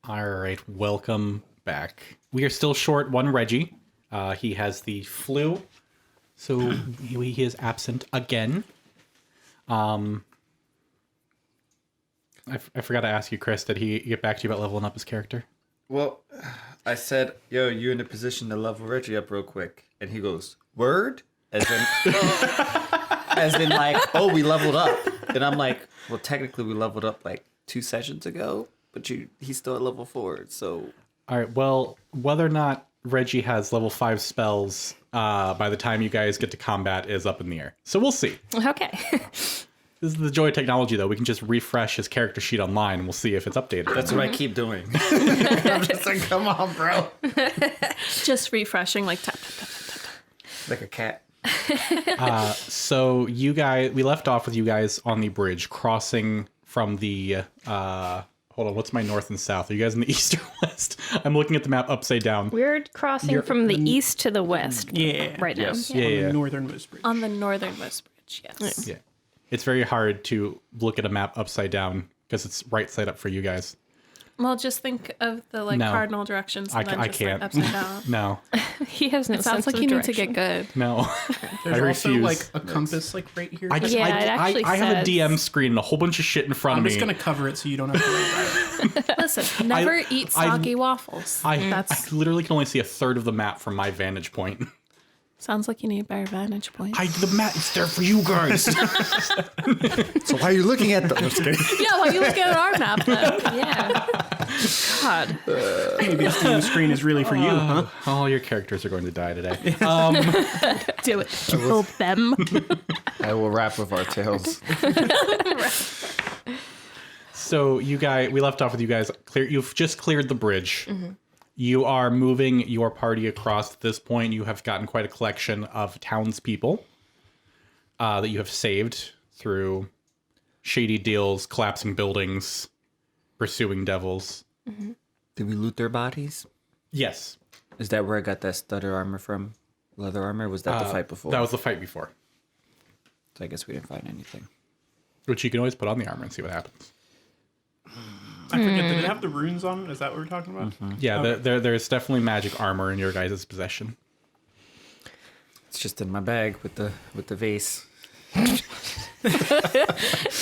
All right, welcome back. We are still short one Reggie. He has the flu, so he is absent again. I forgot to ask you, Chris, did he get back to you about leveling up his character? Well, I said, yo, you in a position to level Reggie up real quick. And he goes, word? As in like, oh, we leveled up. And I'm like, well, technically we leveled up like 2 sessions ago, but he's still at level 4, so... All right, well, whether or not Reggie has level 5 spells by the time you guys get to combat is up in the air. So we'll see. Okay. This is the joy of technology, though. We can just refresh his character sheet online, and we'll see if it's updated. That's what I keep doing. I'm just like, come on, bro. Just refreshing, like tap, tap, tap, tap, tap. Like a cat. So you guys, we left off with you guys on the bridge, crossing from the... hold on, what's my north and south? Are you guys in the east or west? I'm looking at the map upside down. We're crossing from the east to the west right now. Yes. Yeah, yeah. Northernmost bridge. On the northernmost bridge, yes. Yeah. It's very hard to look at a map upside down because it's right side up for you guys. Well, just think of the No. cardinal directions and then I just can't. like upside down. No, He has no It sounds sense like of you need to direction. get good. no. There's I also refuse. like a compass like right here. I Yeah, it actually I have a says- DM screen and a whole bunch of shit in front I'm of just me. gonna cover it so you don't have to worry about it. Listen, never eat soggy waffles. I That's literally can only see a third of the map from my vantage point. sounds like you need a better vantage point. The map is there for you guys. So why are you looking at the... I'm just kidding. Yeah, well, you look at our map then. Yeah. God. Maybe this new screen is really for you, huh? All your characters are going to die today. Do it. Kill them. I will rap with our tails. So we left off with you guys. You've just cleared the bridge. Mm-hmm. You are moving your party across. At this point, you have gotten quite a collection of townspeople that you have saved through shady deals, collapsing buildings, pursuing devils. Mm-hmm. Did we loot their bodies? Yes. Is that where I got that studded armor from? Leather armor? Was that the fight before? That was the fight before. So I guess we didn't find anything. Which you can always put on the armor and see what happens. I forget. Did it have the runes on it? Is that what we're talking about? Yeah, there's definitely magic armor in your guys' possession. It's just in my bag with the vase. The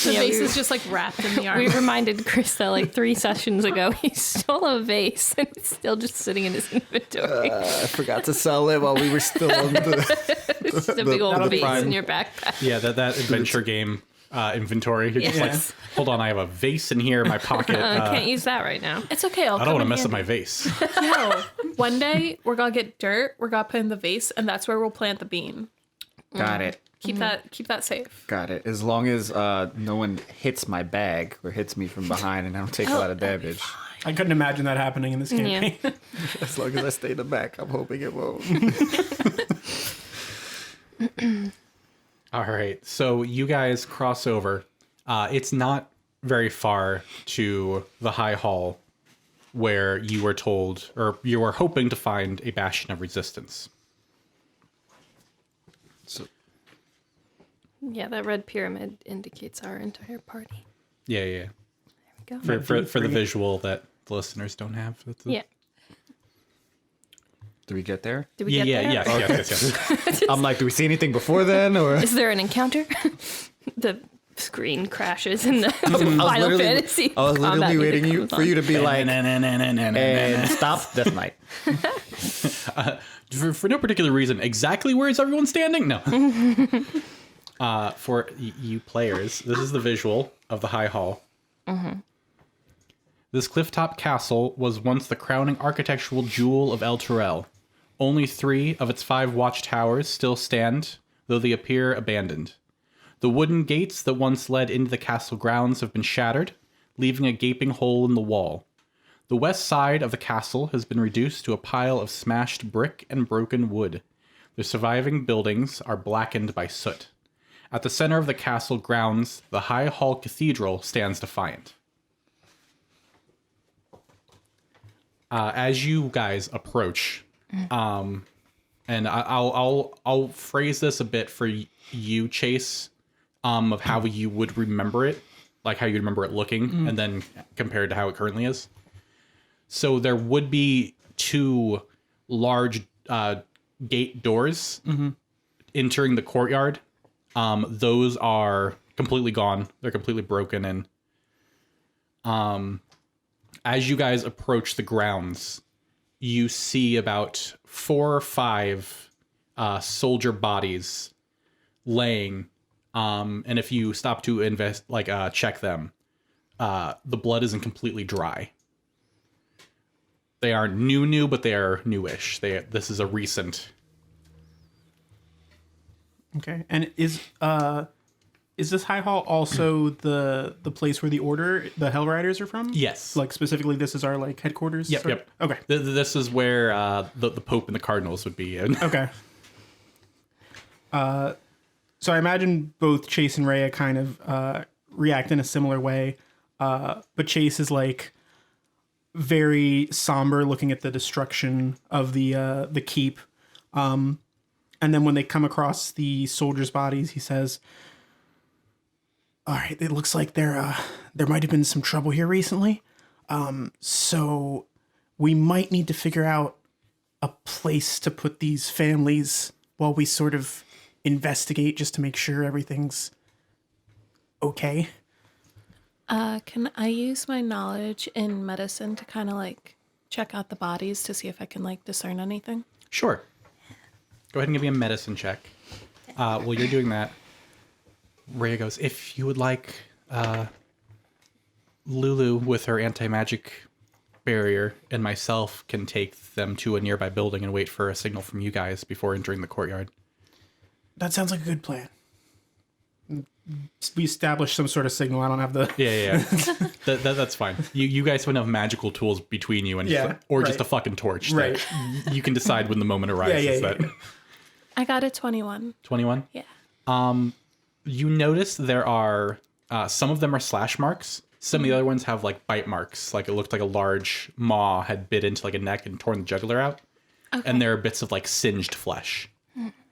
vase is just like wrapped in the We armor. reminded Chris that like 3 sessions ago he stole a vase and it's still just sitting in his inventory. I forgot to sell it while we were still on the... It's just a big old the vase prime. in your backpack. Yeah, that adventure game inventory. You're just Yes. like, hold on, I have a vase in here in my pocket. Can't use that right now. It's okay. I'll I don't want to mess up my vase. No. One day we're gonna get dirt. We're gonna put in the vase, and that's where we'll plant the bean. Got it. Keep that safe. Got it. As long as no one hits my bag or hits me from behind and I don't take a lot of damage. I couldn't imagine that happening in this campaign. As long as I stay in the back, I'm hoping it won't. All right, so you guys cross over. It's not very far to the High Hall where you were told, or you were hoping to find a bastion of resistance. So, Yeah, that red pyramid indicates our entire party. Yeah, yeah. There we go. For the visual that the listeners don't have. Yeah. do we get there? Did we Yeah, get yeah, there? yes. I'm like, do we see anything before then? Or Is there an encounter? The screen crashes in the I was Final literally- Fantasy. I was literally combat waiting music for you to be like, And and stop Death Knight. for no particular reason. Exactly where is everyone standing? No. For you players, this is the visual of the High Hall. Mm-hmm. This clifftop castle was once the crowning architectural jewel of El Turel. Only 3 of its 5 watchtowers still stand, though they appear abandoned. The wooden gates that once led into the castle grounds have been shattered, leaving a gaping hole in the wall. The west side of the castle has been reduced to a pile of smashed brick and broken wood. The surviving buildings are blackened by soot. At the center of the castle grounds, the High Hall Cathedral stands defiant. As you guys approach, and I'll phrase this a bit for you, Chase, of how you would remember it, like how you remember it looking, and then compared to how it currently is. So there would be 2 large gate doors entering the courtyard. Those are completely gone. They're completely broken. And as you guys approach the grounds, you see about 4 or 5 soldier bodies laying. And if you stop to check them, the blood isn't completely dry. They aren't new, but they are newish. This is a recent. Okay. And is this High Hall also the place where the Hell Riders are from? Yes. Like specifically, this is our like headquarters. Yep. Okay. This is where the Pope and the Cardinals would be in. Okay. So I imagine both Chase and Rhea kind of react in a similar way, but Chase is like very somber, looking at the destruction of the keep. And then when they come across the soldiers' bodies, he says, "All right, it looks like there might have been some trouble here recently. So we might need to figure out a place to put these families while we sort of investigate, just to make sure everything's okay." Can I use my knowledge in medicine to kind of like check out the bodies to see if I can like discern anything? Sure. Go ahead and give me a medicine check. While you're doing that, Rhea goes, if you would like Lulu with her anti-magic barrier and myself can take them to a nearby building and wait for a signal from you guys before entering the courtyard. That sounds like a good plan. We established some sort of signal. I don't have the... Yeah. That's fine. You guys have enough magical tools between you, and just a fucking torch. Right. That you can decide when the moment arises. Yeah. I got a 21. 21? Yeah. You notice there are... some of them are slash marks. Some of the other ones have, like, bite marks. Like, it looked like a large maw had bit into, like, a neck and torn the jugular out. Okay. And there are bits of, like, singed flesh.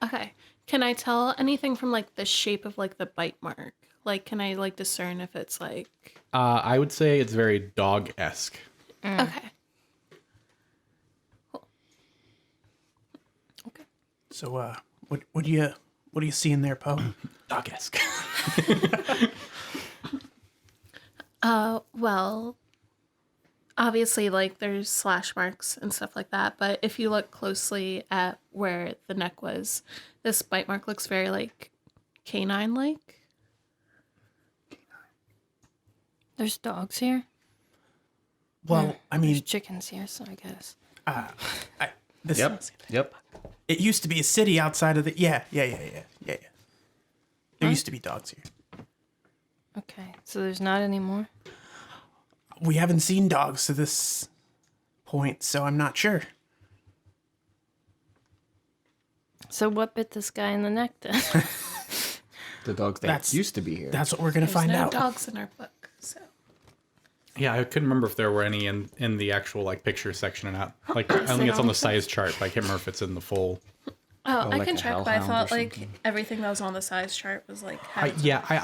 Okay. Can I tell anything from like the shape of like the bite mark? Like, can I like discern if it's like... I would say it's very dog-esque. Okay. Cool. Okay. So, what do you see in there, Poe? Dog-esque. Well, obviously, like, there's slash marks and stuff like that, but if you look closely at where the neck was, this bite mark looks very, like, canine-like. There's dogs here. Well, I mean, There's chickens here, so I guess. this. Yep. It used to be a city outside of the. Yeah. There used to be dogs here. Okay, so there's not any more? We haven't seen dogs to this point, so I'm not sure. So what bit this guy in the neck then? The dogs that That's- used to be here. That's what we're gonna There's find no out. dogs in our book, so... Yeah, I couldn't remember if there were any in the actual, like, picture section or not. Like, I think it's on the size chart, but I can't remember if it's in the full... Oh, I like can a check, but I hellhound or thought like something. everything that was on the size chart was like... I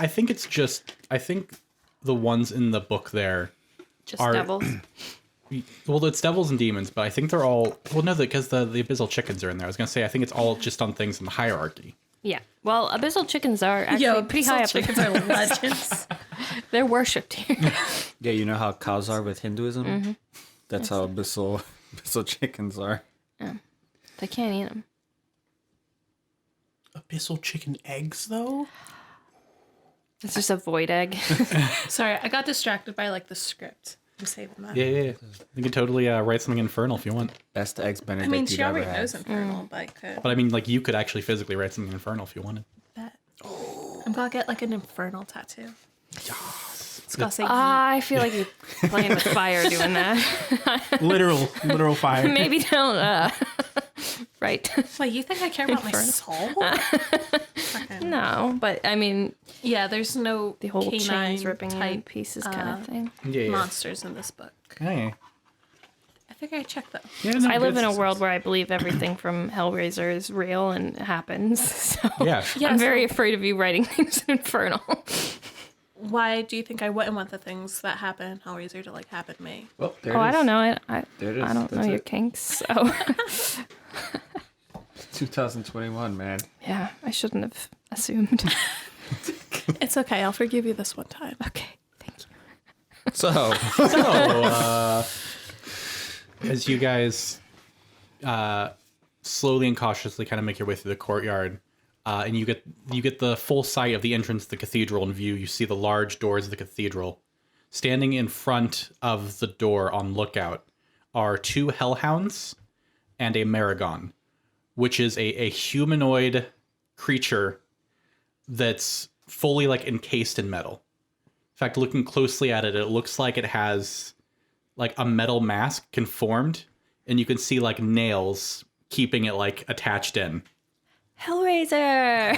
think it's just... I think the ones in the book there... Just Are- devils? Well, it's devils and demons, but I think they're all... Well, no, because the abyssal chickens are in there. I was going to say, I think it's all just on things in the hierarchy. Yeah. Well, abyssal chickens are actually pretty high up. chickens are legends. They're worshipped here. Yeah, you know how cows are with Hinduism? Mm-hmm. That's how abyssal chickens are. They can't eat them. Abyssal chicken eggs, though. It's just a void egg. Sorry, I got distracted by like the script. I'm saving that. Yeah. You can totally write something infernal if you want. Best eggs I Benedict mean, you'd she ever already had. knows Infernal, but I could. But I mean, like, you could actually physically write something infernal if you wanted. Bet. I'm gonna get like an Infernal tattoo. It's gonna say I feel like you're playing with fire doing that. Literal fire. Maybe don't. Right. Wait, you think I care about my Infernal. soul? Fucking- No, but I mean, Yeah, there's no the whole canine chains ripping you in type pieces kind of thing. Yeah. monsters in this book. Hey. I think I checked though. Yeah, no, I live in a it's- world where I believe everything from Hellraiser is real and happens. So Yeah. I'm very afraid of you writing things in Infernal. why do you think I wouldn't want the things that happen in Hellraiser to like happen to me? Well, there Oh, it I is. don't know. There it is. I don't know That's your it. kinks. So 2021, man. yeah, I shouldn't have assumed. It's okay. I'll forgive you this one time. Okay, thank you. So, As you guys slowly and cautiously kind of make your way through the courtyard, and you get the full sight of the entrance to the cathedral in view. You see the large doors of the cathedral. Standing in front of the door on lookout are 2 hellhounds and a Maragon, which is a humanoid creature that's fully like encased in metal. In fact, looking closely at it, it looks like it has like a metal mask conformed, and you can see like nails keeping it like attached in. Hellraiser.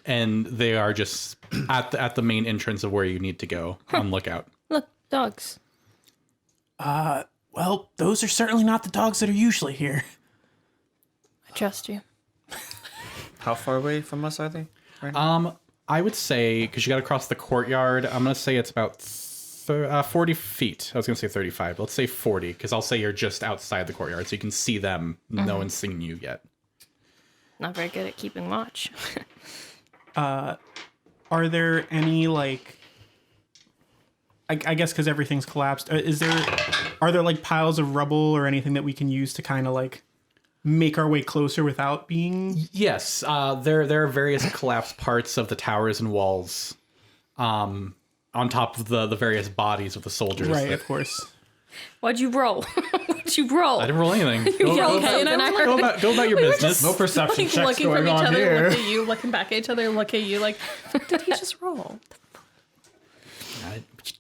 And they are just at the main entrance of where you need to go on lookout. Look, dogs. Well, those are certainly not the dogs that are usually here. I trust you. how far away from us are they? Right now? I would say, because you got to cross the courtyard, I'm going to say it's about 40 feet. I was going to say 35. Let's say 40, because I'll say you're just outside the courtyard, so you can see them. No one's seen you yet. Not very good at keeping watch. Are there any like? I guess because everything's collapsed. Are there like piles of rubble or anything that we can use to kind of like make our way closer without being? Yes, there are various collapsed parts of the towers and walls, on top of the various bodies of the soldiers. Right, that- of course. What'd you roll? What'd you roll? I didn't roll anything. Yeah, okay, and I heard Go about your business. No perception Like checks looking from going each on other, here. look at you, looking back at each other, look at you, like, did he just roll?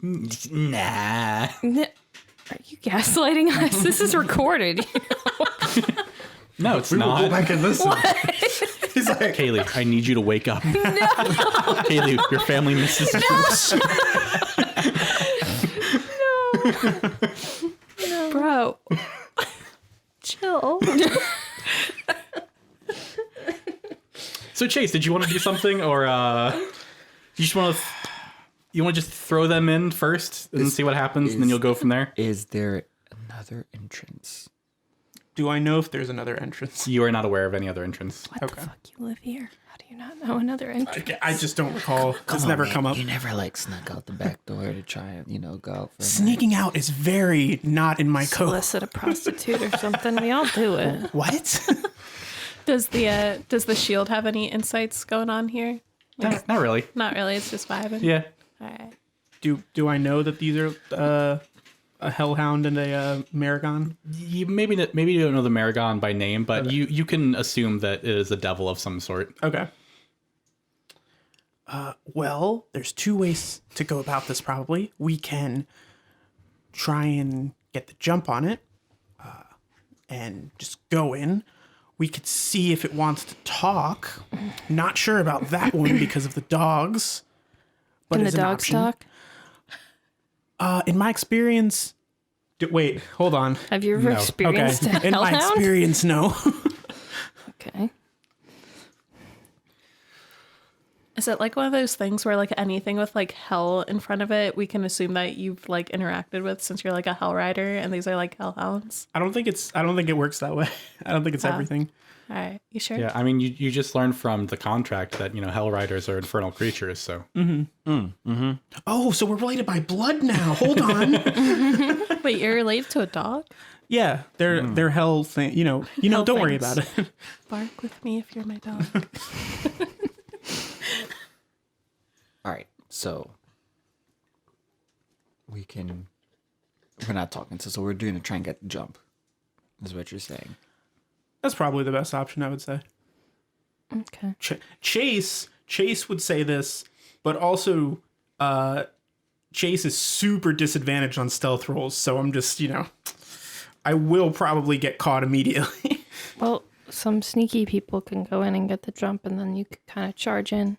Nah. Are you gaslighting us? This is recorded. No, it's not. Go back and listen. He's like, Kaylee, I need you to wake up. No. Kaylee, your family misses you. Bro. Chill. So Chase, did you want to do something, or you just want to? You want to just throw them in first and see what happens, and then you'll go from there. is there another entrance? Do I know if there's another entrance? You are not aware of any other entrance. What the fuck? You live here. How do you not know another entrance? I just don't recall. It's never come up. You never like snuck out the back door to try and go out for a night? Sneaking out is very not in my code. Solicit a prostitute or something. We all do it. What? Does the shield have any insights going on here? Not really. Not really. It's just vibing. Yeah. All right. Do I know that these are a hellhound and a Maragon? You maybe you don't know the Maragon by name, but you can assume that it is a devil of some sort. Okay. Well, there's 2 ways to go about this. Probably we can try and get the jump on it, and just go in. We could see if it wants to talk. Not sure about that one because of the dogs. But Can the as an dogs option- talk? In my experience, wait, hold on. Have you ever No. experienced a In my hellhound? experience, no. Okay. Is it like one of those things where like anything with like hell in front of it, we can assume that you've like interacted with since you're like a hell rider, and these are like hellhounds? I don't think it works that way. I don't think it's everything. All right, you sure? Yeah, I mean, you just learned from the contract that Hell Riders are infernal creatures. So Oh, so we're related by blood now. Hold on. Wait, you're related to a dog? Yeah, they're hell thing. Don't worry things. about it. Bark with me if you're my dog. All right, so we're not talking. So we're doing to try and get the jump. Is what you're saying? That's probably the best option, I would say. Okay. Chase would say this, but also Chase is super disadvantaged on stealth rolls, so I'm just, I will probably get caught immediately. Well, some sneaky people can go in and get the jump, and then you can kind of charge in.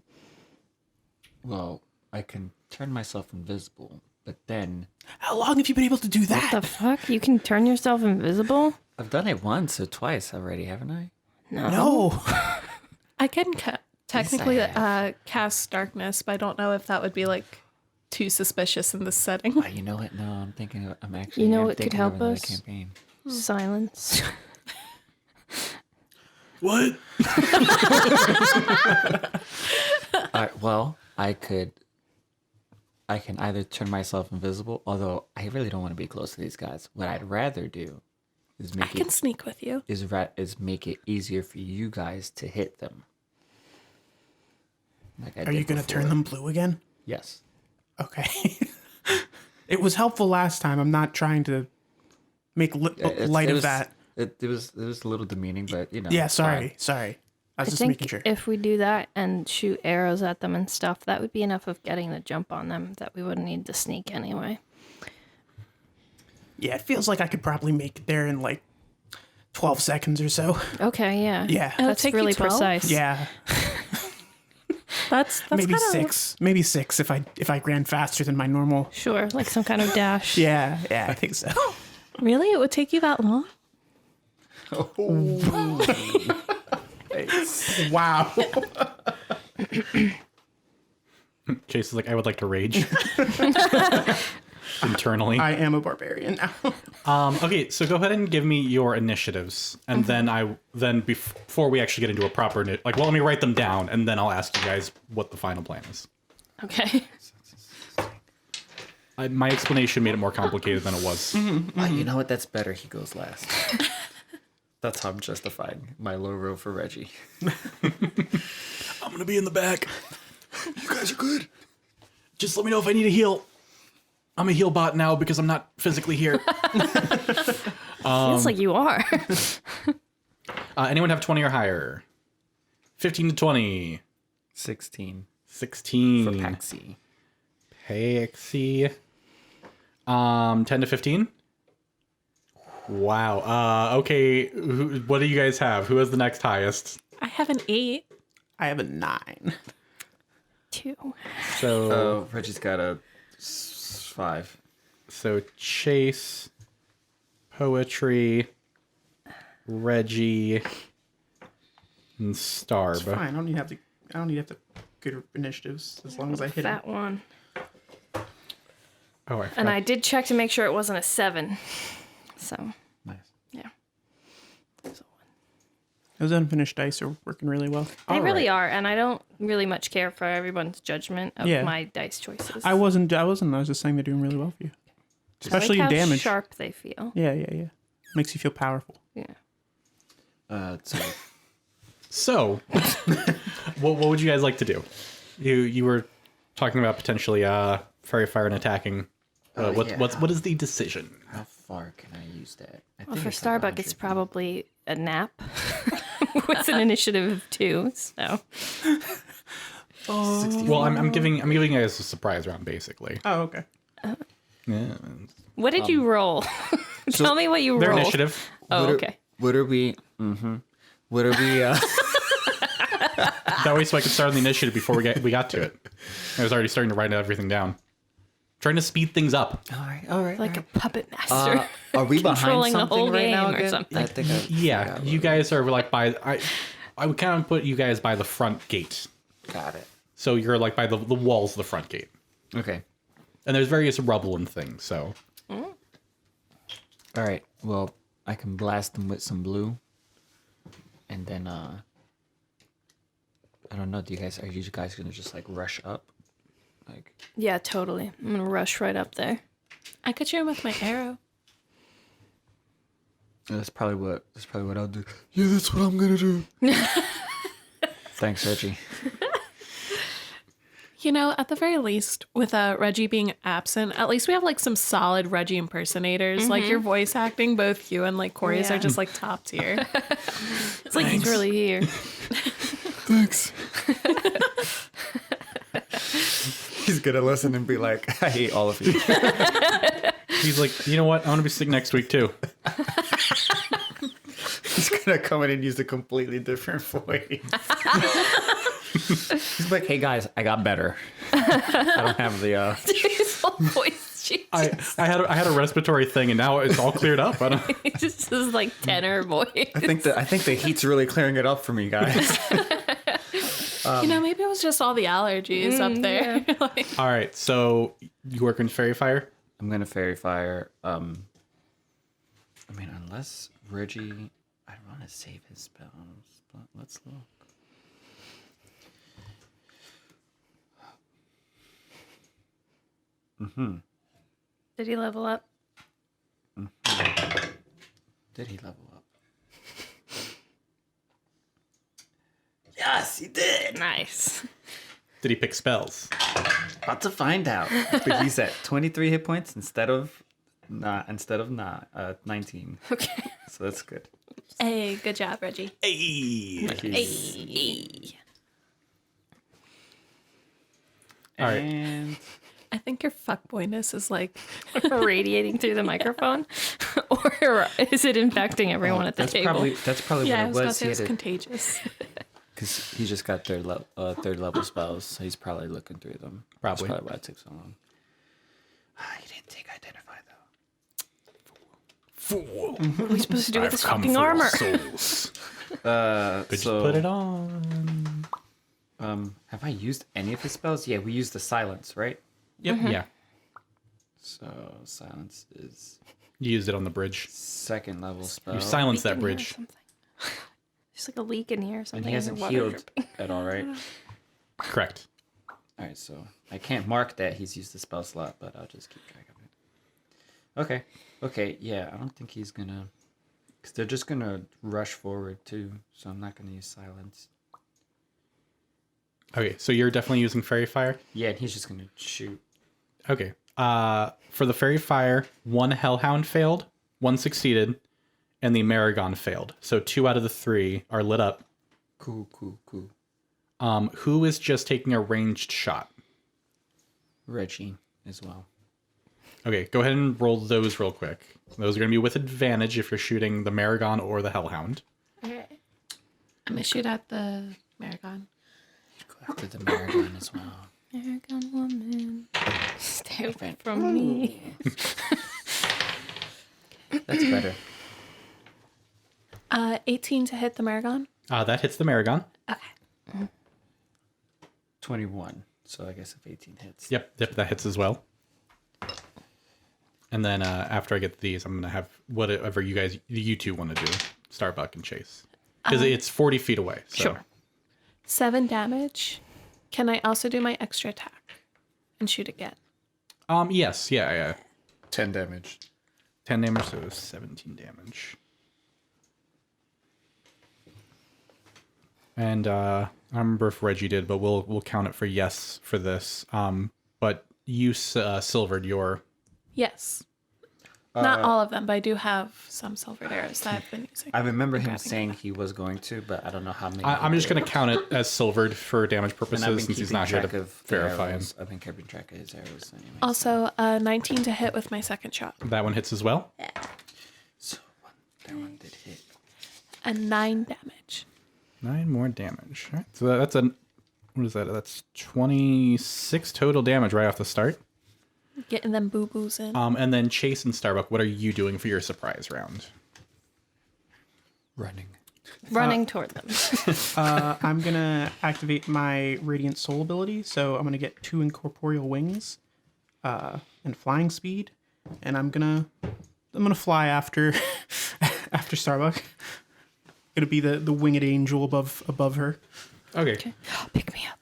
Well, I can turn myself invisible, but then How long have you been able to do What that? the fuck? You can turn yourself invisible? I've done it once or twice already, haven't I? No. I can technically cast darkness, but I don't know if that would be like too suspicious in this setting. You know what? No, I'm thinking. I'm actually. You know I'm what could thinking help of another us? Campaign. Silence. What? Well, I can either turn myself invisible, although I really don't want to be close to these guys. What I'd rather do is I make can it sneak with you. is make it easier for you guys to hit them. Like Are you going to turn them blue again? Yes. Okay. It was helpful last time. I'm not trying to make light of that. It was a little demeaning, but you know. Yeah, it's sorry. I was I just think making sure. if we do that and shoot arrows at them and stuff, that would be enough of getting the jump on them that we wouldn't need to sneak anyway. Yeah, it feels like I could probably make it there in like 12 seconds or so. Okay, yeah. Yeah. That's take you really 12? precise. Yeah, That's maybe kinda, 6. Maybe 6 if I ran faster than my normal. Sure, like some kind of dash. Yeah, I think so. Really? It would take you that long? Wow. Chase is like, I would like to rage. Internally. I am a barbarian now. Okay, so go ahead and give me your initiatives, and then before we actually get into a proper let me write them down, and then I'll ask you guys what the final plan is. Okay. My explanation made it more complicated than it was. You know what? That's better. He goes last. That's how I'm justifying my low roll for Reggie. I'm gonna be in the back. You guys are good. Just let me know if I need a heal. I'm a heal bot now because I'm not physically here. Feels like you are. Anyone have 20 or higher? 15 to 20. 16 16. for Paxi. Paxi. 10 to 15. Wow. Okay. What do you guys have? Who has the next highest? I have an 8. I have a 9. 2. So Oh, Reggie's got a 5. So Chase, Poetry, Reggie, and Starb. Fine. I don't need to have the good initiatives as long as I hit it. That one. Oh, I And forgot. I did check to make sure it wasn't a 7. So, Nice. yeah. Those unfinished dice are working really well. They All really right. are, and I don't really much care for everyone's judgment of Yeah. my dice choices. I wasn't. I was just saying they're doing really well for you, especially I in like how damage. sharp they feel. Yeah. Makes you feel powerful. Yeah. So what would you guys like to do? You were talking about potentially fairy fire and attacking. What is the decision? how far can I use that? I Well, think for it's like Starbuck, it's 100. probably a nap with an initiative of 2. So, Well, I'm giving you guys a surprise round, basically. Oh, okay. Yeah. what did you roll? Tell me what you Their rolled. initiative. Oh, okay. What are we? What are we? That way, so I could start on the initiative before we got to it. I was already starting to write everything down, trying to speed things up. All right. Like a puppet master. Are we behind controlling the something whole right now game or again? something. I think I Yeah, forgot you what guys are like I would kind of put you guys by the front gate. it- got it. So you're like by the walls of the front gate. Okay. And there's various rubble and things, so. All right. Well, I can blast them with some blue, and then I don't know. Are you guys gonna just like rush up? Like, Yeah, totally. I'm going to rush right up there. I could shoot him with my arrow. that's probably what I'll do. Yeah, that's what I'm gonna do. Thanks, Reggie. You know, at the very least, with Reggie being absent, at least we have like some solid Reggie impersonators. Like your voice acting, both you and like Corey's Yeah. are just like top tier. It's like he's really here. Thanks. He's gonna listen and be like, "I hate all of you." He's like, you know what? I want to be sick next week too. He's gonna come in and use a completely different voice. He's like, "Hey guys, I got better. I don't have the." His whole voice changes. I had a respiratory thing, and now it's all cleared up. I don't. It's just this like tenor voice. I think the heat's really clearing it up for me, guys. Maybe it was just all the allergies up there. Like, All right, so you work in fairy fire. I'm gonna fairy fire. Unless Reggie, I don't want to save his spells, but let's look. Did he level up? Did he level up? Yes, he did. Nice. Did he pick spells? About to find out. But he's at 23 hit points instead of 19. Okay. So that's good. hey, good job, Reggie. Hey. Hey. All right. And I think your fuckboyness is like Radiating through the microphone, or is it infecting everyone at the table? That's probably I what was it gonna was. say it's contagious. Because he just got third level spells, so he's probably looking through them. Probably. That's probably why it took so long. He didn't take identify though. Fool. What are we supposed to do with this come fucking for your armor? souls. Could Just put it on. Have I used any of his spells? Yeah, we used the silence, right? Yep. Yeah. So silence is You used it on the bridge. second level spell. You silenced that Leak in here or bridge. something. There's like a leak in here or And something. he hasn't Water healed dripping. at all, right? Correct. All right, so I can't mark that he's used the spell slot, but I'll just keep track of it. Okay, yeah, I don't think he's gonna, because they're just gonna rush forward too, so I'm not gonna use silence. Okay, so you're definitely using fairy fire. Yeah, and he's just gonna shoot. Okay. For the fairy fire, one hellhound failed, one succeeded, and the Maragon failed. So 2 out of the 3 are lit up. Cool. Who is just taking a ranged shot? Reggie as well. Okay, go ahead and roll those real quick. Those are going to be with advantage if you're shooting the Maragon or the Hellhound. Okay. I'm gonna shoot at the Maragon. Go after the Maragon as well. American woman, stay away from me. That's better. 18 to hit the Maragon. That hits the Maragon. Okay. 21. So I guess if 18 hits. Yep, that hits as well. And then after I get these, I'm going to have whatever you two want to do, Starbuck and Chase. Because it's 40 feet away. So. Sure. 7 damage. Can I also do my extra attack and shoot again? Yes, yeah. 10 damage. 10 damage, so 17 damage. And I don't remember if Reggie did, but we'll count it for yes for this. But you silvered your... Yes. Not all of them, but I do have some silvered arrows that I've been using. I remember him grabbing saying he was going to, but I don't know how many. I'm just going to count it as silvered for damage And I've purposes been since he's keeping not here track to of the verify him. arrows. I've been keeping track of his arrows anyway. Also, 19 to hit with my second shot. That one hits as well. So that one did hit. And 9 damage. 9 more damage. All right, so that's what is that? That's 26 total damage right off the start. Getting them boo-boos in. And then Chase and Starbuck, what are you doing for your surprise round? Running toward them. I'm gonna activate my Radiant Soul ability, so I'm gonna get 2 incorporeal wings, and flying speed, and I'm gonna fly after after Starbuck. Gonna be the winged angel above her. Okay. Pick me up.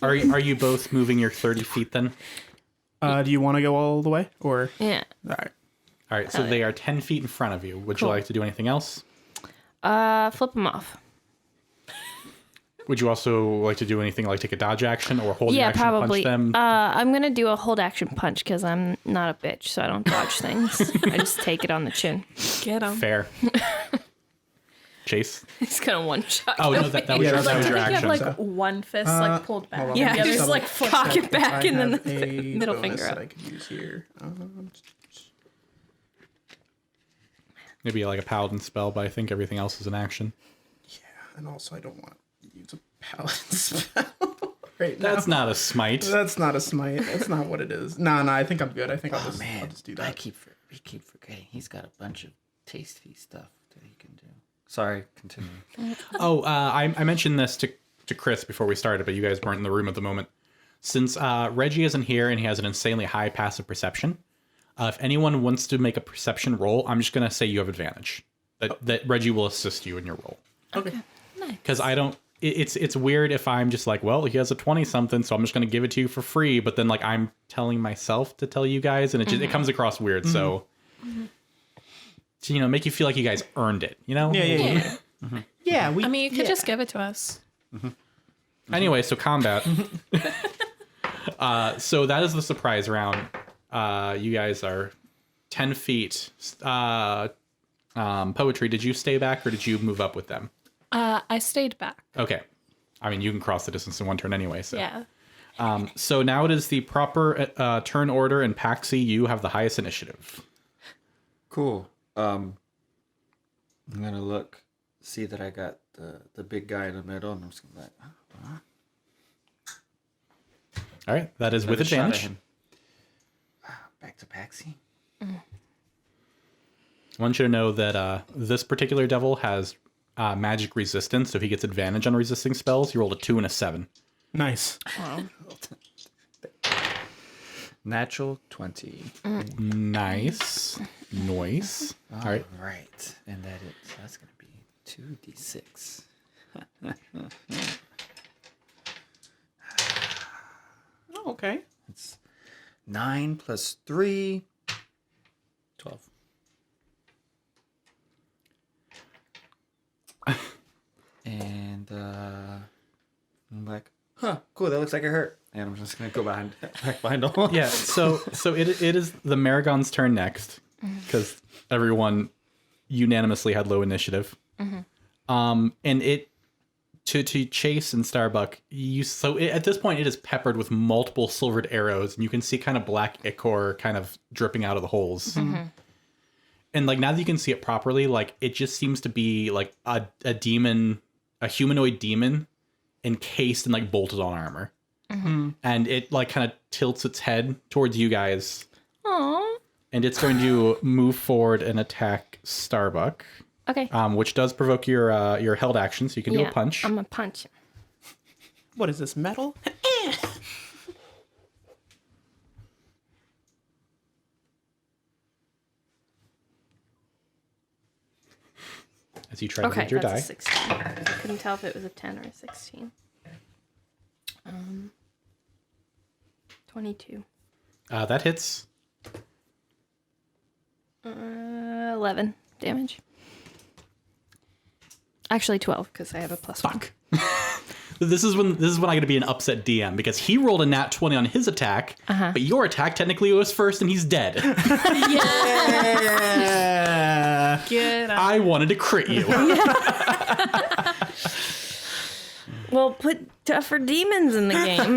Are you both moving your 30 feet then? Do you want to go all the way, or Yeah. all right? All right, so they are 10 feet in front of you. Would you like to do anything else? Flip them off. Would you also like to do anything like take a dodge action or hold Yeah, action probably. to punch them? I'm gonna do a hold action punch because I'm not a bitch, so I don't dodge things. I just take it on the chin. Get them. Fair. Chase? He's gonna one shot. Oh, no, that was, Yeah, your, that's that was I your think you have action. like one fist like pulled back. hold on, Yeah, let me just double like cock check it back if I and then have the a middle bonus finger that up. I could use here. Maybe like a paladin spell, but I think everything else is an action. Yeah, and also I don't want to use a paladin spell right now. That's not a smite. That's not a smite. That's not what it is. No, I think I'm good. I think I'll just do that. We keep forgetting. He's got a bunch of tasty stuff that he can do. Sorry, continue. I mentioned this to to Chris before we started, but you guys weren't in the room at the moment. Since Reggie isn't here and he has an insanely high passive perception, if anyone wants to make a perception roll, I'm just going to say you have advantage. That Reggie will assist you in your roll. Okay. Because I don't... It's weird if I'm just like, well, he has a 20-something, so I'm just going to give it to you for free. But then, like, I'm telling myself to tell you guys, and it comes across weird. So, to, you know, make you feel like you guys earned it, you know? Yeah. Yeah, I mean, you could just give it to us. Anyway, so combat. So that is the surprise round. You guys are 10 feet. Poetry, did you stay back or did you move up with them? I stayed back. Okay. I mean, you can cross the distance in one turn anyway. So. Yeah. So now it is the proper turn order, and Paxi, you have the highest initiative. Cool. I'm gonna look, see that I got the big guy in the middle, and I'm just gonna be like, All right, that is with another shot at advantage. him. Back to Paxi. I want you to know that this particular devil has magic resistance, so he gets advantage on resisting spells. He rolled a 2 and a 7. Nice. Natural 20. Nice. Nice. All right. Right. And that's gonna be 2d6. Oh, okay. It's 9 plus 3. 12. And I'm like, huh, cool, that looks like it hurt. And I'm just gonna go back behind the wall. Yeah, so it is the Maragon's turn next, because everyone unanimously had low initiative. And it to Chase and Starbuck, at this point it is peppered with multiple silvered arrows, and you can see kind of black ichor kind of dripping out of the holes. And like now that you can see it properly, like it just seems to be like a demon, a humanoid demon, encased in like bolted on armor. And it like kind of tilts its head towards you guys. Aww. And it's going to move forward and attack Starbuck. Okay. Which does provoke your held action, so you can do a punch. I'm a punch. What is this, metal? As you try to Okay, read your that's die. a 16. I couldn't tell if it was a 10 or a 16. 22. That hits. 11 damage. Actually 12, because I have a plus 1. Fuck. This is when I got to be an upset DM, because he rolled a nat 20 on his attack, but your attack technically was first and he's dead. Yeah. Get up. I wanted to crit you. Well, put tougher demons in the game.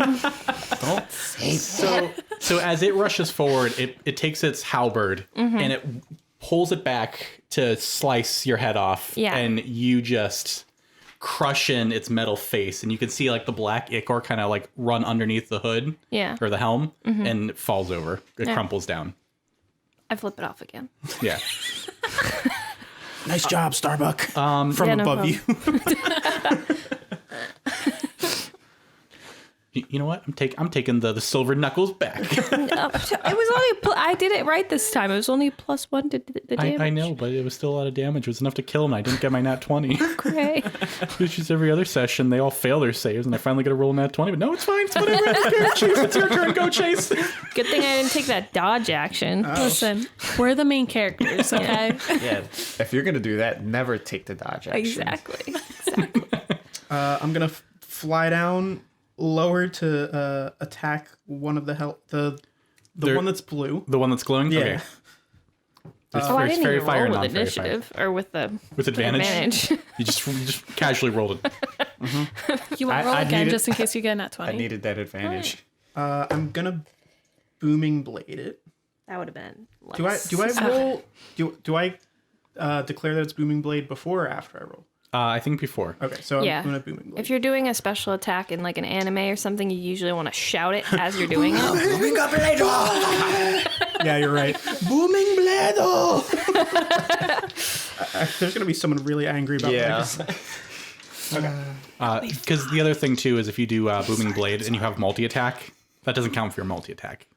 Don't say that. So as it rushes forward, it takes its halberd and it pulls it back to slice your head off. Yeah. And you just crush in its metal face, and you can see like the black ichor kind of like run underneath the hood Yeah. or the helm, and it falls over. It Yeah. crumples down. I flip it off again. Yeah. Nice job, Starbuck. From Yeah, no above you. You know what? I'm taking the silver knuckles back. It was only I did it right this time. It was only +1 to the damage. I know, but it was still a lot of damage. It was enough to kill him. I didn't get my nat 20. Great. It's just every other session, they all fail their saves, and I finally get a roll nat 20. But no, it's fine. It's whatever. I don't care. Chase, it's your turn. Go, Chase. Good thing I didn't take that dodge action. Listen, we're the main characters, okay? Yeah, if you're gonna do that, never take the dodge action. Exactly. I'm gonna fly down lower to attack one of the one that's blue. The one that's glowing? Yeah. Okay. It's Oh, I didn't fairy even fire, roll with non-fairy fire. initiative or with the With advantage? You just casually rolled it. You won't roll I again needed- just in case you get a nat 20. I needed that advantage. I'm gonna booming blade it. That would have been. Do I roll? Do I declare that it's booming blade before or after I roll? I think before. Okay, so Yeah. I'm gonna booming blade. If you're doing a special attack in like an anime or something, you usually want to shout it as you're doing it. Booming blade! Yeah, you're right. Booming blade! There's gonna be someone really angry about Yeah. that. Okay. Because the other thing too is if you do Booming Blade and you have multi-attack, that doesn't count for your multi-attack.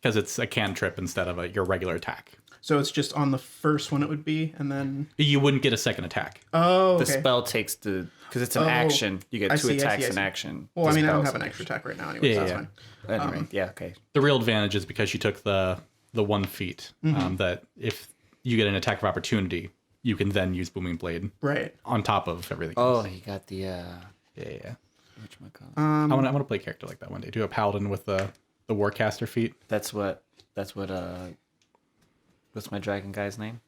Because it's a cantrip instead of your regular attack. So it's just on the first one it would be, and then... You wouldn't get a second attack. Oh, okay. The spell takes the... Because it's an action. You get two attacks in action. Well, I The mean, I don't spell's have an an extra action. attack right now anyway, so that's fine. Anyway, yeah, okay. The real advantage is because you took the 1 feat. That if you get an attack of opportunity, you can then use Booming Blade Right. on top of everything. Oh, you got the... Yeah. whatchamacallit? I want to play a character like that one day. Do a paladin with the Warcaster feat. That's what what's my dragon guy's name?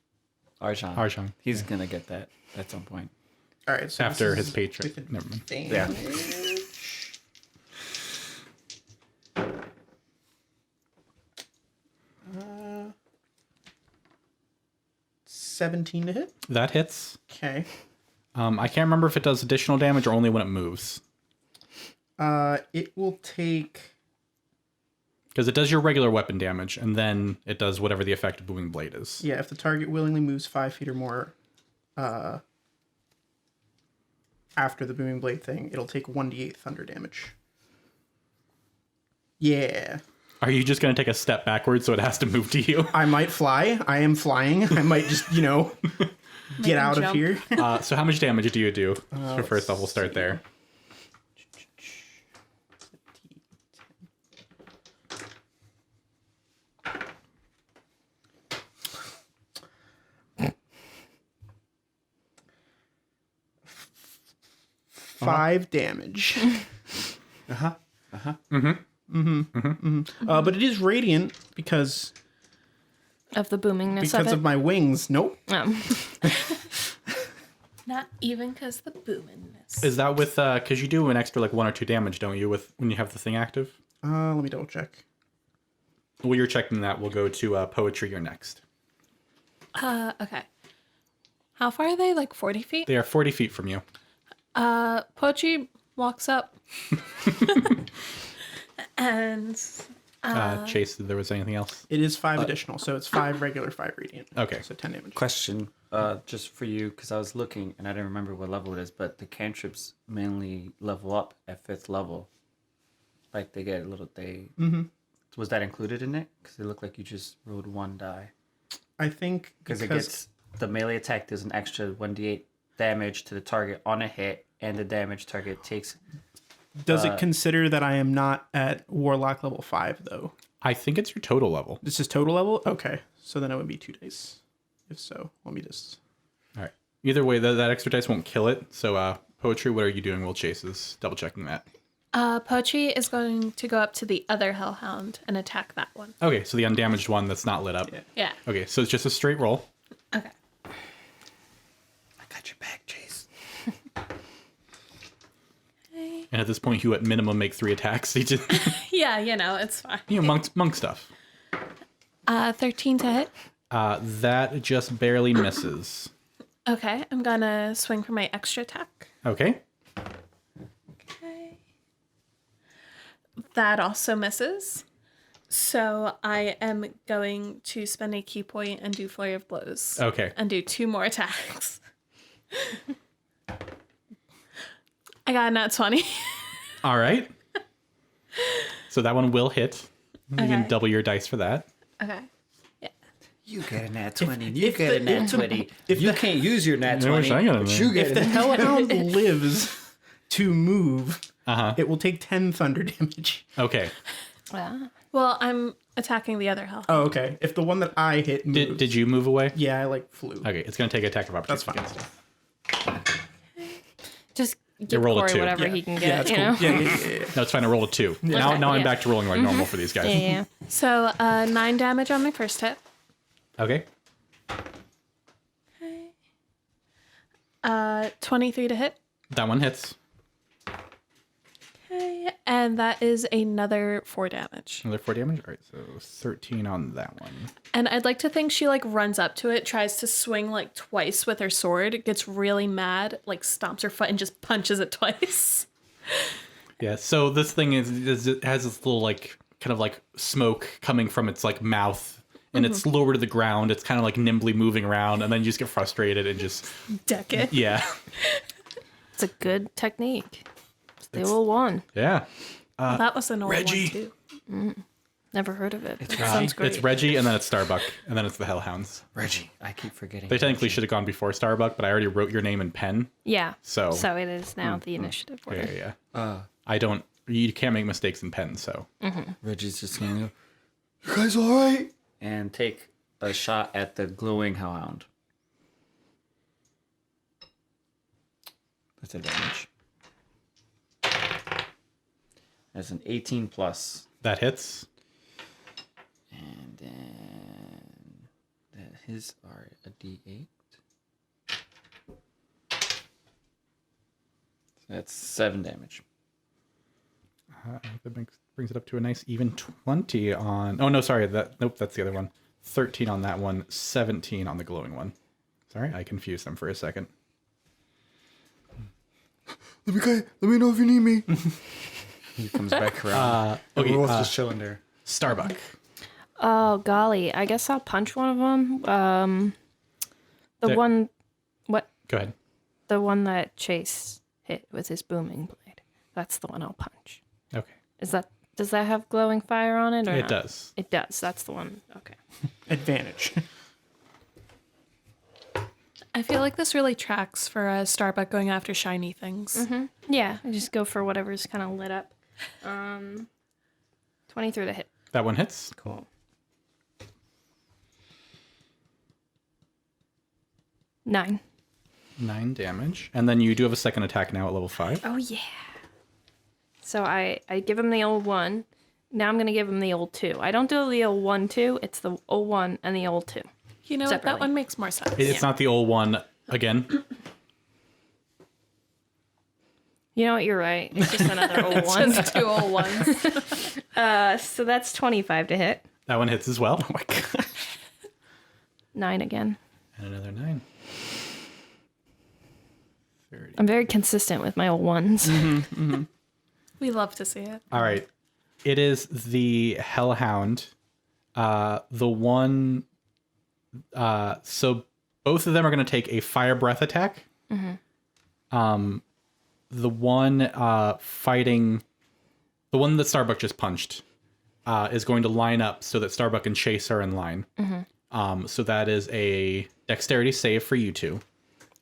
Arjan. Arjan. He's gonna get that at some point. All right, so After this his is patron. with Never mind. advantage. Yeah. 17 to hit. That hits. Okay. I can't remember if it does additional damage or only when it moves. It will take... Because it does your regular weapon damage, and then it does whatever the effect of Booming Blade is. Yeah, if the target willingly moves 5 feet or more after the Booming Blade thing, it'll take 1d8 thunder damage. Yeah. Are you just going to take a step backwards so it has to move to you? I might fly. I am flying. I might just, get out of jump. here. So how much damage do you do? So first off, we'll start there. Five damage. But it is radiant because Of the boomingness of of it. my wings. Nope. Not even because the boomingness. Is that with, because you do an extra 1 or 2 damage, don't you, when you have the thing active? Let me double check. While you're checking that, we'll go to Poetry, you're next. Okay. How far are they? 40 feet? They are 40 feet from you. Pochi walks up. And Chase, if there was anything else? It is 5 additional, so it's 5 regular, 5 radiant. Okay. So 10 damage. Question, just for you, because I was looking and I didn't remember what level it is, but the cantrips mainly level up at 5th level. Like they get a little, Was that included in it? Because it looked like you just rolled 1 die. I think Because it gets, the melee attack does an extra 1d8 damage to the target on a hit, and the damage target takes... Does it consider that I am not at Warlock level 5, though? I think it's your total level. This is total level? Okay. So then it would be 2 dice. If so, let me just... All right. Either way, that extra dice won't kill it. So, Poetry, what are you doing while Chase is double checking that? Pochi is going to go up to the other hellhound and attack that one. Okay, so the undamaged one that's not lit up. Yeah. Okay, so it's just a straight roll. Okay. I got your back, Chase. And at this point, you at minimum make 3 attacks. He just, Yeah, it's fine. monk stuff. 13 to hit. That just barely misses. Okay, I'm gonna swing for my extra attack. Okay. Okay. That also misses. So I am going to spend a key point and do Flurry of Blows. Okay. And do 2 more attacks. I got a nat 20. All right. So that one will hit. You can Okay. double your dice for that. Okay. Yeah. You get a nat 20. You get a nat 20. if You the- can't use your nat I wish 20, I got a but nat. you get If a the nat Hellhound lives to move, Uh-huh. it will take 10 thunder damage. Okay. Yeah. Well, I'm attacking the other hell. Oh, okay. If the one that I hit moves... Did you move away? Yeah, I flew. Okay, it's going to take attack of opportunity. That's fine. against it. Just give rolled a Corey 2. whatever Yeah. he can Yeah, get, that's you cool. know? Yeah. No, it's fine. I rolled a 2. Now I'm yeah. back to rolling like normal for these guys. Yeah. So 9 damage on my first hit. Okay. 23 to hit. That one hits. Okay. And that is another 4 damage. Another 4 damage. All right, so 13 on that one. And I'd like to think she runs up to it, tries to swing twice with her sword, gets really mad, stomps her foot and just punches it twice. Yeah. So this thing is it has this little kind of smoke coming from its mouth, and it's lower to the ground. It's kind of nimbly moving around, and then you just get frustrated and just Deck it. yeah. It's a good technique. It's the old one. Yeah. That was an old Reggie. one too. Never heard of it. It sounds great. It's Reggie, and then it's Starbuck, and then it's the Hellhounds. Reggie. I keep forgetting. They technically should have gone before Starbuck, but I already wrote your name in pen. Yeah. So it is now the initiative order. Yeah. I don't. You can't make mistakes in pen, so. Reggie's just gonna go, you guys all right? And take a shot at the glowing hellhound. That's advantage. That's an 18 plus. That hits. And then his are a D8. So that's 7 damage. That brings it up to a nice even 20 on... Oh, no, sorry. Nope, that's the other one. 13 on that one. 17 on the glowing one. Sorry, I confused them for a second. Let me know if you need me. He comes back around. Everyone's just chilling there. Starbuck. Oh, golly. I guess I'll punch one of them. One... What? Go ahead. The one that Chase hit with his booming blade. That's the one I'll punch. Okay. Does that have glowing fire on it? Or It not? does. It does. That's the one. Okay. Advantage. I feel like this really tracks for Starbuck going after shiny things. Yeah. I just go for whatever's kind of lit up. 23 to hit. That one hits. Cool. 9. 9 damage. And then you do have a second attack now at level 5. Oh, yeah. So I give him the old 1. Now I'm going to give him the old 2. I don't do the old 1, 2. It's the old 1 and the old 2. You know what? That Separately. one makes more sense. It's not the old one again. You know what? You're right. It's just another old one. Just 2 old ones. So that's 25 to hit. That one hits as well. Oh my god. 9 again. And another 9. 30. I'm very consistent with my old ones. We love to see it. All right. It is the Hellhound. The one... so both of them are going to take a fire breath attack. The one fighting... The one that Starbuck just punched is going to line up so that Starbuck and Chase are in line. So that is a dexterity save for you two.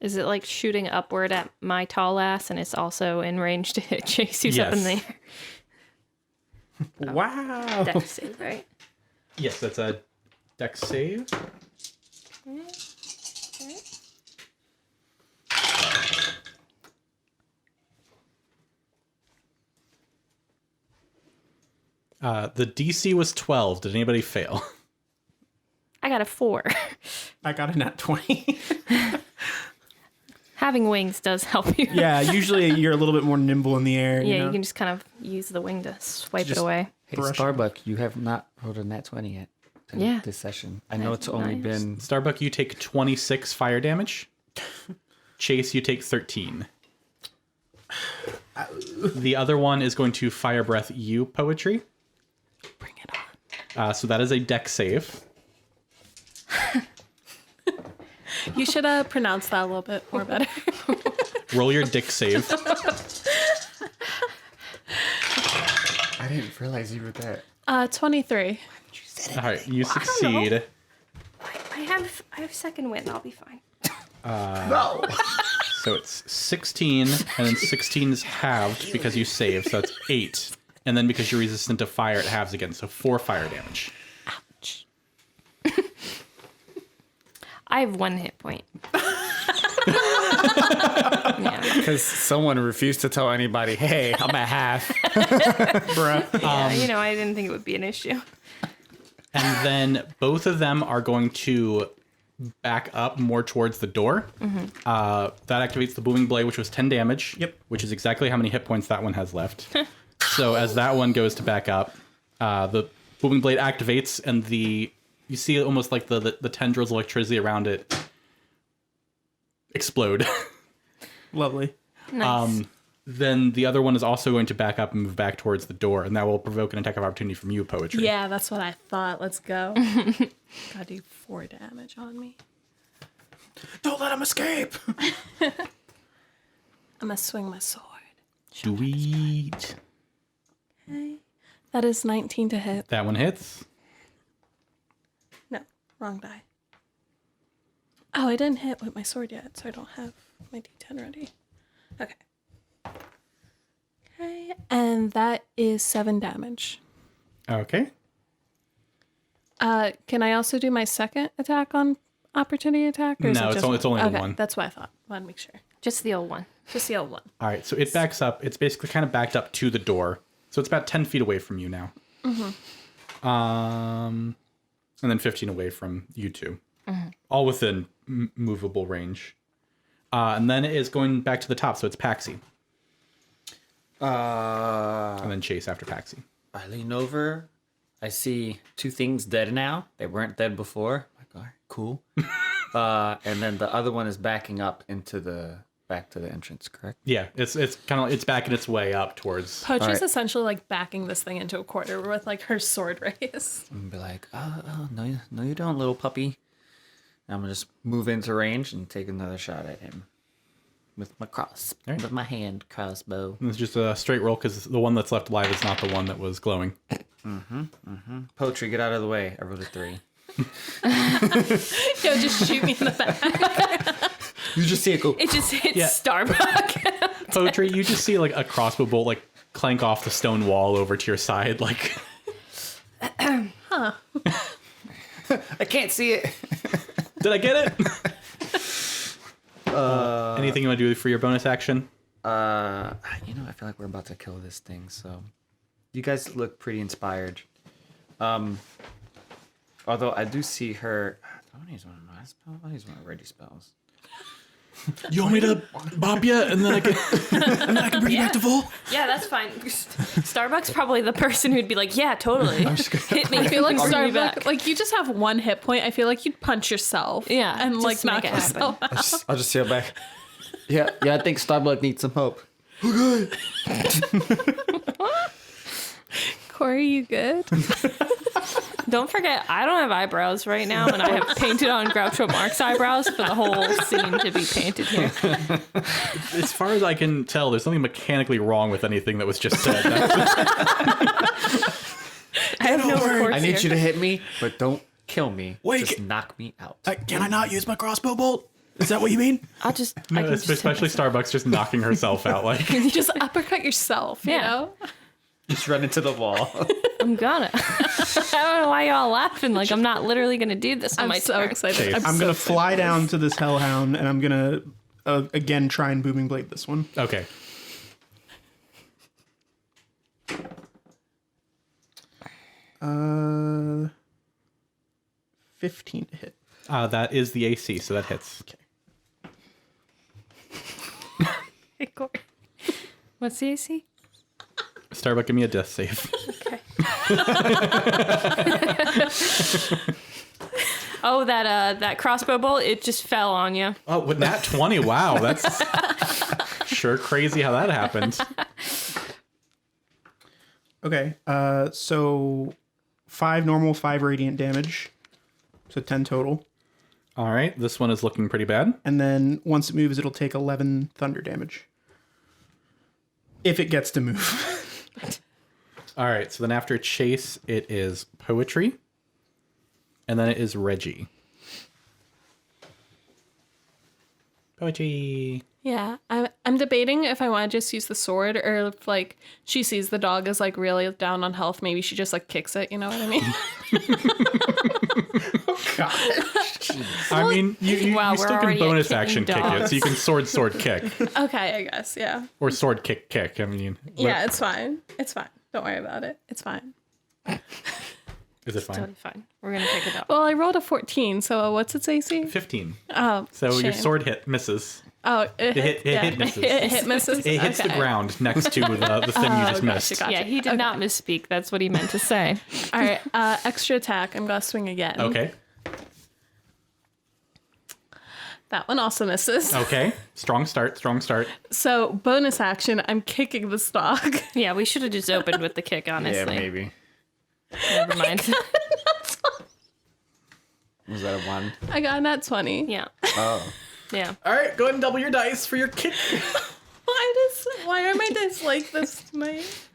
Is it like shooting upward at my tall ass and it's also in range to hit Chase who's up in Yes. the air? Wow. Dex save, right? Yes, that's a dex save. The DC was 12. Did anybody fail? I got a 4. I got a nat 20. Having wings does help you. Yeah, usually you're a little bit more nimble in the air. Yeah, you know? you can just kind of use the wing to swipe it Just- away. Hey, Brush. Starbuck, you have not rolled a nat 20 yet. Yeah. This session. I know it's only Nice. been... Starbuck, you take 26 fire damage. Chase, you take 13. The other one is going to fire breath you, Poetry. Bring it on. So that is a dex save. You should pronounce that a little bit more better. Roll your dick save. I didn't realize you were that. 23. All right, you succeed. I have second wind. I'll be fine. No! So it's 16, and then 16 is halved because you saved, so that's 8. And then because you're resistant to fire, it halves again, so 4 fire damage. Ouch. I have 1 hit point. Yeah. Because someone refused to tell anybody, hey, I'm at half. Bruh. Yeah, I didn't think it would be an issue. And then both of them are going to back up more towards the door. That activates the booming blade, which was 10 damage. Yep. Which is exactly how many hit points that one has left. So as that one goes to back up, the booming blade activates, and you see almost like the tendrils of electricity around it explode. Lovely. Nice. Then the other one is also going to back up and move back towards the door, and that will provoke an attack of opportunity from you, Poetry. Yeah, that's what I thought. Let's go. Gotta do 4 damage on me. Don't let him escape. I'm gonna swing my sword. Sweet. Okay. That is 19 to hit. That one hits. No, wrong die. Oh, I didn't hit with my sword yet, so I don't have my D10 ready. Okay. Okay, and that is 7 damage. Okay. Can I also do my second attack on opportunity attack? Or is No, it it's just only- it's only the one. That's what I thought. Want to make sure. Just the old one. Just the old one. All right, so it backs up. It's basically kind of backed up to the door. So it's about 10 feet away from you now. And then 15 away from you two. All within movable range. And then it is going back to the top, so it's Paxi. And then Chase after Paxi. I lean over. I see 2 things dead now. They weren't dead before. I'm like, all right, cool. And then the other one is backing up back to the entrance, correct? Yeah, it's it's backing its way up towards. Poetry's right. essentially like backing this thing into a corner with like her sword raised. And be like, oh, no, you don't, little puppy. And I'm gonna just move into range and take another shot at him with my with my hand crossbow. It's just a straight roll because the one that's left alive is not the one that was glowing. Poetry, get out of the way. I rolled a 3. Yo, just shoot me in the back. You just see it go. It just hits Yeah. Starbuck. Poetry, you just see like a crossbow bolt like clank off the stone wall over to your side, like. I can't see it. Did I get it? Anything you want to do for your bonus action? I feel like we're about to kill this thing, so you guys look pretty inspired. Although I do see her. I want to use one of my spells. I use one of Reggie's spells. You want me to bop you and then I can bring you back to full? Yeah, that's fine. Starbuck's probably the person who'd be like, yeah, totally. Hit me. I feel like Bring me Starbuck, back. like you just have 1 hit point. I feel like you'd punch yourself. Yeah, and just like knock make it yourself out. I'll just see her back. Yeah, I think Starbuck needs some help. Corey, you good? Don't forget, I don't have eyebrows right now, and I have painted on Groucho Marx eyebrows for the whole scene to be painted here. As far as I can tell, there's nothing mechanically wrong with anything that was just said. I have no recourse I need here. you to hit me, but don't kill me. Wait, just knock me out. Can I not use my crossbow bolt? Is that what you mean? I can just Especially Starbucks just knocking herself out. Like, You just uppercut yourself, you Yeah. know? Just run into the wall. I'm gonna. I don't know why y'all laughing. Like I'm not literally gonna do this on I'm my so turn. excited. Okay, I'm so gonna excited. fly down to this hellhound, and I'm gonna again try and booming blade this one. okay. Uh, 15 to hit. That is the AC, so that hits. Hey, Corey. What's the AC? Starbuck, give me a death save. Okay. Oh, that crossbow bolt, it just fell on you. Oh, with that 20, wow, that's sure crazy how that happened. Okay, so 5 normal, 5 radiant damage, so 10 total. All right, this one is looking pretty bad. And then once it moves, it'll take 11 thunder damage. If it gets to move. All right, so then after Chase, it is Poetry. And then it is Reggie. Poetry. Yeah, I'm debating if I want to just use the sword or if like she sees the dog is like really down on health, maybe she just like kicks it. You know what I mean? I mean, you Wow, you we're still can already bonus kicking action kick it, dogs. so you can sword kick. Okay, I guess. Yeah. Or sword kick. I mean, Yeah, it's fine. It's fine. Don't worry about it. It's fine. is it fine? Totally fine. We're gonna pick it up. Well, I rolled a 14, so what's its AC? 15. Oh, So your shame. sword hit misses. Oh, it hit misses. It hit misses. It hits the Okay. ground next to the thing you just missed. Gotcha. Yeah, he did not misspeak. That's what he meant to say. All right, extra attack. I'm gonna swing again. Okay. That one also misses. Okay. Strong start. So bonus action. I'm kicking this dog. Yeah, we should have just opened with the kick, honestly. Yeah, maybe. Never mind. Was that a 1? I got a nat 20. Yeah. Oh. Yeah. All right, go ahead and double your dice for your kick. I Why am I like this tonight?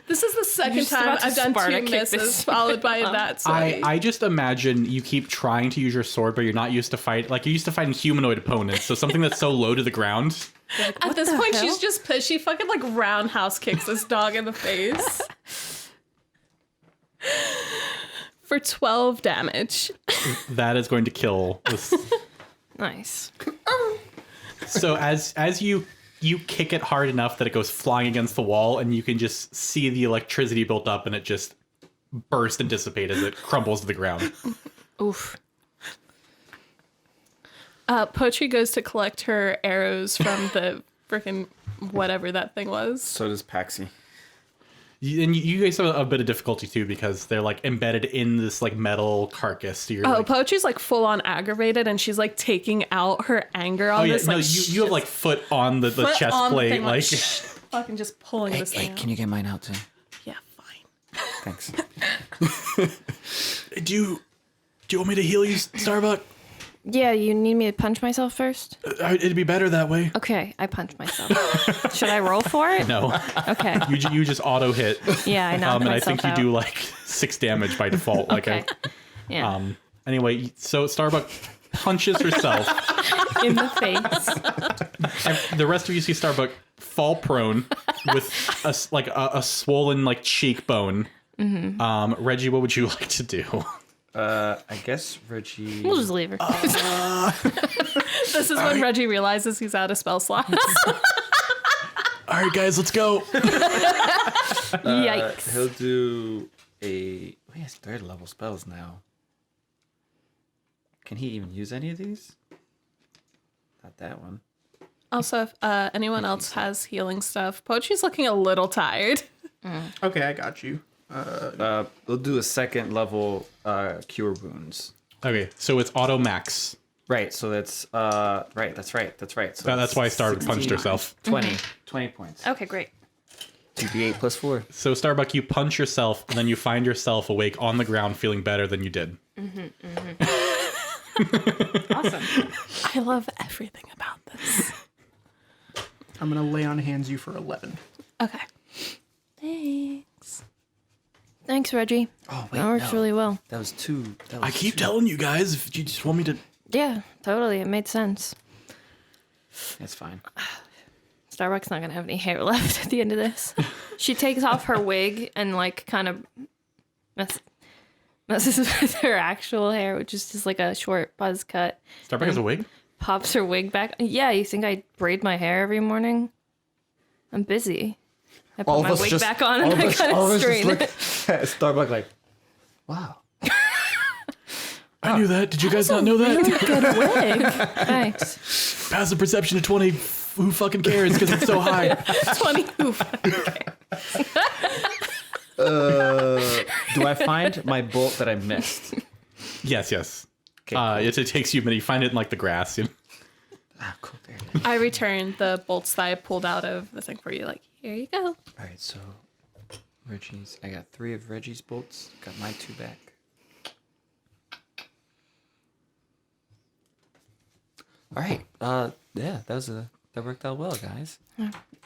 This is the second just time about to I've done Sparta 2 kick this misses followed by that. I just imagine you keep trying to use your sword, but you're not used to fight. Like, you're used to fighting humanoid opponents, so something that's so low to the ground. At this point, hell? she's just pissed. She fucking like roundhouse kicks this dog in the face. For 12 damage. That is going to kill this. Nice. So as you kick it hard enough that it goes flying against the wall, and you can just see the electricity built up, and it just burst and dissipate as it crumbles to the ground. Oof. Poetry goes to collect her arrows from the freaking whatever that thing was. So does Paxi. And you guys have a bit of difficulty too, because they're like embedded in this like metal carcass. So you're Oh, like, Poetry's like full on aggravated, and she's like taking out her anger on this. no, Like, you have like foot on the foot chest on the plate, thing, like. fucking just pulling this thing out. you get mine out too? Yeah, fine. Thanks. Do you want me to heal you, Starbuck? Yeah, you need me to punch myself first? It'd be better that way. Okay, I punch myself. Should I roll for it? No, Okay. you just auto hit. Yeah, I know. And I think you do like 6 damage by default. Like Okay. Yeah. Anyway, so Starbuck punches herself. In the face. And the rest of you see Starbuck fall prone with a swollen like cheekbone. Mm-hmm. Reggie, what would you like to do? I guess Reggie. We'll just leave her. This is when Reggie realizes he's out of spell slots. All right, guys, let's go. Yikes. He'll do a. Oh, he has 3rd level spells now. Can he even use any of these? Not that one. Also, if anyone else has healing stuff, Poetry's looking a little tired. Okay, I got you. We'll do a 2nd level cure wounds. Okay, so it's auto max. Right, so that's right. That's right. So That's why Starbuck punched 16, herself. 20 points. Okay, great. 2d8 plus 4. So Starbuck, you punch yourself, and then you find yourself awake on the ground, feeling better than you did. Awesome. I love everything about this. I'm gonna lay on hands you for 11. Okay. Thanks. Thanks, Reggie. Oh wait, That works really well. That was 2. That was I keep 2. telling you guys, if you just want me to. Yeah, totally. It made sense. That's fine. Starbuck's not gonna have any hair left at the end of this. She takes off her wig and like kind of messes with her actual hair, which is just like a short buzz cut. Starbuck has a wig? Pops her wig back. Yeah, you think I braid my hair every morning? I'm busy. I put my wig back on and I kind of straighten it. Starbuck like, wow. I knew that. Did you guys not know that? Good wig. Thanks. Passive perception of 20. Who fucking cares? Because it's so high. 20 hoof. Do I find my bolt that I missed? Yes. Okay, It takes you a minute. You find it in like the grass. You know? Ah, cool. There it is. I returned the bolts that I pulled out of the thing for you. Like, here you go. All right, so Reggie's. I got 3 of Reggie's bolts. Got my 2 back. All right. Yeah, that worked out well, guys.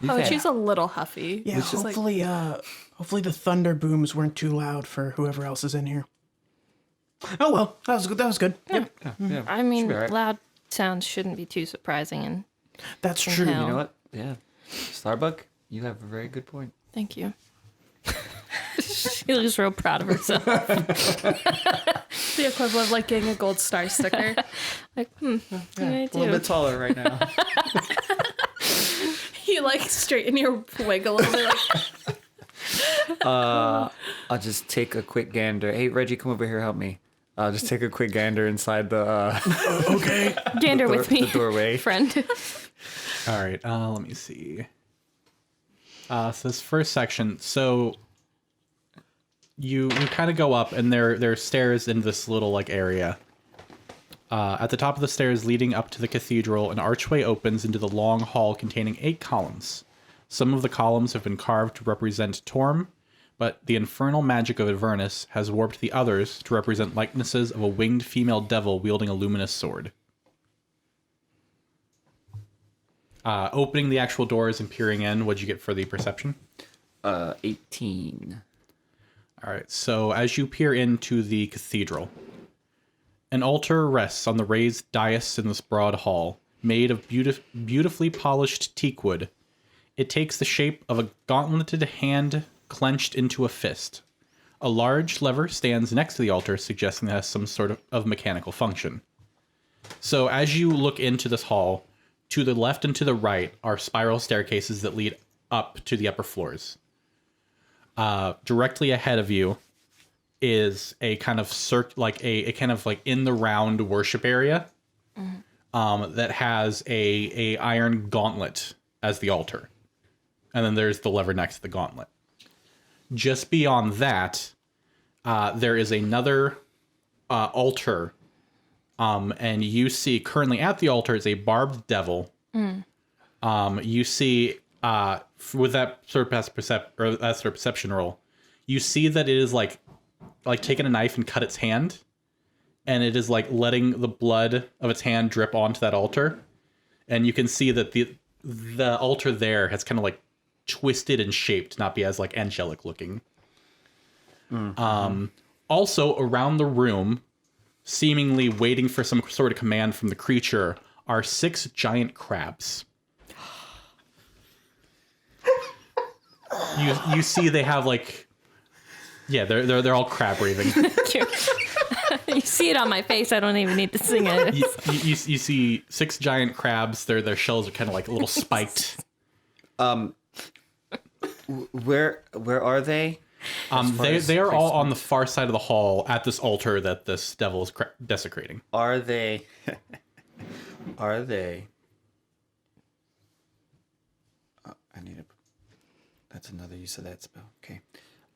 Oh, she's a little huffy. Yeah, Which is like, hopefully the thunder booms weren't too loud for whoever else is in here. Oh well, that was good. That was good. Yep, Yeah, I mean, should be all right. loud sounds shouldn't be too surprising. And that's true. hell. You know what? Yeah, Starbuck, you have a very good point. thank you. She looks real proud of herself. the equivalent of like getting a gold star sticker. Like, what do I A little do? bit taller right now. You like straighten your wig a little bit. Like, I'll just take a quick gander. Hey, Reggie, come over here, help me. I'll just take a quick gander inside the Okay. Gander with me, the doorway. friend. All right. Let me see. So this first section. So you kind of go up, and there are stairs in this little like area. At the top of the stairs leading up to the cathedral, an archway opens into the long hall containing 8 columns. Some of the columns have been carved to represent Torm, but the infernal magic of Avernus has warped the others to represent likenesses of a winged female devil wielding a luminous sword. Opening the actual doors and peering in, what'd you get for the perception? 18. All right, so as you peer into the cathedral, an altar rests on the raised dais in this broad hall, made of beautifully polished teakwood. It takes the shape of a gauntleted hand clenched into a fist. A large lever stands next to the altar, suggesting it has some sort of mechanical function. So as you look into this hall, to the left and to the right are spiral staircases that lead up to the upper floors. Directly ahead of you is a kind of a kind of like in the round worship area that has a iron gauntlet as the altar. And then there's the lever next to the gauntlet. Just beyond that, there is another altar. And you see currently at the altar is a barbed devil. You see with that sort of perception roll, you see that it is like taking a knife and cut its hand, and it is like letting the blood of its hand drip onto that altar, and you can see that the altar there has kind of like twisted and shaped to not be as like angelic looking. Also around the room, seemingly waiting for some sort of command from the creature, are 6 giant crabs. You see they have like, yeah, they're all crab breathing. You see it on my face. I don't even need to sing it. You see 6 giant crabs. Their shells are kind of like a little spiked. Where are they? They are all on the far side of the hall at this altar that this devil is desecrating. Are they? Are they? I need a. That's another use of that spell. Okay.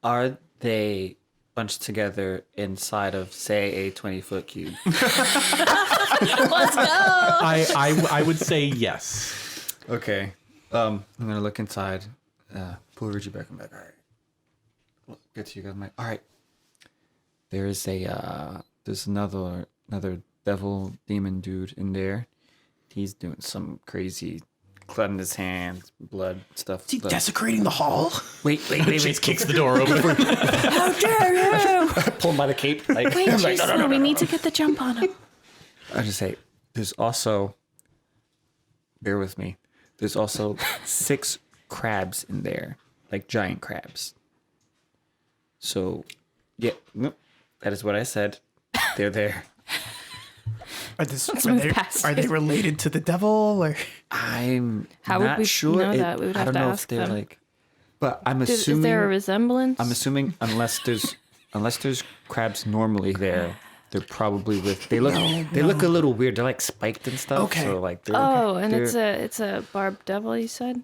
Are they bunched together inside of, say, a 20-foot cube? Let's go. I would say yes. Okay. I'm gonna look inside. Pull Reggie back. I'm like, all right. Get to you guys. I'm like, all right. There's another devil demon dude in there. He's doing some crazy, cutting his hands, blood stuff. Is he desecrating the hall? Wait. Chase kicks the door open. How dare you? Pull him by the cape. Like, Wait, Chaisson, we need to get the jump on him. I just say, there's also, bear with me. There's also 6 crabs in there, like giant crabs. So, yeah, nope, that is what I said. They're there. Are they related to the devil? Or I'm How would not we sure. know that? We would I have don't to know ask if they're them. like, but I'm Is assuming. there a resemblance? I'm assuming unless there's crabs normally there, they're probably with. They look a little weird. They're like spiked and stuff. Okay. So like they're. Oh, and they're- it's a barbed devil, you said?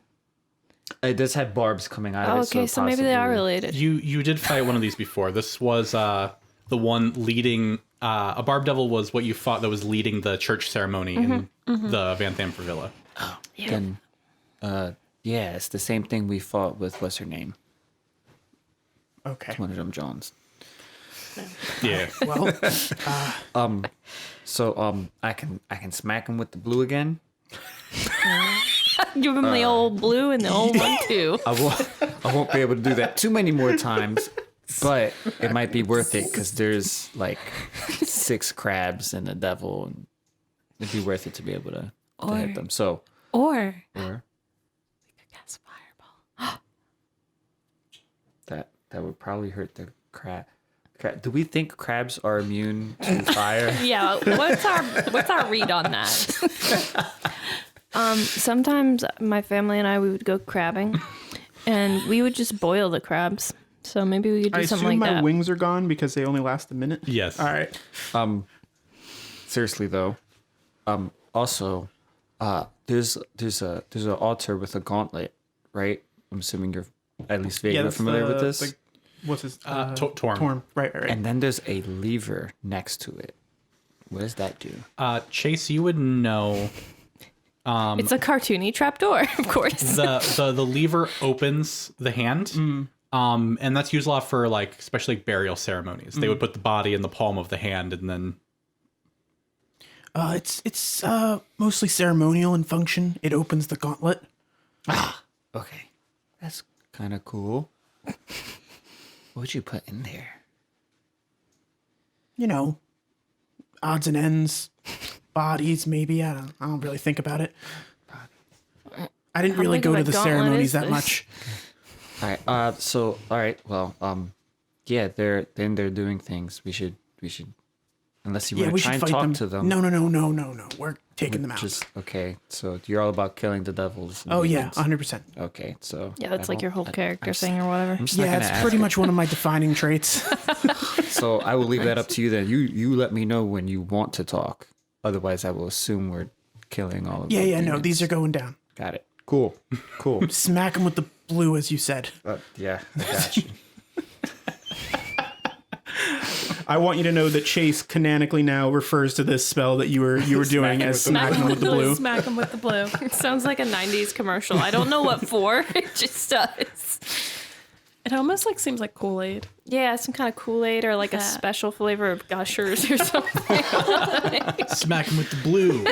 It does have barbs coming out Oh, of it. okay, so maybe they are related. You did fight one of these before. This was the one leading. A barb devil was what you fought that was leading the church ceremony in the Van Thamper Villa. Then, yeah, it's the same thing we fought with. What's her name? okay. One of them Johns. Yeah. Well, So I can smack him with the blue again. Give him the old blue and the old one too. I won't be able to do that too many more times, but it might be worth it because there's like 6 crabs and a devil, and it'd be worth it to be able to hit them. So Or Yes, fireball. that would probably hurt the crab. Do we think crabs are immune to fire? Yeah, what's our read on that? Sometimes my family and we would go crabbing, and we would just boil the crabs. So maybe we could do I something assume like my that. wings are gone because they only last a minute. Yes. All right. Seriously though, also, there's an altar with a gauntlet, right? I'm assuming you're at least vaguely that's familiar with this. What's his Torm. Torm. Right. And then there's a lever next to it. What does that do? Chase, you would know. It's a cartoony trapdoor, of course. The lever opens the hand. And that's used a lot for like especially burial ceremonies. They would put the body in the palm of the hand and then It's mostly ceremonial in function. It opens the gauntlet. Okay. That's kind of cool. What'd you put in there? You know, odds and ends, bodies, maybe. I don't really think about it. I didn't really big go of to a the gauntlet ceremonies is that this? much. All right. All right. Well. Yeah. They're doing things. We should. Unless you Yeah, want we to try should and fight talk them. to them. No. We're taking them out. Just okay. So you're all about killing the devils. and Oh yeah, demons. 100%. Okay. So Yeah, that's I like your won't- whole character I'm thing or whatever. I'm just not Yeah, gonna it's ask pretty it. much one of my defining traits. So I will leave that up to you then. You let me know when you want to talk. Otherwise, I will assume we're killing all of them. Yeah, no, these are going down. Got it. Cool. Smack them with the blue, as you said. Yeah, I got you. I want you to know that Chase canonically now refers to this spell that you were doing as smack them with the blue. Smack him with the blue. Sounds like a 90s commercial. I don't know what for. It just does. It almost like seems like Kool-Aid. Yeah, some kind of Kool-Aid or like a Yeah. special flavor of Gushers or something. Smack him with the blue.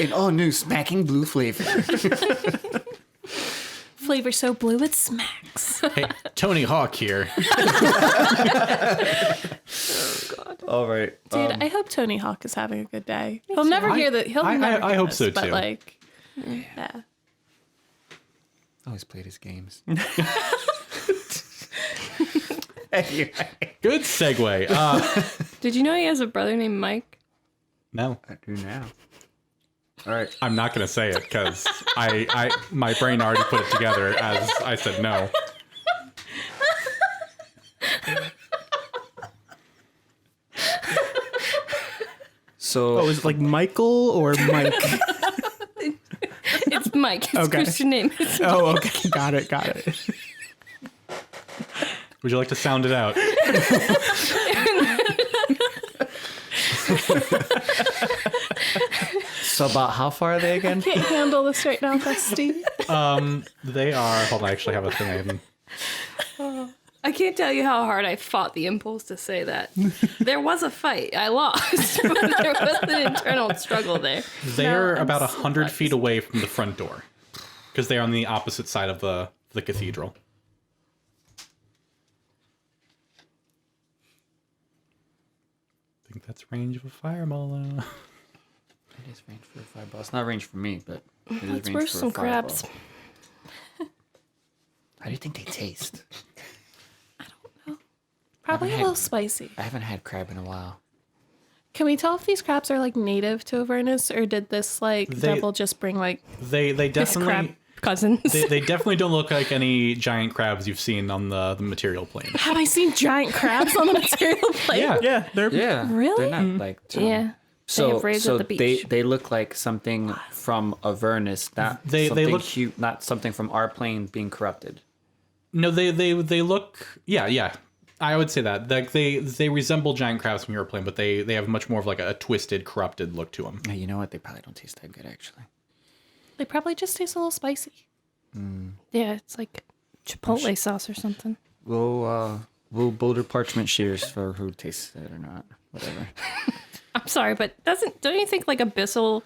An all new smacking blue flavor. Flavor so blue it smacks. Hey, Tony Hawk here. All right. Dude, I hope Tony Hawk is having a good day. He'll never hear that. He'll never I hear hope this, so, but too. like, yeah. Always played his games. Good segue. Did you know he has a brother named Mike? No, I do now. All right. I'm not going to say it because my brain already put it together as I said no. So Oh, is it like Michael or Mike? It's Mike. His Okay. Christian name is Oh, okay. Got it. Would you like to sound it out? so about how far are they again? Can't handle this right now, Dusty. They are. Hold on, I actually have a thing. I can. I can't tell you how hard I fought the impulse to say that. There was a fight. I lost. But there was an internal struggle there. They're I'm about so 100 feet away from the front door because they're on the opposite side of the cathedral. I think that's range of a fireball. It is range for a fireball. It's not range for me, but it is Let's range roast for some a fireball. crabs. How do you think they taste? Probably a little spicy. I haven't had crab in a while. Can we tell if these crabs are like native to Avernus, or did this like They- devil just bring like They his crab definitely cousins? they definitely don't look like any giant crabs you've seen on the material plane. Have I seen giant crabs on the material plane? Yeah. Yeah, they're Yeah. Really? They're not like Yeah. So have raised so at the beach. they look like something from Avernus, not They something look- not something from our plane being corrupted. No, they look. Yeah. I would say that. Like they resemble giant crabs from your plane, but they have much more of like a twisted, corrupted look to them. Yeah, you know what? They probably don't taste that good actually. They probably just taste a little spicy. Yeah, it's like Chipotle sauce or something. We'll boulder parchment shears for who tastes it or not. Whatever. I'm sorry, but don't you think like abyssal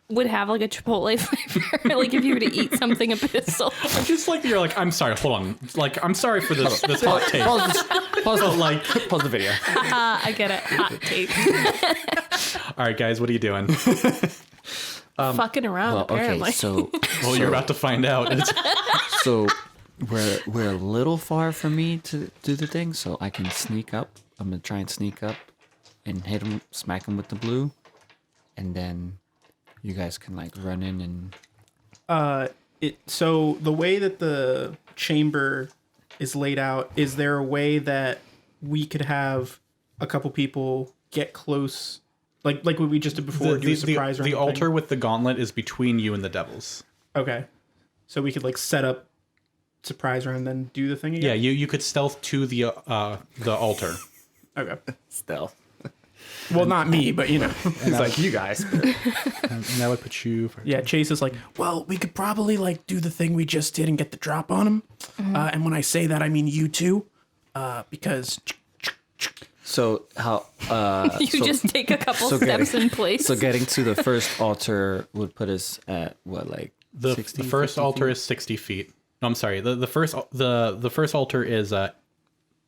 would have like a Chipotle flavor? Like if you were to eat something abyssal. I just like that you're like, I'm sorry, hold on. Like, I'm sorry for this hot take. Pause But like, Pause the video. I get it. Hot take. all right, guys, what are you doing? Fucking around, Well, apparently. okay, so Well, you're about to find out. so we're a little far from me to do the thing, so I can sneak up. I'm gonna try and sneak up and hit him, smack him with the blue, and then you guys can like run in and. So the way that the chamber is laid out, is there a way that we could have a couple people get close, like what we just did before, do a surprise round the thing? altar with the gauntlet is between you and the devils. Okay, so we could like set up surprise round, then do the thing Yeah, again. you could stealth to the altar. Okay. Stealth. Well, not me, but you know. It's like you guys. And that would put you. Yeah, Chase is like, well, we could probably like do the thing we just did and get the drop on him. And when I say that, I mean you too, because So how You just take a couple steps in place. So getting to the first altar would put us at what, like The 60, first 50 altar feet? is 60 feet. No, I'm sorry. The first altar is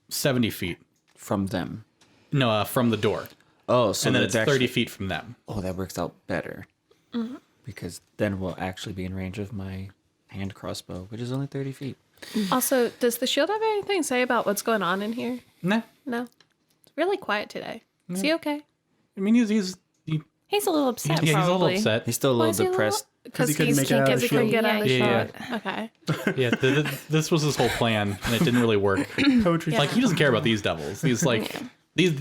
70 feet. From them. No, from the door. Oh, so And then that's it's 30 actually, feet from them. oh, that works out better. Because then we'll actually be in range of my hand crossbow, which is only 30 feet. Also, does the shield have anything to say about what's going on in here? Nah. No. It's really quiet today. Is he okay? I mean, he's He's a little upset, he's a little probably. upset. He's still a little depressed. Because he couldn't make it can't out get of the the shield. shield. Get out of the Yeah, shot. Okay. Yeah, this was his whole plan, and it didn't really work. Poetry. Like, he doesn't care about these devils. He's like,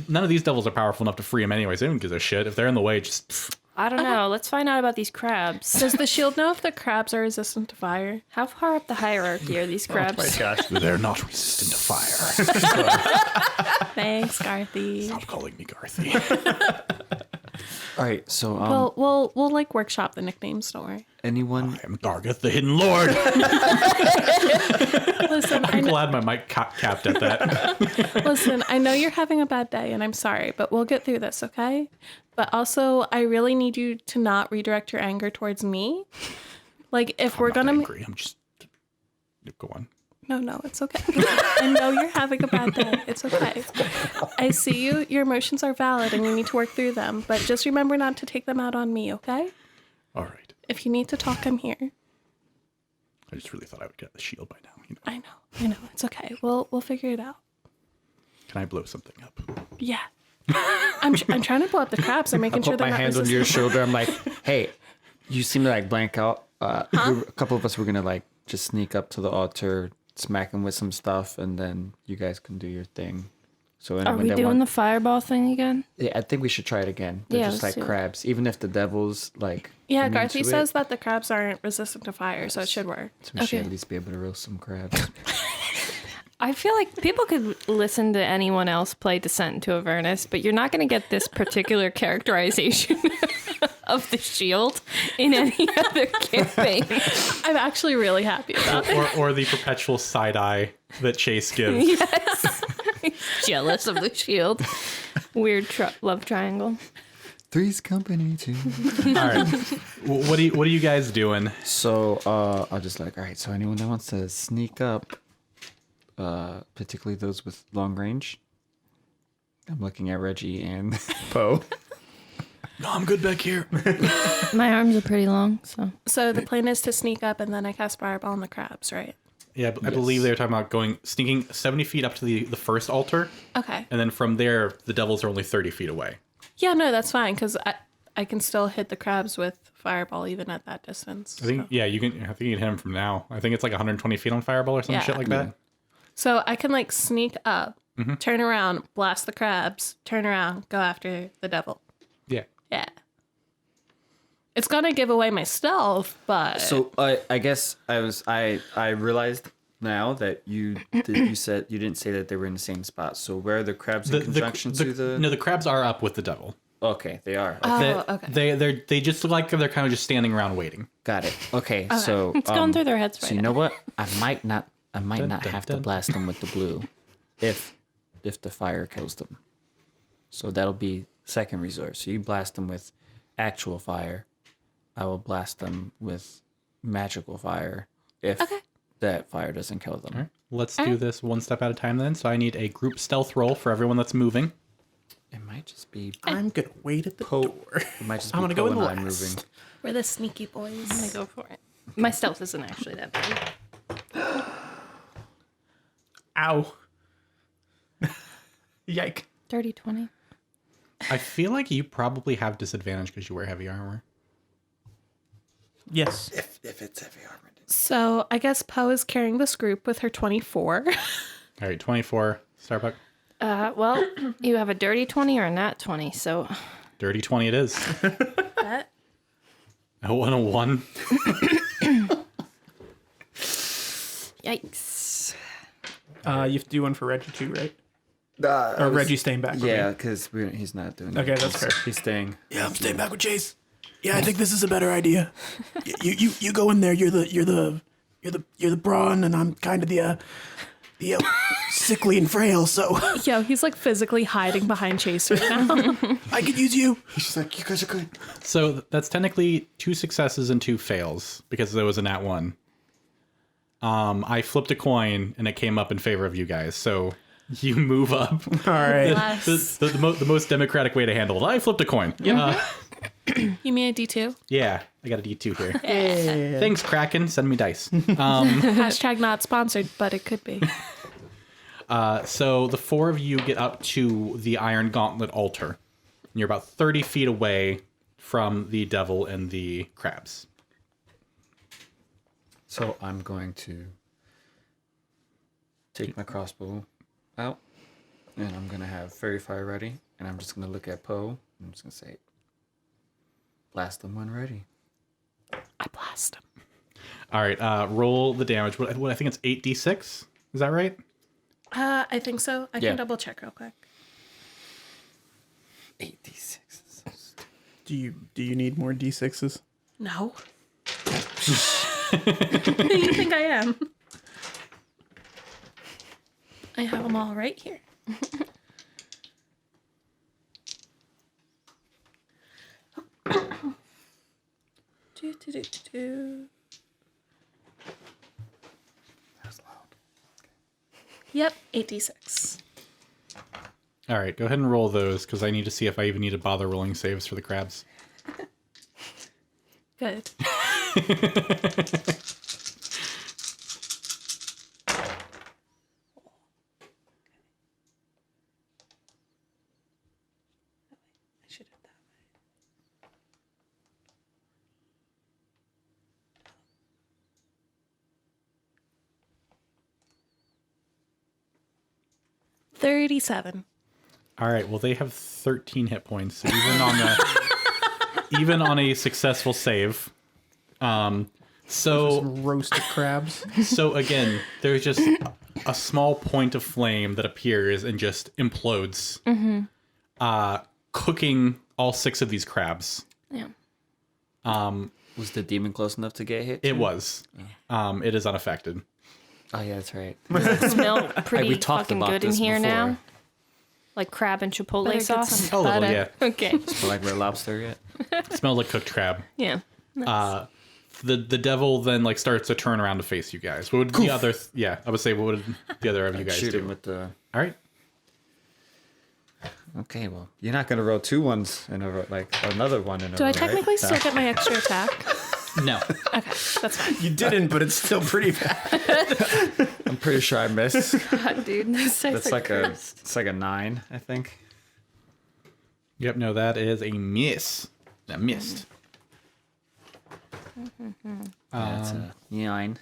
none of these devils are powerful enough to free him anyways. They don't give a shit. If they're in the way, just... I don't know. Let's find out about these crabs. Does the shield know if the crabs are resistant to fire? How far up the hierarchy are these crabs? gosh. They're not resistant to fire. Thanks, Garthy. Stop calling me Garthy. All right, so We'll like workshop the nicknames. Don't worry. anyone? I'm Gargeth, the Hidden Lord. Listen, I'm glad my mic capped at that. listen. I know you're having a bad day, and I'm sorry, but we'll get through this, okay? But also, I really need you to not redirect your anger towards me. Like, if we're I'm not gonna, angry. I'm just... Go on. no, it's okay. I know you're having a bad day. It's okay. I see you. Your emotions are valid, and you need to work through them. But just remember not to take them out on me, okay? All right. If you need to talk, I'm here. I just really thought I would get the shield by now. You know? I know. It's okay. We'll figure it out. Can I blow something up? Yeah. I'm trying to blow up the crabs. I'm making sure Put they're my not hand on resistant. your shoulder. I'm like, hey, you seem to like blank out. A couple of us were gonna like just sneak up to the altar, smack him with some stuff, and then you guys can do your thing. So Are anyone we that doing want, the fireball thing again? yeah, I think we should try it again. They're Yeah, just let's like do it. crabs. Even if the devil's like Yeah, immune Garthy to says it, that the crabs aren't resistant to fire, so it should work. so we should at least be able to roast some crabs. I feel like people could listen to anyone else play Descent into Avernus, but you're not going to get this particular characterization of the shield in any other campaign. I'm actually really happy about it. or the perpetual side eye that Chase gives. Yes. Jealous of the shield. Weird love triangle. Three's company too. All right. What are you guys doing? So I'll just like, all right. So anyone that wants to sneak up, particularly those with long range. I'm looking at Reggie and Poe. No, I'm good back here. My arms are pretty long, so. So the plan is to sneak up and then I cast fireball on the crabs, right? Yeah, I believe they were talking about sneaking 70 feet up to the first altar, Okay. and then from there, the devils are only 30 feet away. Yeah, no, that's fine because I can still hit the crabs with fireball even at that distance. I think, so. yeah, I think you can hit him from now. I think it's like 120 feet on fireball or some Yeah. shit like that. So I can like sneak up, turn around, blast the crabs, turn around, go after the devil. Yeah. Yeah. It's gonna give away my stealth, but So I guess I realized now that you said you didn't say that they were in the same spot. So where are the crabs in conjunction to the? No, the crabs are up with the devil. Okay, they are. Oh, okay. They just look like they're kind of just standing around waiting. Got it. Okay, so It's going through their heads right So you now. know what? I might not dun, have to dun. blast them with the blue, if the fire kills them. So that'll be second resort. So you blast them with actual fire. I will blast them with magical fire if that fire doesn't kill them. All right. Let's do this one step at a time then. So I need a group stealth roll for everyone that's moving. It might just be I'm gonna wait at the Poe. door. It might just I'm be gonna go Poe in and the I last. moving. We're the sneaky boys. I'm gonna go for it. My stealth isn't actually that bad. Ow. Yike. Dirty 20. I feel like you probably have disadvantage because you wear heavy armor. Yes. If it's heavy armor. So I guess Poe is carrying this group with her 24. All right, 24. Starbuck. Well, you have a dirty 20 or a nat 20, so. Dirty 20 it is. That- I want a 1. Yikes. You have to do one for Reggie too, right? Or Reggie staying back. with me. Yeah, because he's not doing. Okay, it. that's fair. He's staying. Yeah, I'm staying back with Chase. Yeah, I think this is a better idea. You go in there. You're the brawn, and I'm kind of the Yeah, sickly and frail, so Yo, he's like physically hiding behind Chase right now. I could use you. He's just like, you guys are good. So that's technically 2 successes and 2 fails because there was a nat 1. I flipped a coin and it came up in favor of you guys. So you move up. All right. The most democratic way to handle it. I flipped a coin. You mean a D2? Yeah, I got a D2 here. Thanks, Kraken. Send me dice. Hashtag not sponsored, but it could be. So the 4 of you get up to the Iron Gauntlet altar. And you're about 30 feet away from the devil and the crabs. So I'm going to take my crossbow out, and I'm going to have Fairy Fire ready, and I'm just going to look at Poe, and I'm just going to say, blast them when ready. I blast him. All right, roll the damage. What I think it's 8d6. Is that right? I think so. I Yeah. can double check real quick. 8d6. Do you need more d6s? No. Who do you think I am? I have them all right here. Do. That's loud. Yep, 8d6. All right, go ahead and roll those because I need to see if I even need to bother rolling saves for the crabs. Good. I should have that. 37. All right, well they have 13 hit points, so even on a successful save. So Roasted crabs. So again, there's just a small point of flame that appears and just implodes, cooking all 6 of these crabs. Yeah. Was the demon close enough to get hit? It was. It is unaffected. Oh, yeah, that's right. Smell pretty we talked fucking about good in this here before. now. Like crab and chipotle Better get sauce. some A little, butter. yeah. Okay. But like Red Lobster yet? Smells like cooked crab. Yeah. The devil then like starts to turn around to face you guys. What would the other? Yeah, I would say what would the other of you guys Shoot do? him with the... All right. Okay, well, you're not going to roll 2 ones in a row, like another one in a row, Do I right? technically still get my extra attack? No. Okay, that's fine. You didn't, but it's still pretty bad. I'm pretty sure I missed. God, dude, this That's like it's like a 9, I think. Yep. No, that is a miss. That missed. That's a 9.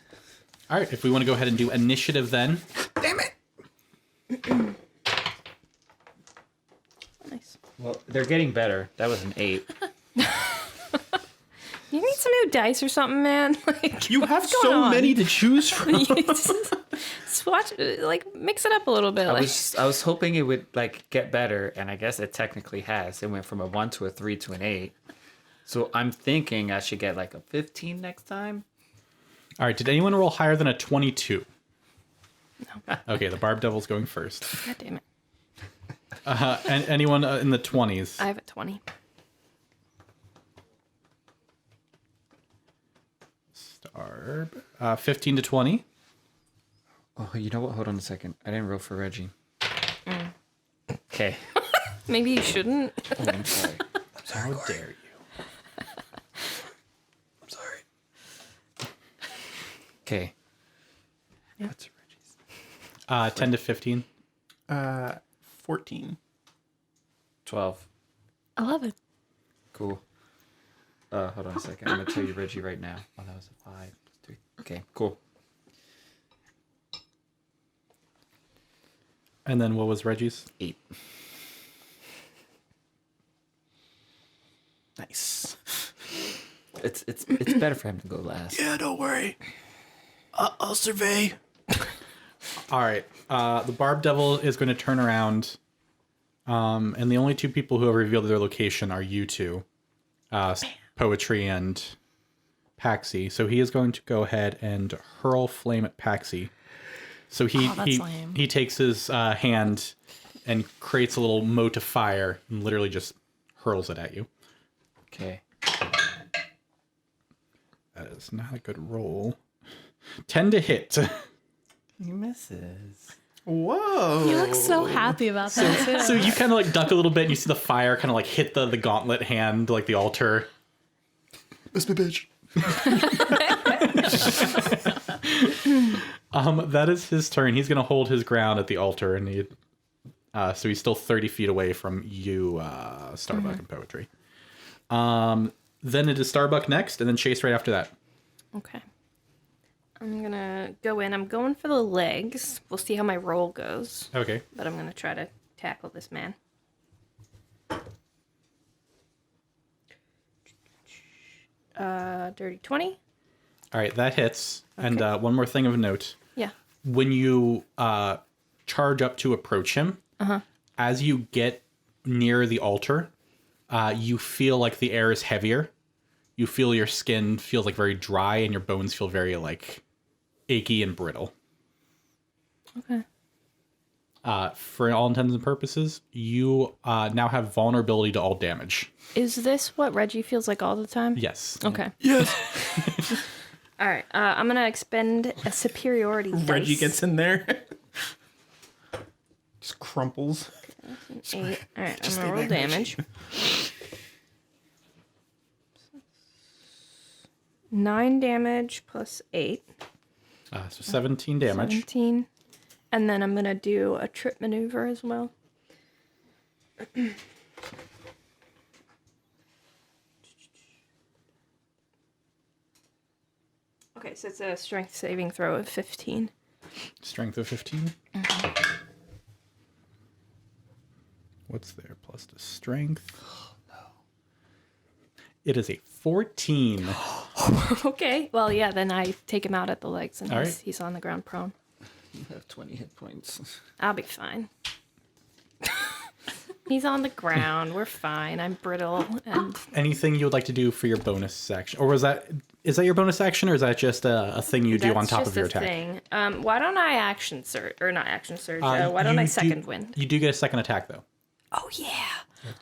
All right. If we want to go ahead and do initiative, then Damn it! Nice. Well, they're getting better. That was an 8. You need some new dice or something, man. Like, You have what's going on? many to choose from. Swatch, like, mix it up a little bit. I Like, was hoping it would like get better, and I guess it technically has. It went from a 1 to a 3 to an 8. So I'm thinking I should get like a 15 next time. all right. Did anyone roll higher than a 22? No. Okay. The Barb Devil's going first. God damn it. And anyone in the 20s? I have a 20. Starb. 15 to 20. Oh, you know what? Hold on a second. I didn't roll for Reggie. Okay. Maybe you shouldn't. Oh, I'm sorry. How dare you? I'm sorry. Okay. What's Reggie's? 10 to 15. 14. 12. 11. Cool. Hold on a second. I'm gonna tell you Reggie right now. Oh, that was a 5 plus 3. Okay, cool. And then what was Reggie's? 8. Nice. It's better for him to go last. Yeah, don't worry. I'll survey. All right. The Barb Devil is going to turn around. And the only 2 people who have revealed their location are you 2. Poetry and Paxi. So he is going to go ahead and hurl flame at Paxi. So he that's lame. he takes his hand and creates a little mote of fire and literally just hurls it at you. Okay. That is not a good roll. 10 to hit. He misses. Whoa. You look so happy about that too. So you kind of like duck a little bit and you see the fire kind of like hit the gauntlet hand, like the altar. That's my bitch. That is his turn. He's going to hold his ground at the altar, and so he's still 30 feet away from you, Starbuck and Poetry. Then it is Starbuck next, and then Chase right after that. Okay. I'm gonna go in. I'm going for the legs. We'll see how my roll goes. Okay. But I'm gonna try to tackle this man. Dirty 20. All right, that hits. Okay. And one more thing of note. Yeah. When you charge up to approach him, as you get near the altar, you feel like the air is heavier. You feel your skin feels like very dry, and your bones feel very like achy and brittle. Okay. For all intents and purposes, you now have vulnerability to all damage. Is this what Reggie feels like all the time? Yes. Okay. Yes. All right. I'm gonna expend a superiority dice. Reggie gets in there. Just crumples. 8. All right. I'm gonna roll damage. 9 damage plus 8. So 17 damage. 17. And then I'm going to do a trip maneuver as well. Okay, so it's a strength saving throw of 15. Strength of 15. Mm-hmm. What's there? Plus the strength. Oh, no. It is a 14. Okay. Well, yeah, then I take him out at the legs and All he's, right. he's on the ground prone. You have 20 hit points. I'll be fine. He's on the ground. We're fine. I'm brittle and Anything you would like to do for your bonus action? Or is that your bonus action, or is that just a thing you do on that's top just of your a attack? thing. Why don't I action surge or not action surge? Why don't I second wind? You do get a second attack though. Oh yeah.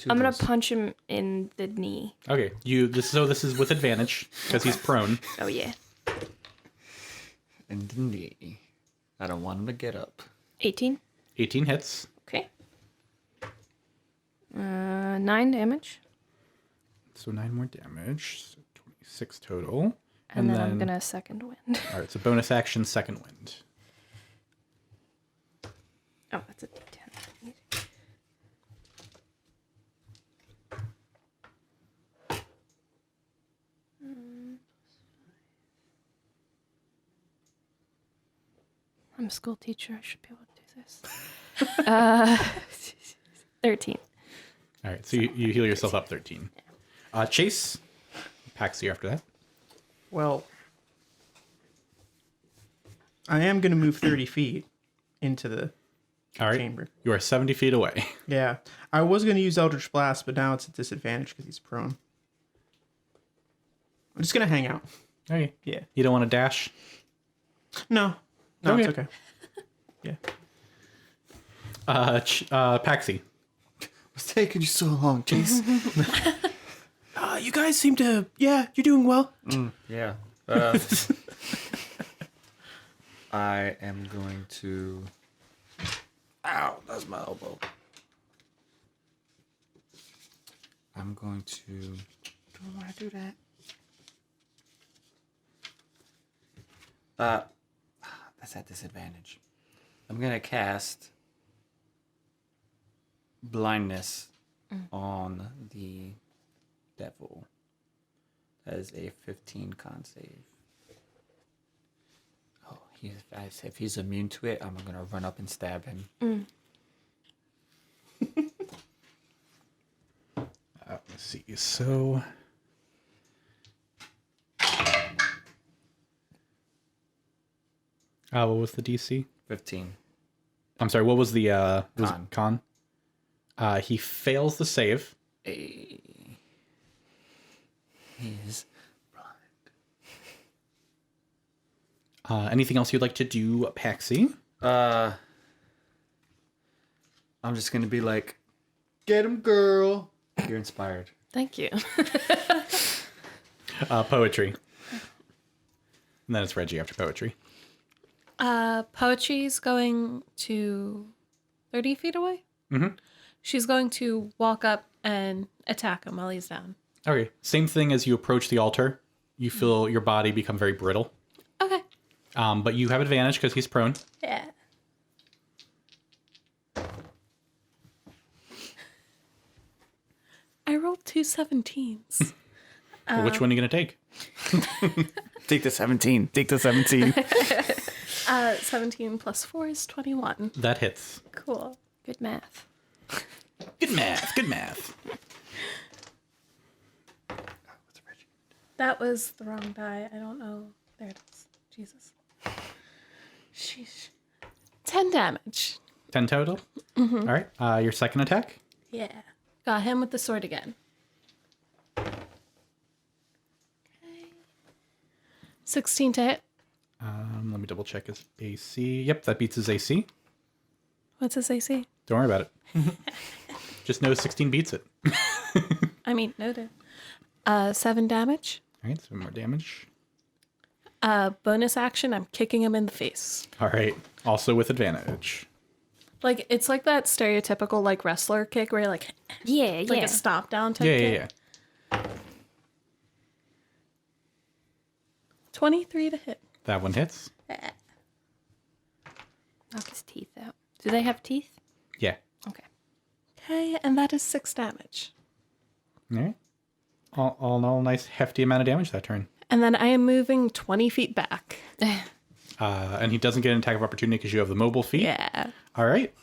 I'm gonna punch him in the knee. Okay. This is with advantage because he's prone. Oh yeah. And the knee. I don't want him to get up. 18. 18 hits. Okay. 9 damage. So 9 more damage. So 26 total. And then I'm gonna second wind. All right. So bonus action, second wind. Oh, that's a 10. I'm a school teacher. I should be able to do this. 13. All right. So you heal yourself up 13. Chase. Paxi after that. Well, I am going to move 30 feet into the All right. chamber. You are 70 feet away. Yeah. I was going to use Eldritch Blast, but now it's a disadvantage because he's prone. I'm just going to hang out. Okay. Yeah. You don't want to dash? No. No, Okay. it's okay. Yeah. Paxi. What's taking you so long, Chase? You guys seem to, yeah, you're doing well. Yeah. I am going to... Ow, that's my elbow. I'm going to... Don't want to do that. That's at disadvantage. I'm going to cast blindness on the devil. That is a 15 con save. Oh, if he's immune to it, I'm going to run up and stab him. Let's see. So... what was the DC? 15. I'm sorry, what was the was it Con. con? He fails the save. He is blind. Anything else you'd like to do, Paxi? I'm just gonna be like, get him, girl. You're inspired. Thank you. Poetry. And then it's Reggie after poetry. Poetry's going to 30 feet away. Mm-hmm. She's going to walk up and attack him while he's down. Okay. Same thing as you approach the altar. You feel your body become very brittle. Okay. But you have advantage because he's prone. Yeah. I rolled 2 17s. Which one are you going to take? Take the 17. Take the 17. 17 plus 4 is 21. That hits. Cool. Good math. Good math. Good math. That was the wrong die. I don't know. There it is. Jesus. Sheesh. 10 damage. 10 total? Mm-hmm. All right. Your second attack? Yeah. Got him with the sword again. Okay. 16 to hit. Let me double check his AC. Yep, that beats his AC. What's his AC? Don't worry about it. Just know 16 beats it. I mean, noted. 7 damage. All right, 7 more damage. Bonus action, I'm kicking him in the face. All right, also with advantage. Like, it's like that stereotypical, like, wrestler kick where you're like, Yeah, like a stomp down type Yeah, kick. yeah. 23 to hit. That one hits. Knock his teeth out. Do they have teeth? Yeah. Okay. Okay, and that is 6 damage. All right. All in all, nice hefty amount of damage that turn. And then I am moving 20 feet back. And he doesn't get an attack of opportunity because you have the mobile feat. Yeah. All right.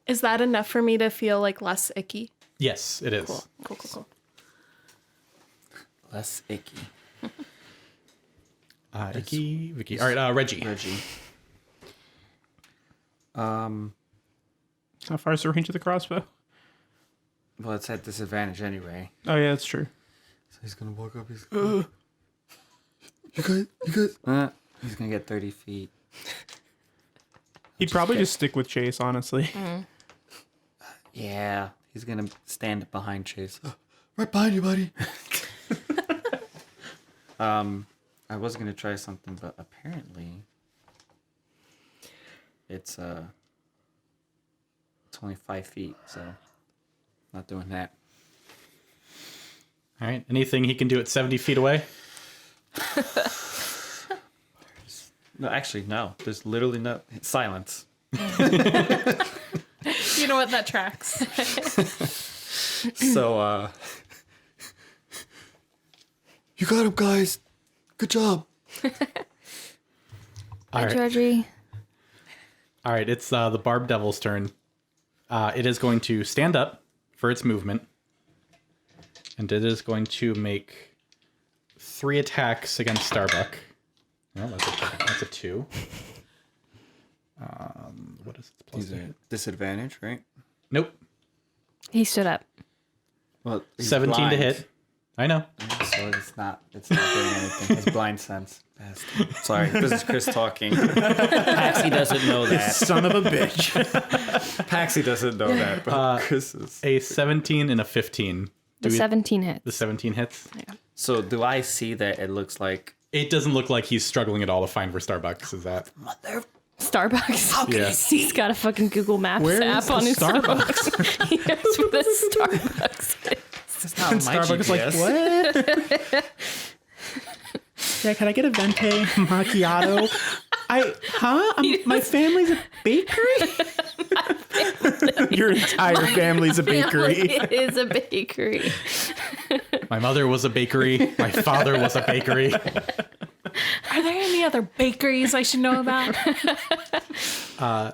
Is that enough for me to feel, like, less icky? Yes, it is. Cool. Less icky. Vicky. All right, Reggie. How far is the range of the crossbow? Well, it's at disadvantage anyway. Oh, yeah, that's true. So he's gonna walk up. He's you guys. He's gonna get 30 feet. He'd probably just stick with Chase, honestly. Yeah, he's gonna stand behind Chase. Right behind you, buddy. I was gonna try something, but apparently it's only 5 feet, so not doing that. All right. Anything he can do at 70 feet away? No, actually, no. There's literally no silence. You know what? That tracks. So, you got him, guys. Good job. All right. Reggie. All right. It's the Barb Devil's turn. It is going to stand up for its movement. And it is going to make 3 attacks against Starbuck. No, that's a 2. What is its plus? He's a disadvantage, right? Nope. He stood up. Well, he's 17 blind, to hit. I know. So it's not doing anything. His blind sense. Bastard. Sorry, this is Chris talking. Paxi doesn't know that. Son of a bitch. Paxi doesn't know that, but Chris is. A 17 and a 15. The 17 hits. The 17 hits. Yeah. So do I see that it looks like It doesn't look like he's struggling at all to find where Starbucks is at. Starbucks. Yeah. He's got a fucking Google Maps Where app is the on his Starbucks? He knows where the Starbucks is. it's not And Starbucks is like, what? Yeah, can I get a venti macchiato? My family's a bakery? Your entire family's a bakery. It is a bakery. My mother was a bakery. My father was a bakery. Are there any other bakeries I should know about?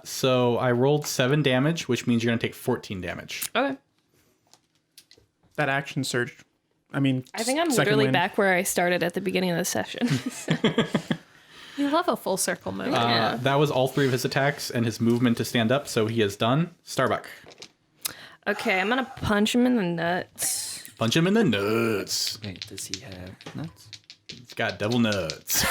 So I rolled 7 damage, which means you're going to take 14 damage. Okay. That action surge. I mean, I think I'm second literally wind. back where I started at the beginning of the session. You love a full circle move. Yeah. That was all 3 of his attacks and his movement to stand up, so he is done. Starbuck. Okay, I'm gonna punch him in the nuts. Punch him in the nuts. Wait, does he have nuts? He's got double nuts.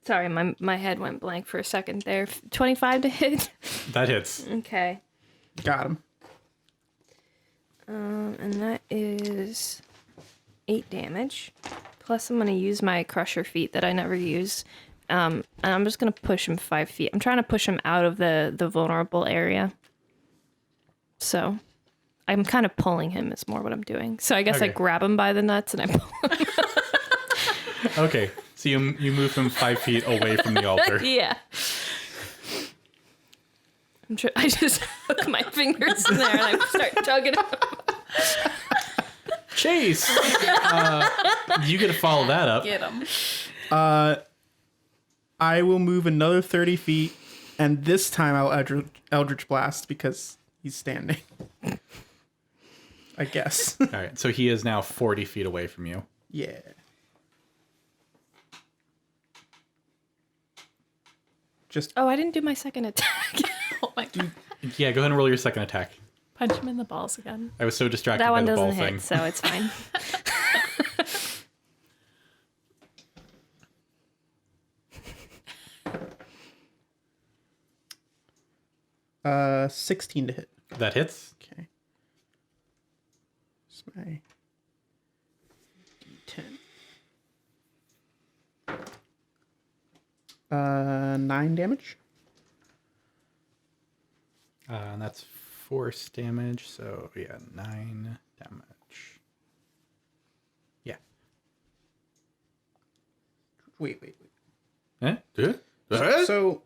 Sorry, my head went blank for a second there. 25 to hit. That hits. Okay. Got him. And that is 8 damage. Plus, I'm going to use my crusher feat that I never use. And I'm just going to push him 5 feet. I'm trying to push him out of the vulnerable area. So I'm kind of pulling him is more what I'm doing. So I guess I Okay. grab him by the nuts and I pull him. Okay, so you move him 5 feet away from the altar. Yeah. I just hook my fingers in there and I start tugging him. Chase! You get to follow that up. Get him. I will move another 30 feet, and this time I'll Eldritch Blast because he's standing. I guess. All right, so he is now 40 feet away from you. Yeah. Just Oh, I didn't do my second attack. Oh my god. Yeah, go ahead and roll your second attack. Punch him in the balls again. I was so distracted That by one the ball doesn't thing. hit, so it's fine. 16 to hit. That hits. Okay. It's my D10. 9 damage. And that's force damage, so yeah, 9 damage. Yeah. Wait. Eh? So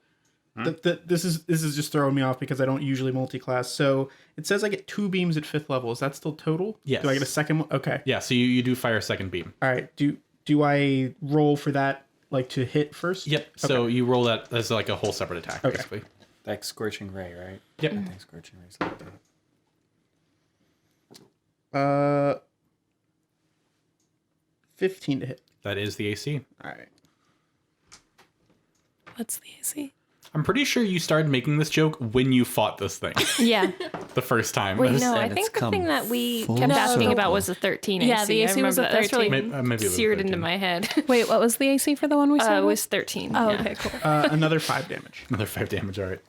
this is just throwing me off because I don't usually multi-class. So it says I get 2 beams at 5th level. Is that still total? Yes. Do I get a second one? Okay. Yeah, so you do fire a second beam. All right. Do I roll for that like to hit first? Yep. So you roll that as like a whole separate attack, Okay. basically. Like Scorching Ray, right? Yep. I think Scorching Ray's like that. 15 to hit. That is the AC. All right. What's the AC? I'm pretty sure you started making this joke when you fought this thing Yeah. the first time. Wait, no, And I it's think the come thing that we full kept asking circle. about was the 13 AC. Yeah, the AC I was remember a that. That's really 13. Maybe it was seared 13. into my head. Wait, what was the AC for the one we saw? It was 13. Oh, yeah. okay, cool. Another 5 damage. Another 5 damage, all right.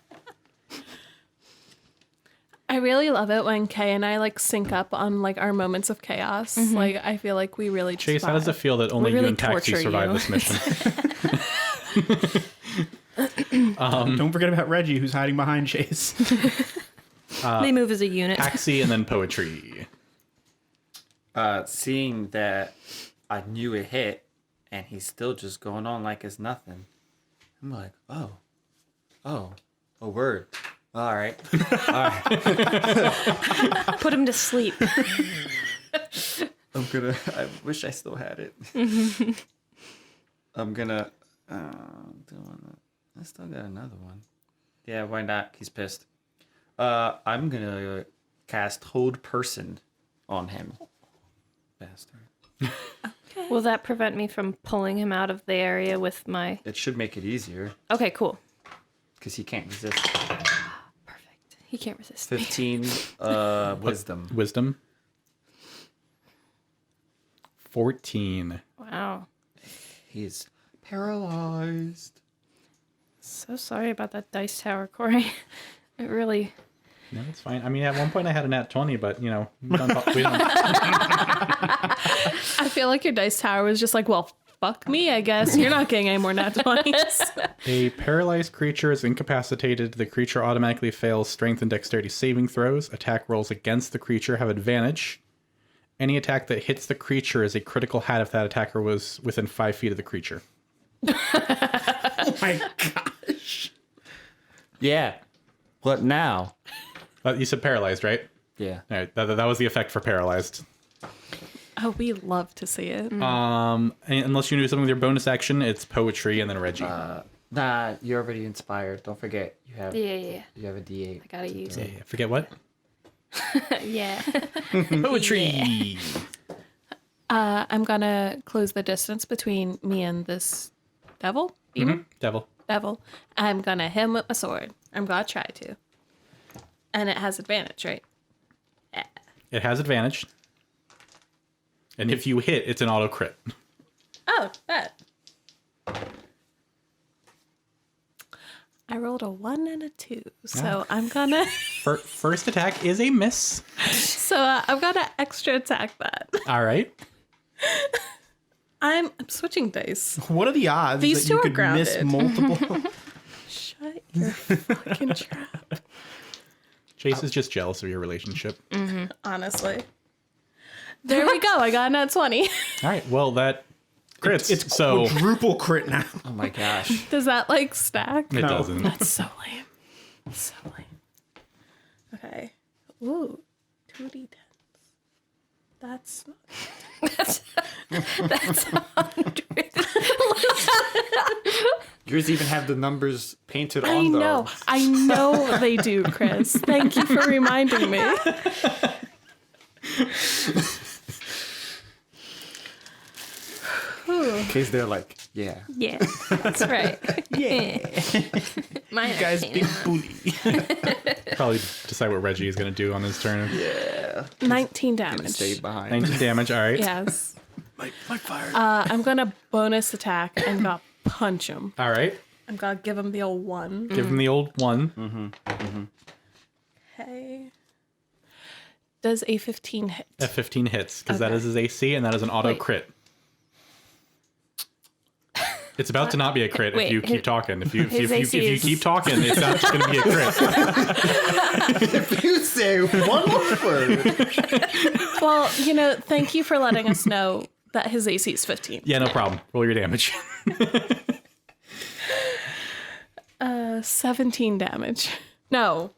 I really love it when Kay and I like sync up on like our moments of chaos. Like I feel like we really just Chase, how does it feel that only We you really and Paxi torture survived you. this mission? Don't forget about Reggie, who's hiding behind Chase. They move as a unit. Paxi and then poetry. Seeing that I knew it hit, and he's still just going on like it's nothing. I'm like, oh, a word. All right. Put him to sleep. I wish I still had it. I'm gonna. I still got another one. Yeah, why not? He's pissed. I'm gonna cast Hold Person on him. Bastard. Will that prevent me from pulling him out of the area with my... It should make it easier Okay, cool. because he can't resist. Perfect. He can't resist me. 15 wisdom. Wisdom. 14. Wow. He's paralyzed. So sorry about that dice tower, Corey. It really... No, it's fine. I mean, at one point I had a nat 20, but, you know, we don't I feel like your dice tower was just like, well, fuck me, I guess. You're not getting any more nat 20s. A paralyzed creature is incapacitated. The creature automatically fails strength and dexterity saving throws. Attack rolls against the creature have advantage. Any attack that hits the creature is a critical hit if that attacker was within 5 feet of the creature. Oh my gosh. Yeah. What now? You said paralyzed, right? Yeah. All right, that was the effect for paralyzed. Oh, we love to see it. Unless you do something with your bonus action, it's poetry and then Reggie. Nah, you're already inspired. Don't forget, you have Yeah. you have a D8. I gotta use it. Yeah, forget what? Yeah. Poetry. I'm gonna close the distance between me and this devil. Demon? Devil. Devil. I'm gonna hit him with my sword. I'm gonna try to. And it has advantage, right? It has advantage. And if you hit, it's an auto crit. Oh, that. I rolled a 1 and a 2, so I'm gonna. First attack is a miss. So I'm gonna extra attack that. All right. I'm switching dice. What are the odds These that two you are could miss grounded. multiple? Shut your fucking trap. Chase is just jealous of your relationship. Honestly. There we go. I got a nat 20. All right. Well, that crits. It's so quadruple crit now. Oh my gosh. Does that like stack? it No. doesn't. That's so lame. So lame. Okay. Ooh, 2d10s. That's not. That's 100. Yours even have the numbers painted I on them. know. I know they do, Chris. Thank you for reminding me. In case they're like, yeah. Yeah, that's right. Yeah. Mine You guys big bully. Probably decide what Reggie is going to do on his turn. Yeah. 19 Gonna damage. stay behind. 19 damage. All right. Yes. Like fire. I'm gonna bonus attack and gonna punch him. All right. I'm gonna give him the old one. Give him the old one. Okay. Does a 15 hit? F15 hits because that Okay. is his AC and that is an auto Wait. crit. It's about to not be a crit Wait, if you keep talking. If you his if you AC is- keep talking, it's not going to be a crit. If you say one more word. Well, thank you for letting us know that his AC is 15. Yeah, no problem. Roll your damage. 17 damage. No,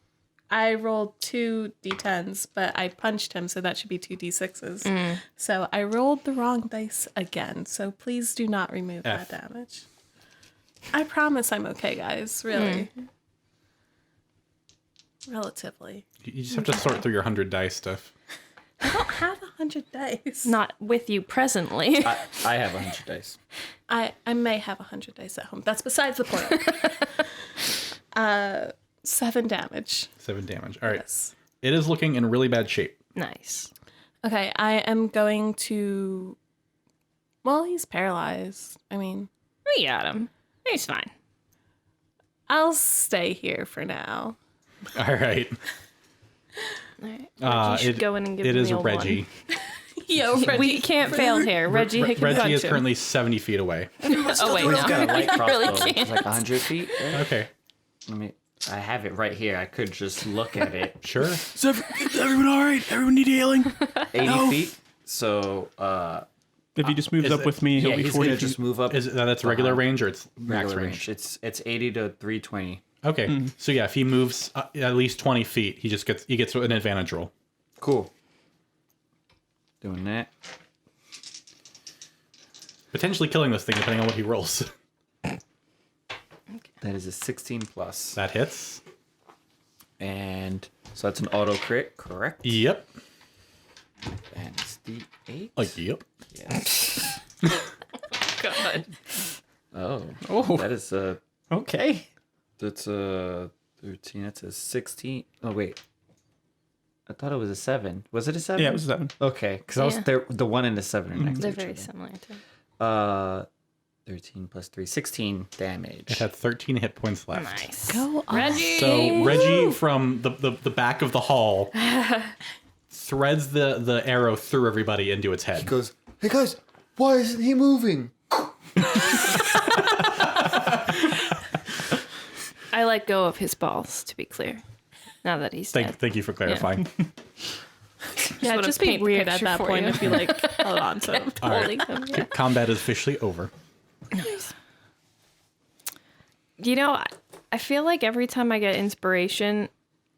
I rolled 2 d10s, but I punched him, so that should be 2 d6s. So I rolled the wrong dice again, so please do not remove F. that damage. I promise I'm okay, guys, really. Relatively. You just have to sort through your 100 dice stuff. I don't have 100 dice. Not with you presently. I have 100 dice. I may have 100 dice at home. That's besides the point. 7 damage. 7 damage. All right. Yes. It is looking in really bad shape. Nice. Okay, I am going to. Well, he's paralyzed. I mean, We got him. He's fine. I'll stay here for now. All right. All right. Reggie should go in and give it him is the old Reggie. Yo, one. We can't fail here. Reggie can Reggie punch is him. currently 70 feet away. Oh wait, He's no. got a light really crossbow. can't. It's like 100 feet. Okay. I have it right here. I could just look at it. Sure. Is everyone all right? Everyone need healing? 80 feet. So, If he just moves is up it- with me, he'll yeah, be he's 40 gonna feet. just move up. That's regular range or it's max regular range? range. It's 80 to 320. Okay. So yeah, if he moves at least 20 feet, he gets an advantage roll. Cool. Doing that. Potentially killing this thing depending on what he rolls. That is a 16 plus. That hits. And so that's an auto crit, correct? Yep. And it's D8. Yep. Yes. God. Oh. That is Okay. that's a 13. That's a 16. Oh wait. I thought it was a 7. Was it a 7? Yeah, it was 7. Okay, because I was Yeah. there. The 1 and the 7 are next They're to each very other. similar too. 13 plus 3, 16 damage. It had 13 hit points left. Nice. Go on. Reggie. So Reggie from the back of the hall threads the arrow through everybody into its head. He goes, "Hey guys, why isn't he moving?" I let go of his balls, to be clear. Now that he's dead. Thank you for clarifying. Yeah, wanna just be paint the weird at picture that for point you. if you held on to him. Holding him. Yeah. Combat is officially over. I feel like every time I get inspiration,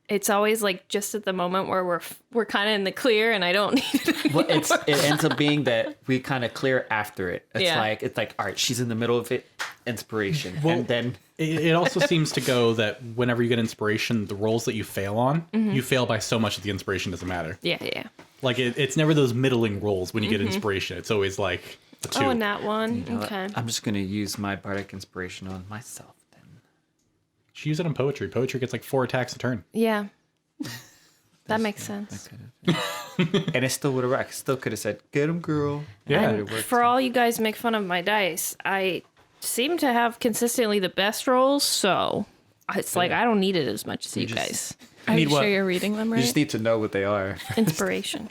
it's always like just at the moment where we're kind of in the clear and I don't need it. Well, it ends up being that we kind of clear after it. It's Yeah. like all right, she's in the middle of it, inspiration, and then It also seems to go that whenever you get inspiration, the rolls that you fail on, you fail by so much that the inspiration doesn't matter. Yeah, yeah. Like it's never those middling rolls when you get inspiration. It's always like a 2. Oh, and that one. you know, Okay. I'm just gonna use my bardic inspiration on myself then. She used it on poetry. Poetry gets like 4 attacks a turn. Yeah. That makes sense. And it still would have worked. Still could have said, "Get him, girl." Yeah. And it would've worked. For all you guys make fun of my dice, I seem to have consistently the best rolls, so It's like I don't need it as much as you guys. Are you Need what? sure you're reading them You right? just need to know what they are. Inspiration.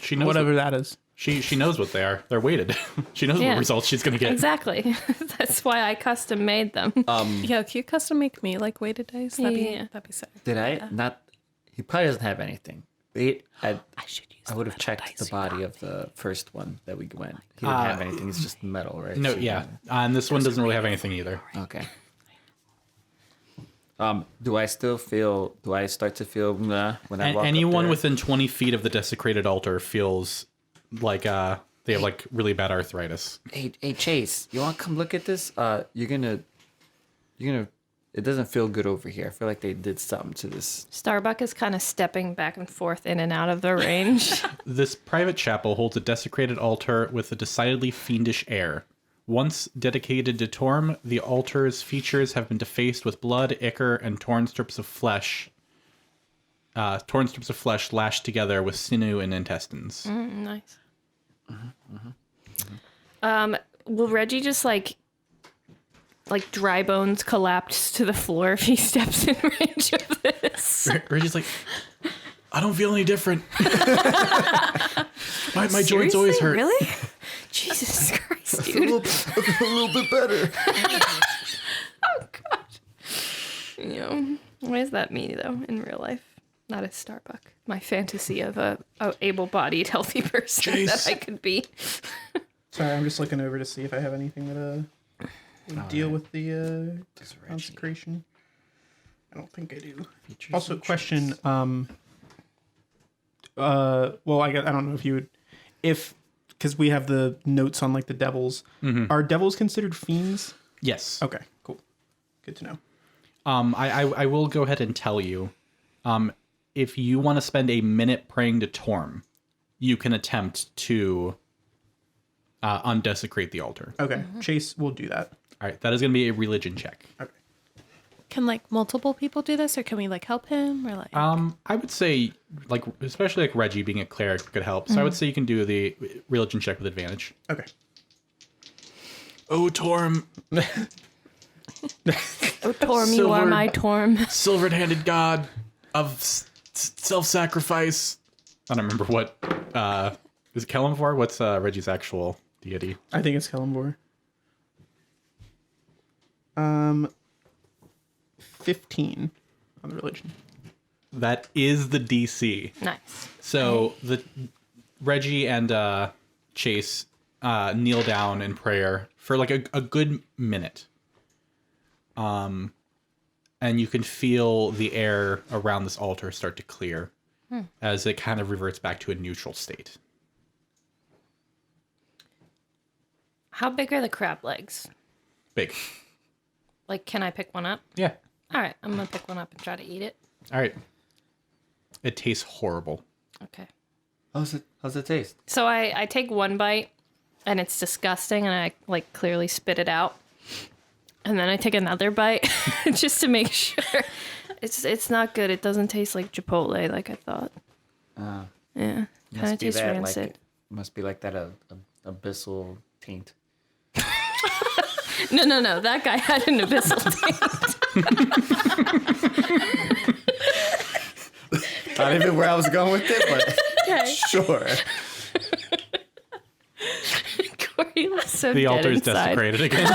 She knows Whatever that is. She knows what they are. They're weighted. She knows Yeah. what results she's gonna get. Exactly. That's why I custom made them. Yeah, can you custom make me like weighted dice? That'd Yeah. be sick. Did I not? He probably doesn't have anything. I should use would have checked the body of the first one that we went. He didn't have anything. It's just metal, right? No, So, yeah. And this one doesn't really have anything either. Okay. Do I start to feel when I walk up Anyone there? within 20 feet of the desecrated altar feels like they have like really bad arthritis. Hey, Chase, you want to come look at this? You're gonna. It doesn't feel good over here. I feel like they did something to this. Starbuck is kind of stepping back and forth in and out of the range. This private chapel holds a desecrated altar with a decidedly fiendish air. Once dedicated to Torm, the altar's features have been defaced with blood, ichor, and torn strips of flesh. Lashed together with sinew and intestines. Nice. Will Reggie just like dry bones collapse to the floor if he steps in range of this? Reggie's like, I don't feel any different. my joints Seriously? always hurt. Really? Jesus Christ, dude. a little bit better. Oh God. You know, why is that me though in real life? Not as Starbuck. My fantasy of a able-bodied, healthy person that I could be. Sorry, I'm just looking over to see if I have anything that would deal with the consecration. I don't think I do. Also, question. Well, I don't know if you would, because we have the notes on like the devils. Are devils considered fiends? Yes. Okay, cool. Good to know. I will go ahead and tell you. If you want to spend a minute praying to Torm, you can attempt to undesecrate the altar. Okay, Chase will do that. All right, that is going to be a religion check. Okay. Can like multiple people do this, or can we like help him, or like? I would say, like, especially like Reggie being a cleric could help. So I would say you can do the religion check with advantage. Okay. Oh, Torm, Oh, Torm, you are Silver- my Torm. silvered-handed god of self-sacrifice. I don't remember what. Is it Kellamvor? What's Reggie's actual deity? I think it's Kellamvor. 15 on the religion. That is the DC. Nice. So the Reggie and Chase kneel down in prayer for like a good minute. And you can feel the air around this altar start to clear as it kind of reverts back to a neutral state. How big are the crab legs? Big. Like, can I pick one up? Yeah. All right, I'm gonna pick one up and try to eat it. All right. It tastes horrible. Okay. How's it taste? So I take one bite, and it's disgusting, and I like clearly spit it out. And then I take another bite just to make sure. It's not good. It doesn't taste like Chipotle like I thought. Yeah, kind of tastes rancid. Must be like that abyssal taint. No. That guy had an abyssal taint. Not even where I was going with it, but Okay. sure. Corey was so The dead altar is inside. desecrated again.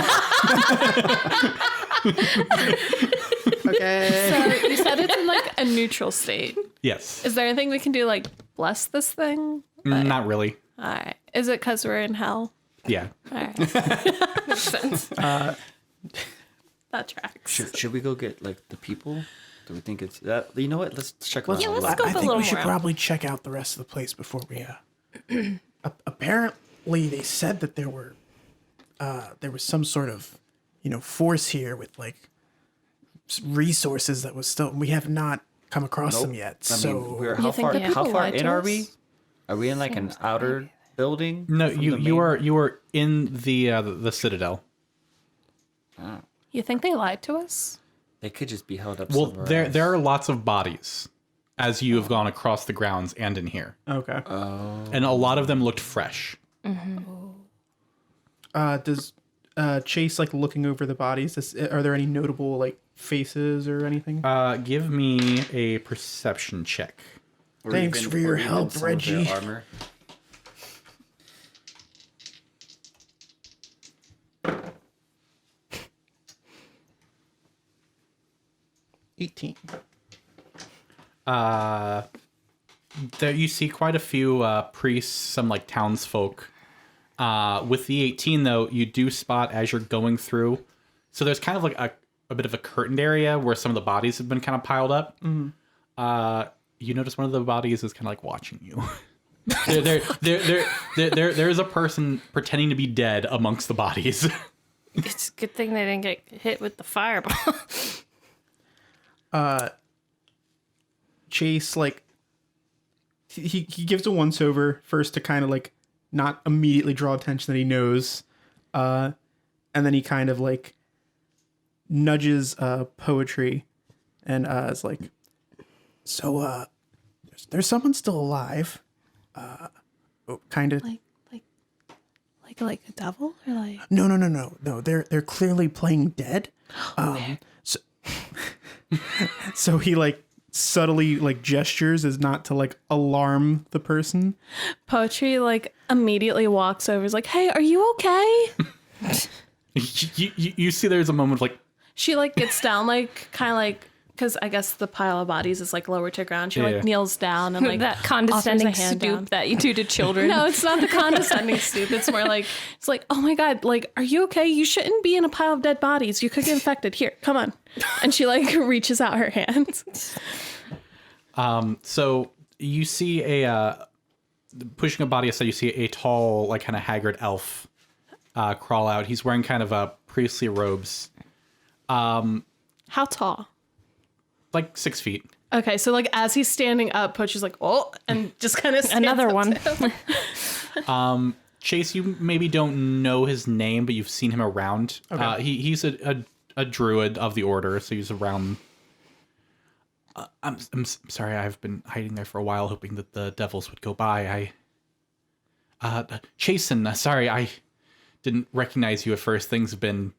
Okay. So you said it's in like a neutral state. Yes. Is there anything we can do, like bless this thing? Not really. All right. Is it because we're in hell? Yeah. All right. Makes sense. That tracks. Should we go get like the people? Do we think it's that? You know what? Let's check around. Yeah, a let's little. go I a think little we should more. probably check out the rest of the place before we. Apparently, they said that there was some sort of, force here with like resources that was still. We have not come across them yet. I So mean, how You think far? the How people far lied in to are us? we? Are we in like an outer building? No, from you the you main- are in the citadel. You think they lied to us? They could just be held up. Well, somewhere else. there are lots of bodies as you have gone across the grounds and in here, Okay. and a lot of them looked fresh. Does Chase like looking over the bodies? Are there any notable like faces or anything? Give me a perception check. Or Thanks for your or even help, some of their Reggie. Armor. There you see quite a few priests, some like townsfolk. With the 18, though, you do spot as you're going through. So there's kind of like a bit of a curtained area where some of the bodies have been kind of piled up. Mm-hmm. You notice one of the bodies is kind of like watching you. There is a person pretending to be dead amongst the bodies. It's a good thing they didn't get hit with the fireball. Chase like he gives a once over first to kind of like not immediately draw attention that he knows, and then he kind of like nudges Poetry and is like, So, there's someone still alive. Kind of. Like a devil or like No. They're clearly playing dead. So, so he like subtly like gestures as not to like alarm the person. Poetry like immediately walks over, is like, "Hey, are you okay?" you see there's a moment of like, She like gets down, like kind of like, because I guess the pile of bodies is like lower to ground. She Yeah. like kneels down and like That condescending offers a hand stoop down. that you do to children. No, it's not the condescending stoop. It's more like, it's like, oh my God, like, are you okay? You shouldn't be in a pile of dead bodies. You could get infected. Here, come on. And she like reaches out her hand. so you see pushing a body aside, you see a tall, like kind of haggard elf crawl out. He's wearing kind of priestly robes, How tall? like 6 feet. Okay, so like as he's standing up, Poetry's like, oh, and just kind of Another one. Chase, you maybe don't know his name, but you've seen him around. He's a druid of the order, so he's around. I'm sorry, I've been hiding there for a while, hoping that the devils would go by. Chaisson, sorry, I didn't recognize you at first. Things have been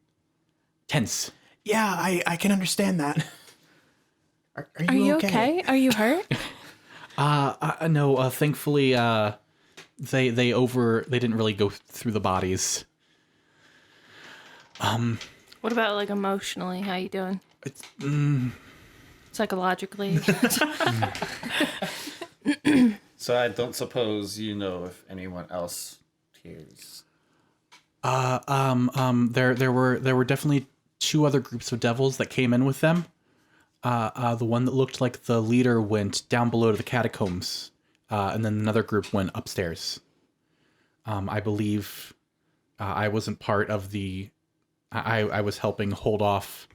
tense. yeah, I can understand that. Are you okay? Are you hurt? No, thankfully, they didn't really go through the bodies. What about like emotionally? How you doing? It's, Psychologically? So I don't suppose you know if anyone else hears. There were definitely 2 other groups of devils that came in with them. The one that looked like the leader went down below to the catacombs, and then another group went upstairs. I believe I wasn't part of the. I was helping hold off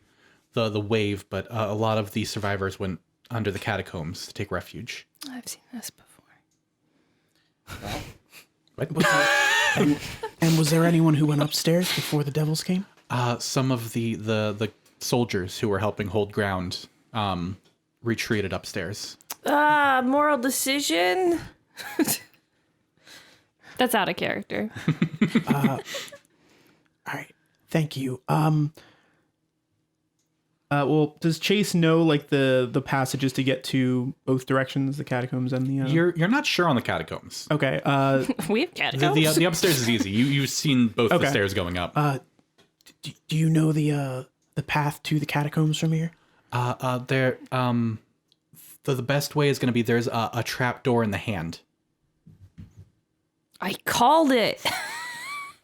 the wave, but a lot of the survivors went under the catacombs to take refuge. I've seen this before. And was there anyone who went upstairs before the devils came? Some of the soldiers who were helping hold ground retreated upstairs. Moral decision. That's out of character. All right. Thank you. Well, does Chase know like the passages to get to both directions, the catacombs and the? You're not sure on the catacombs. Okay. We have catacombs. The upstairs is easy. You've seen both the Okay. stairs going up. Do you know the path to the catacombs from here? The best way is going to be there's a trap door in the hand. I called it.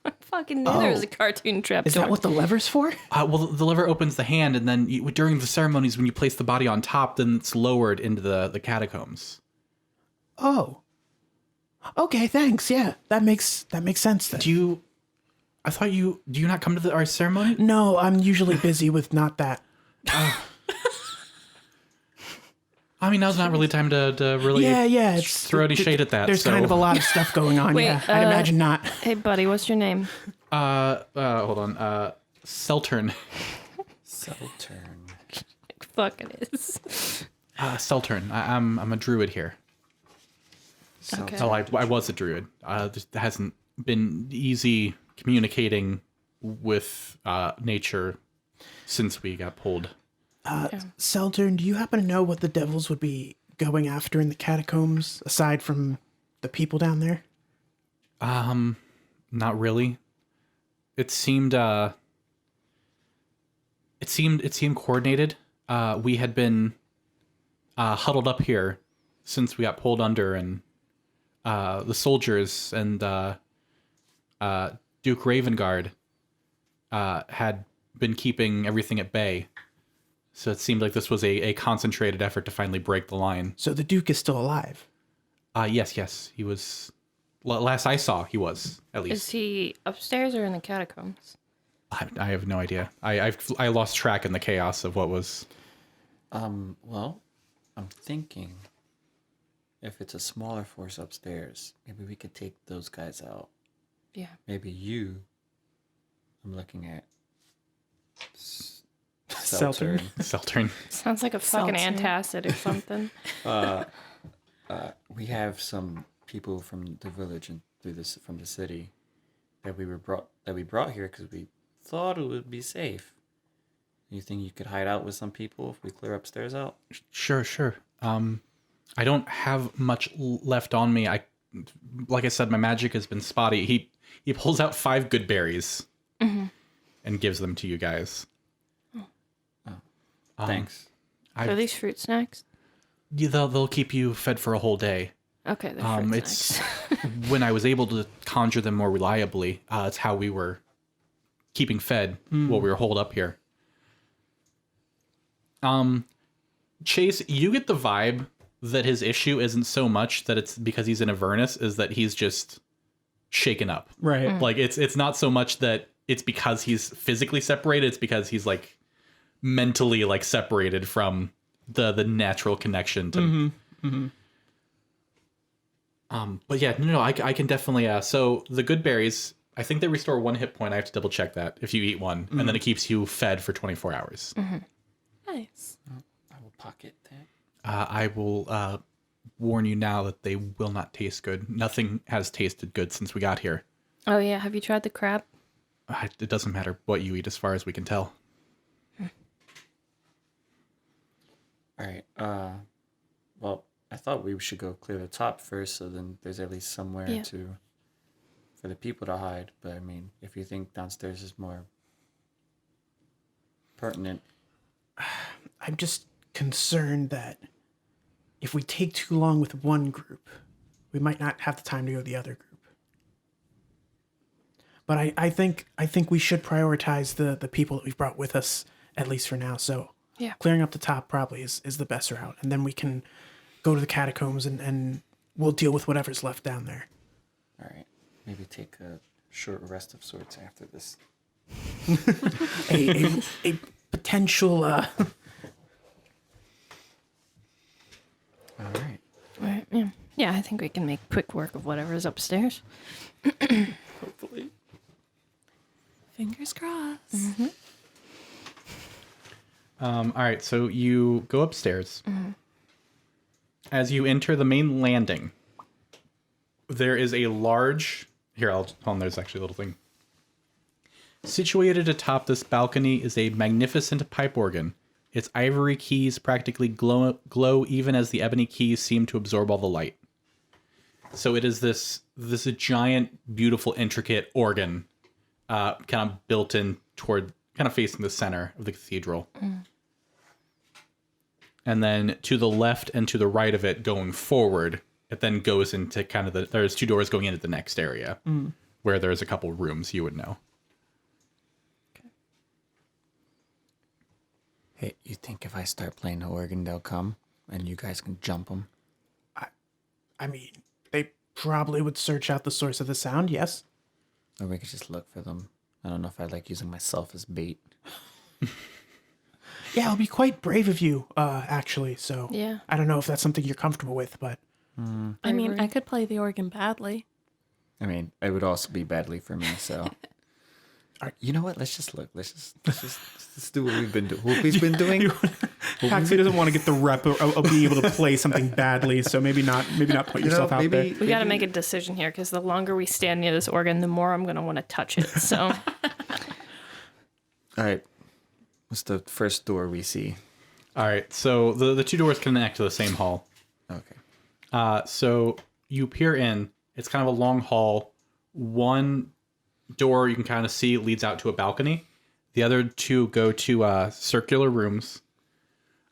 I fucking knew there was a cartoon trap. Is that what the lever's for? Well, the lever opens the hand, and then during the ceremonies, when you place the body on top, then it's lowered into the catacombs. Oh. Okay, thanks. Yeah, that makes sense then. Do you not come to our ceremony? No, I'm usually busy with not that. I mean, now's not really time to really Yeah, it's throw any shade at that. There's so. kind of a lot of stuff going on. Wait, Yeah, I'd imagine not. Hey, buddy, what's your name? Hold on. Seltern. Seltern. Fuck it is. Seltern. I'm a druid here. Okay. Oh, I was a druid. It hasn't been easy communicating with nature since we got pulled. Seltern, do you happen to know what the devils would be going after in the catacombs, aside from the people down there? Not really. It seemed coordinated. We had been huddled up here since we got pulled under, and the soldiers and Duke Ravengard had been keeping everything at bay. So it seemed like this was a concentrated effort to finally break the line. So the Duke is still alive? Yes. He was... Last I saw, he was, at least. Is he upstairs or in the catacombs? I have no idea. I lost track in the chaos of what was... Well, I'm thinking if it's a smaller force upstairs, maybe we could take those guys out. Yeah. Maybe you. I'm looking at Seltern. Seltern. Sounds like a fucking Seltzer. antacid or something. We have some people from the village and from the city that we brought here because we thought it would be safe. You think you could hide out with some people if we clear upstairs out? Sure. I don't have much left on me. Like I said, my magic has been spotty. He pulls out 5 good berries and gives them to you guys. Thanks. Are these fruit snacks? They'll keep you fed for a whole day. Okay, they're fruit It's snacks. when I was able to conjure them more reliably. It's how we were keeping fed while we were holed up here. Chase, you get the vibe that his issue isn't so much that it's because he's in Avernus, is that he's just shaken up. Right. Like it's not so much that it's because he's physically separated, it's because he's like mentally like separated from the natural connection to but yeah, no, I can definitely so the good berries, I think they restore 1 hit point. I have to double check that if you eat one, and then it keeps you fed for 24 hours. Nice. I will pocket that. I will warn you now that they will not taste good. Nothing has tasted good since we got here. Oh yeah, have you tried the crab? It doesn't matter what you eat as far as we can tell. All right. Well, I thought we should go clear the top first, so then there's at least somewhere Yeah. for the people to hide. But I mean, if you think downstairs is more pertinent, I'm just concerned that if we take too long with one group, we might not have the time to go to the other group. But I think we should prioritize the people that we've brought with us, at least for now. So Yeah. clearing up the top probably is the best route. And then we can go to the catacombs and we'll deal with whatever's left down there. all right. Maybe take a short rest of sorts after this. A potential... All right. Right. Yeah. Yeah, I think we can make quick work of whatever's upstairs. Hopefully. Fingers crossed. All right, so you go upstairs. As you enter the main landing, there is a large... Here, hold on, there's actually a little thing. Situated atop this balcony is a magnificent pipe organ. Its ivory keys practically glow even as the ebony keys seem to absorb all the light. So it is this giant, beautiful, intricate organ, kind of built in toward, kind of facing the center of the cathedral. And then to the left and to the right of it, going forward, it then goes into kind of there's 2 doors going into the next area, where there's a couple rooms you would know. Hey, you think if I start playing the organ, they'll come and you guys can jump them? I mean, they probably would search out the source of the sound, yes? Or we could just look for them. I don't know if I like using myself as bait. Yeah, it'll be quite brave of you, actually. So Yeah. I don't know if that's something you're comfortable with, but I mean, I could play the organ badly. I mean, it would also be badly for me, so. All right, you know what? Let's just look. Let's do what we've been doing. What we've been doing. Paxi doesn't want to get the rep of being able to play something badly, so maybe not put yourself out there. We got to make a decision here because the longer we stand near this organ, the more I'm going to want to touch it. So All right. What's the first door we see? All right, so the two doors connect to the same hall. Okay. So you peer in. It's kind of a long hall. One door you can kind of see leads out to a balcony. The other two go to circular rooms.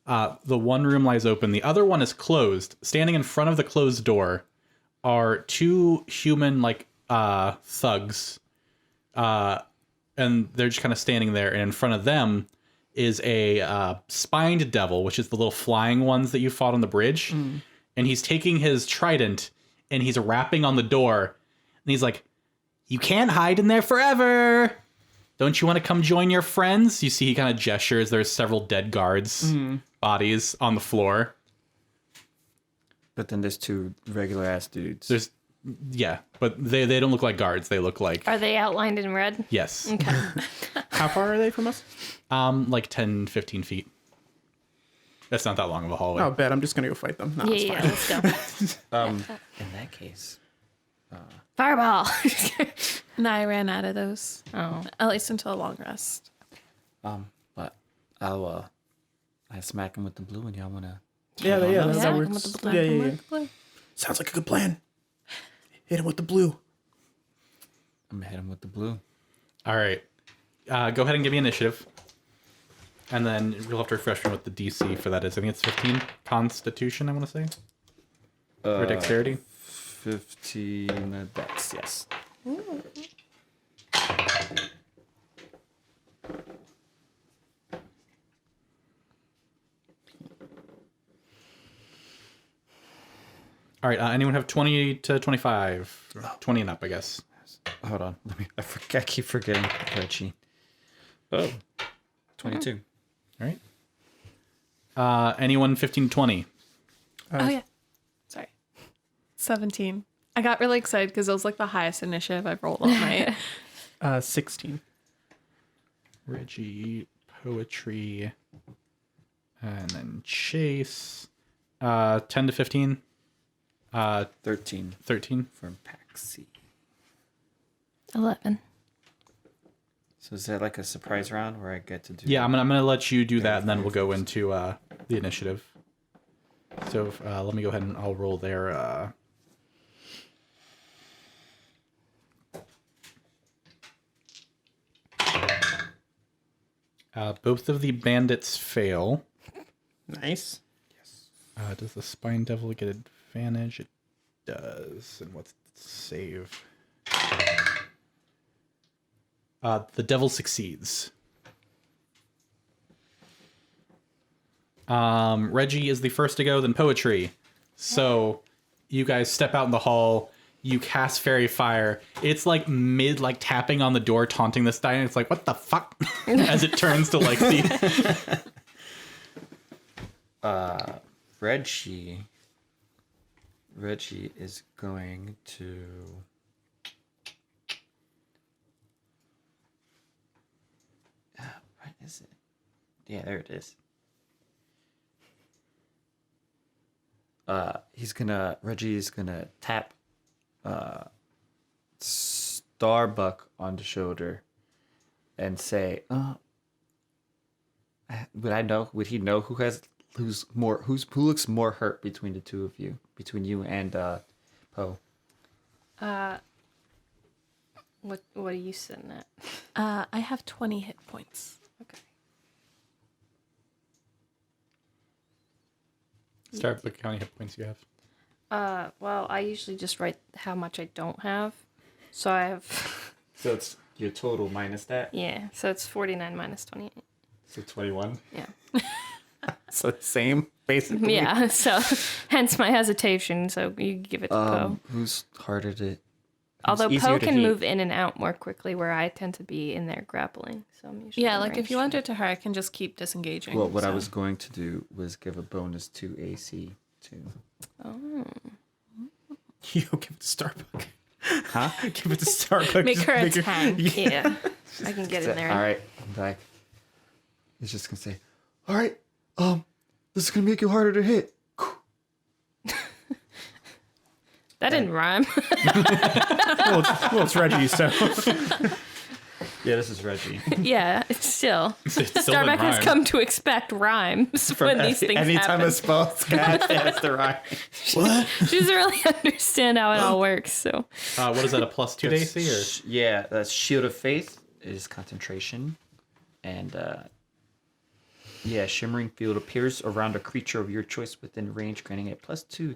The one room lies open. The other one is closed. Standing in front of the closed door are two human thugs. And they're just kind of standing there. And in front of them is a spined devil, which is the little flying ones that you fought on the bridge. And he's taking his trident and he's rapping on the door. And he's like, "You can't hide in there forever. Don't you want to come join your friends?" You see he kind of gestures. There's several dead guards' bodies on the floor. But then there's two regular ass dudes. But they don't look like guards. They look like... Are they outlined in red? Yes. Okay. How far are they from us? Like 10, 15 feet. That's not that long of a hallway. Oh, bet. I'm just going to go fight them. No, it's Yeah, fine. let's go. In that case, Fireball. No, I ran out of those. Oh. At least until a long rest. but I smack him with the blue, and y'all wanna. Yeah, Yeah, that with works. the Yeah. Sounds like a good plan. Hit him with the blue. I'm gonna hit him with the blue. All right. Go ahead and give me initiative. And then you'll have to refresh me what the DC for that is. I think it's 15 Constitution, I want to say. Or Dexterity. 15 dex, yes. All right. Anyone have 20 to 25? 20 and up, I guess. Hold on. I keep forgetting Reggie. Oh. 22. All right. Anyone 15 to 20? Oh, yeah. Sorry. 17. I got really excited because it was like the highest initiative I've rolled all night. 16. Reggie, poetry, and then chase. 10 to 15. 13 13. from Paxi. 11. So is that like a surprise round where I get to do? Yeah, I'm gonna let you do that, and then we'll go into the initiative. So let me go ahead and I'll roll there. Both of the bandits fail. Nice. Does the spine devil get advantage? It does. And what's the save? The devil succeeds. Reggie is the first to go, then poetry. So you guys step out in the hall. You cast fairy fire. It's like mid, like tapping on the door, taunting this guy. And it's like, what the fuck? As it turns to like the. Reggie is going to. What is it? Yeah, there it is. Reggie's gonna tap Starbuck on the shoulder and say, would he know who looks more hurt between the two of you, between you and Poe? What are you sitting at? I have 20 hit points. Okay. Starbuck, how many hit points you have? Well, I usually just write how much I don't have. So I have... So it's your total minus that? Yeah, so it's 49 minus 28. So 21? Yeah. So same, basically. Yeah, so hence my hesitation. So you give it to Poe. Who's harder to... Although easier Poe to can hit? move in and out more quickly, where I tend to be in there grappling. So I'm usually Yeah, in like if range. you lend it to her, I can just keep disengaging. Well, what I so. was going to do was give a bonus to AC too. You give it to Starbuck. Huh? Give it to Starbuck. Make her a Just tank. Yeah, I can get in there. All right, I'm back. He's just gonna say, "All right, this is gonna make you harder to hit." That didn't rhyme. well, it's Reggie, so. Yeah, this is Reggie. Yeah, it's still. still Starbuck in has rhyme. come to expect rhymes when these things Anytime happen. a spell's cast, it has to rhyme. What? She doesn't really understand how it all works. So What is that, a +2 to AC? Or? Yeah, that's Shield of Faith is concentration. And, Shimmering Field appears around a creature of your choice within range, granting a +2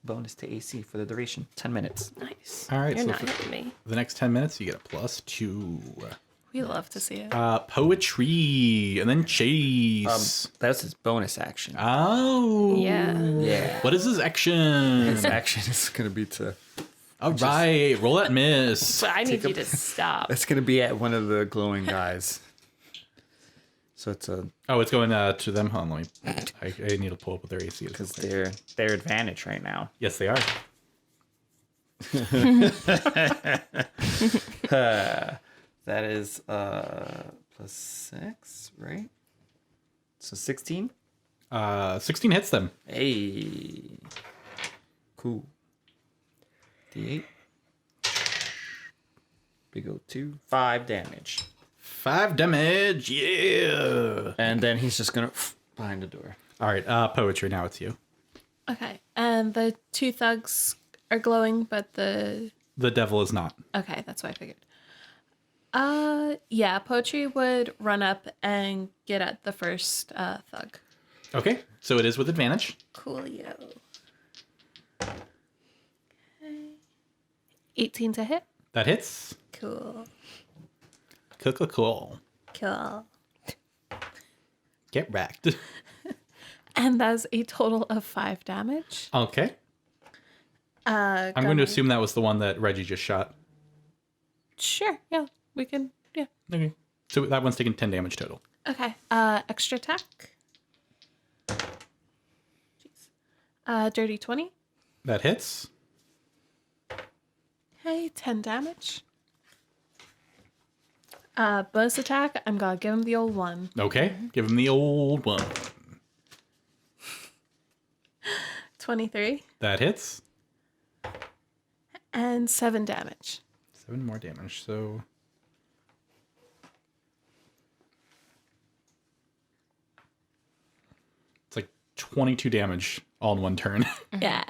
bonus to AC for the duration. 10 minutes. nice. All right, You're so not for hitting me. the next 10 minutes, you get a +2. We love to see it. Poetry, and then chase. That's his bonus action. Oh. Yeah. Yeah. What is his action? His action is going to be to... All right, roll that miss. But I need you to stop. It's going to be at one of the glowing guys. So it's a... Oh, it's going to them. Hold on, let me. I need to pull up what their AC is. Because they're advantage right now. Yes, they are. That is +6, right? So 16? 16 hits them. Hey. Cool. D8. Big O2. 5 damage. 5 damage. Yeah. And then he's just gonna behind the door. All right, poetry. Now it's you. Okay. And the two thugs are glowing, but the... The devil is not. Okay, that's what I figured. Yeah, Poetry would run up and get at the first thug. Okay, so it is with advantage. Coolio. Okay. 18 to hit. That hits. Cool. Cool. Cool. Get wrecked. And that's a total of 5 damage. Okay. I'm going to assume that was the one that Reggie just shot. Sure, yeah, we can, yeah. Okay. So that one's taking 10 damage total. Okay, extra attack. Jeez. Dirty 20. That hits. Hey, 10 damage. Bonus attack, I'm gonna give him the old one. Okay. Give him the old one. 23. That hits. And 7 damage. 7 more damage. So it's like 22 damage all in one turn. Yeah.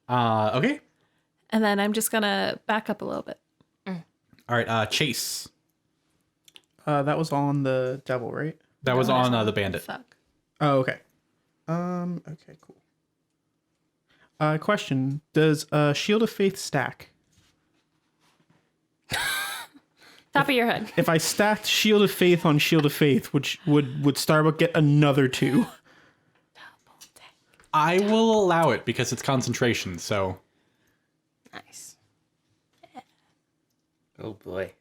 Okay. And then I'm just gonna back up a little bit. All right. Chase. That was on the devil, right? That was on the bandit. Thug. Oh, okay. Okay, cool. Question: does Shield of Faith stack? Top of your head. If I stacked Shield of Faith on Shield of Faith, which would Starbuck get another 2? I will allow it because it's concentration. So Nice. Oh boy.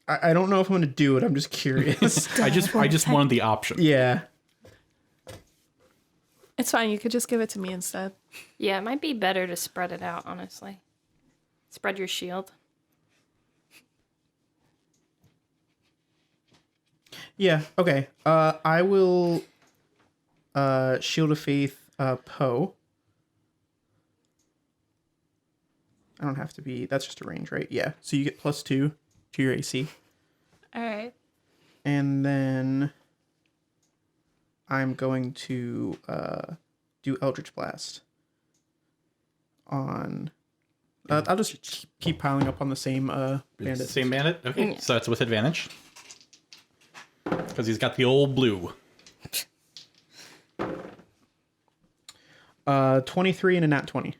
I don't know if I'm gonna do it. I'm just curious. I just wanted the option. Yeah. It's fine, you could just give it to me instead. Yeah, it might be better to spread it out, honestly. Spread your shield. Yeah. Okay. I will. Shield of Faith. Poe. I don't have to be. That's just a range, right? Yeah. So you get +2 to your AC, All right. and then I'm going to do Eldritch Blast on. I'll just keep piling up on the same bandit. Same bandit. Okay. Yeah. So that's with advantage because he's got the old blue. 23 and a nat 20.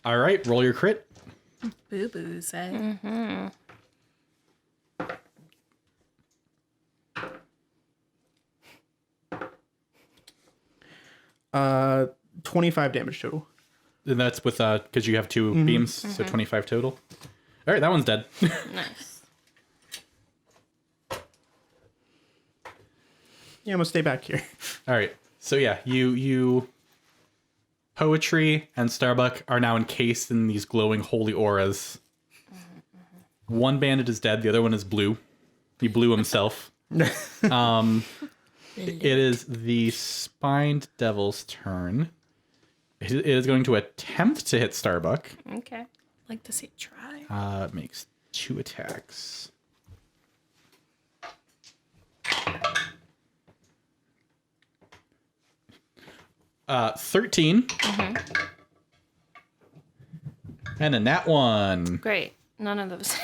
All right. Roll your crit. Boo boos, eh? Mm-hmm. 25 damage total. And that's with because you have 2 beams, so 25 total. All right, that one's dead. Nice. Yeah, I'm gonna stay back here. All right, so yeah, you Poetry and Starbuck are now encased in these glowing holy auras. One bandit is dead, the other one is blue. He blew himself. It is the spined devil's turn. It is going to attempt to hit Starbuck. Okay. Like to see it try. Makes 2 attacks. 13. And a nat 1. Great. None of those.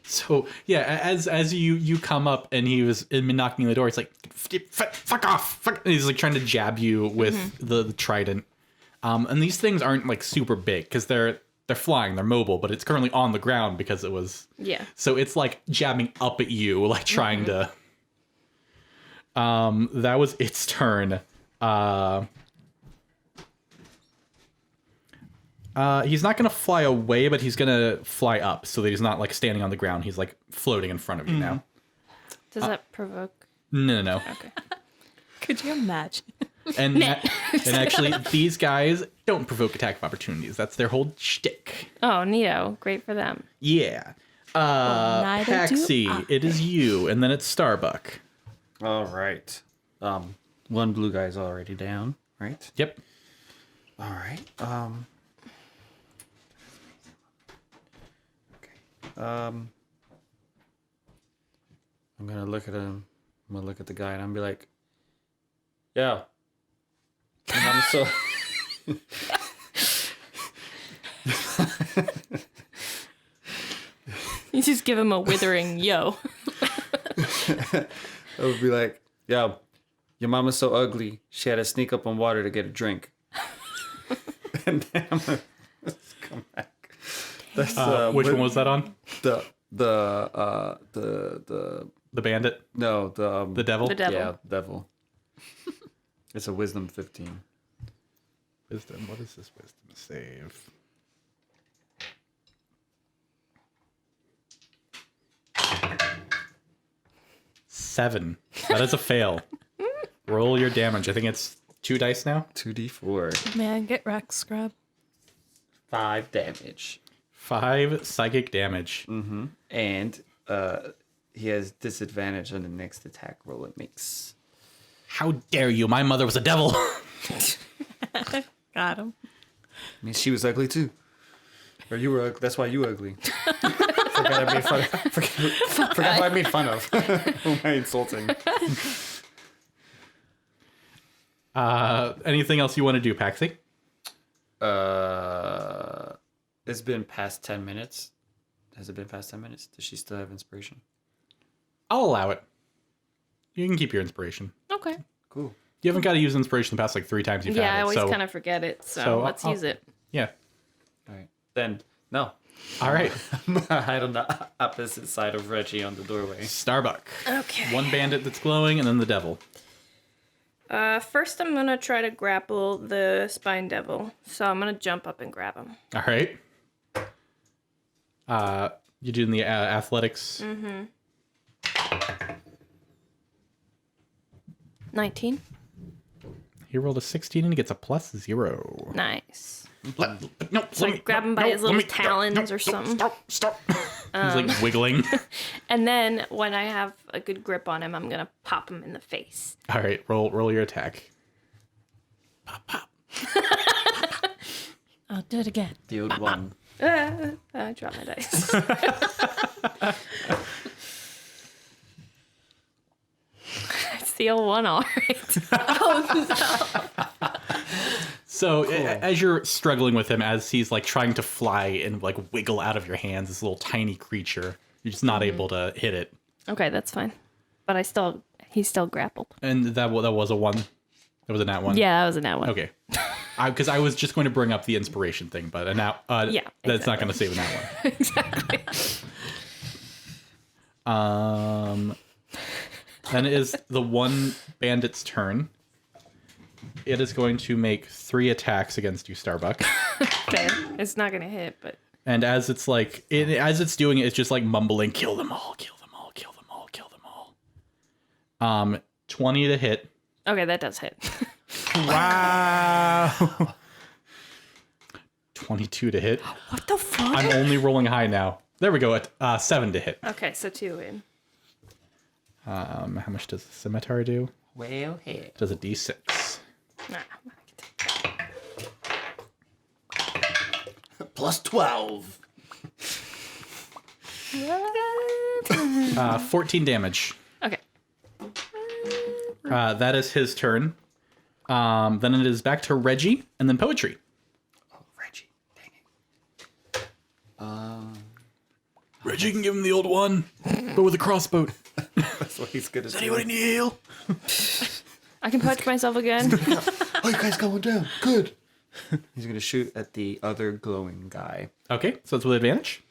So yeah, as you come up and he was knocking on the door, he's like, "Fuck off!" Fuck. And he's like trying to jab you with the trident. And these things aren't like super big because they're flying, they're mobile, but it's currently on the ground because it was. Yeah. So it's like jabbing up at you, like trying to. That was its turn. He's not gonna fly away, but he's gonna fly up so that he's not like standing on the ground. He's like floating in front of you now. Does that provoke? No. Okay. Could you imagine? And actually, these guys don't provoke attack of opportunities. That's their whole shtick. Oh, neato. Great for them. Yeah. neither do Paxi, I. it is you, and then it's Starbuck. All right. One blue guy's already down, right? Yep. All right. Okay. I'm gonna look at him. I'm gonna look at the guy, and I'm gonna be like, "Yo, and I'm so." You just give him a withering yo. I would be like, "Yo, your mama's so ugly. She had to sneak up on water to get a drink." And then I'm gonna come back. That's Which one was that on? the bandit? no The devil? The devil. yeah, devil. It's a wisdom 15. Wisdom. What is this wisdom save? Seven. That is a fail. Roll your damage. I think it's 2 dice now. 2d4. Man, get wrecked, scrub. 5 damage. 5 psychic damage. And he has disadvantage on the next attack roll it makes. How dare you? My mother was a devil. Got him. I mean, she was ugly too. Or you were ugly. That's why you ugly. Forgot I made fun of. Forgot who I made fun of. Who am I insulting? Anything else you want to do, Paxi? It's been past 10 minutes. Has it been past 10 minutes? Does she still have inspiration? I'll allow it. You can keep your inspiration. Okay. Cool. You haven't got to use inspiration the past like 3 times you've Yeah, had it. I always so, kind of forget it, so, so let's I'll- use it. Yeah. All right. Then, no. All right. Hide on the opposite side of Reggie on the doorway. Starbuck. Okay. One bandit that's glowing, and then the devil. First I'm gonna try to grapple the spine devil, so I'm gonna jump up and grab him. All right. You doing the athletics? 19. He rolled a 16 and he gets a +0. Nice. No, So I grab him by his little talons or something. Stop. He's like wiggling. And then when I have a good grip on him, I'm gonna pop him in the face. All right, roll your attack. I'll do it again. The old one. I dropped my dice. It's the old one, all right. So as you're struggling with him, as he's like trying to fly and like wiggle out of your hands, this little tiny creature, you're just not able to hit it. Okay, that's fine. But he's still grappled. And that was a 1. That was a nat 1. Yeah, that was a nat one. Okay. Because I was just going to bring up the inspiration thing, but Yeah, that's not going to save a nat 1. Exactly. Then it is the one bandit's turn. It is going to make 3 attacks against you, Starbuck. Okay, it's not gonna hit, but And as it's like, as it's doing it, it's just like mumbling, kill them all, kill them all, kill them all, kill them all. 20 to hit. okay, that does hit. Wow. 22 to hit. What the fuck? I'm only rolling high now. There we go. At 7 to hit. Okay, so 2 in. How much does the scimitar do? Well, hey. Does a d6. Nah, Plus 12. 14 damage. okay. That is his turn. Then it is back to Reggie, and then poetry. Oh, Reggie. Dang it. Reggie can give him the old one, but with a crossbow. That's what he's good at. Anybody need heal? I can punch myself again. Oh, you guys going down. Good. He's going to shoot at the other glowing guy. Okay, so it's with advantage.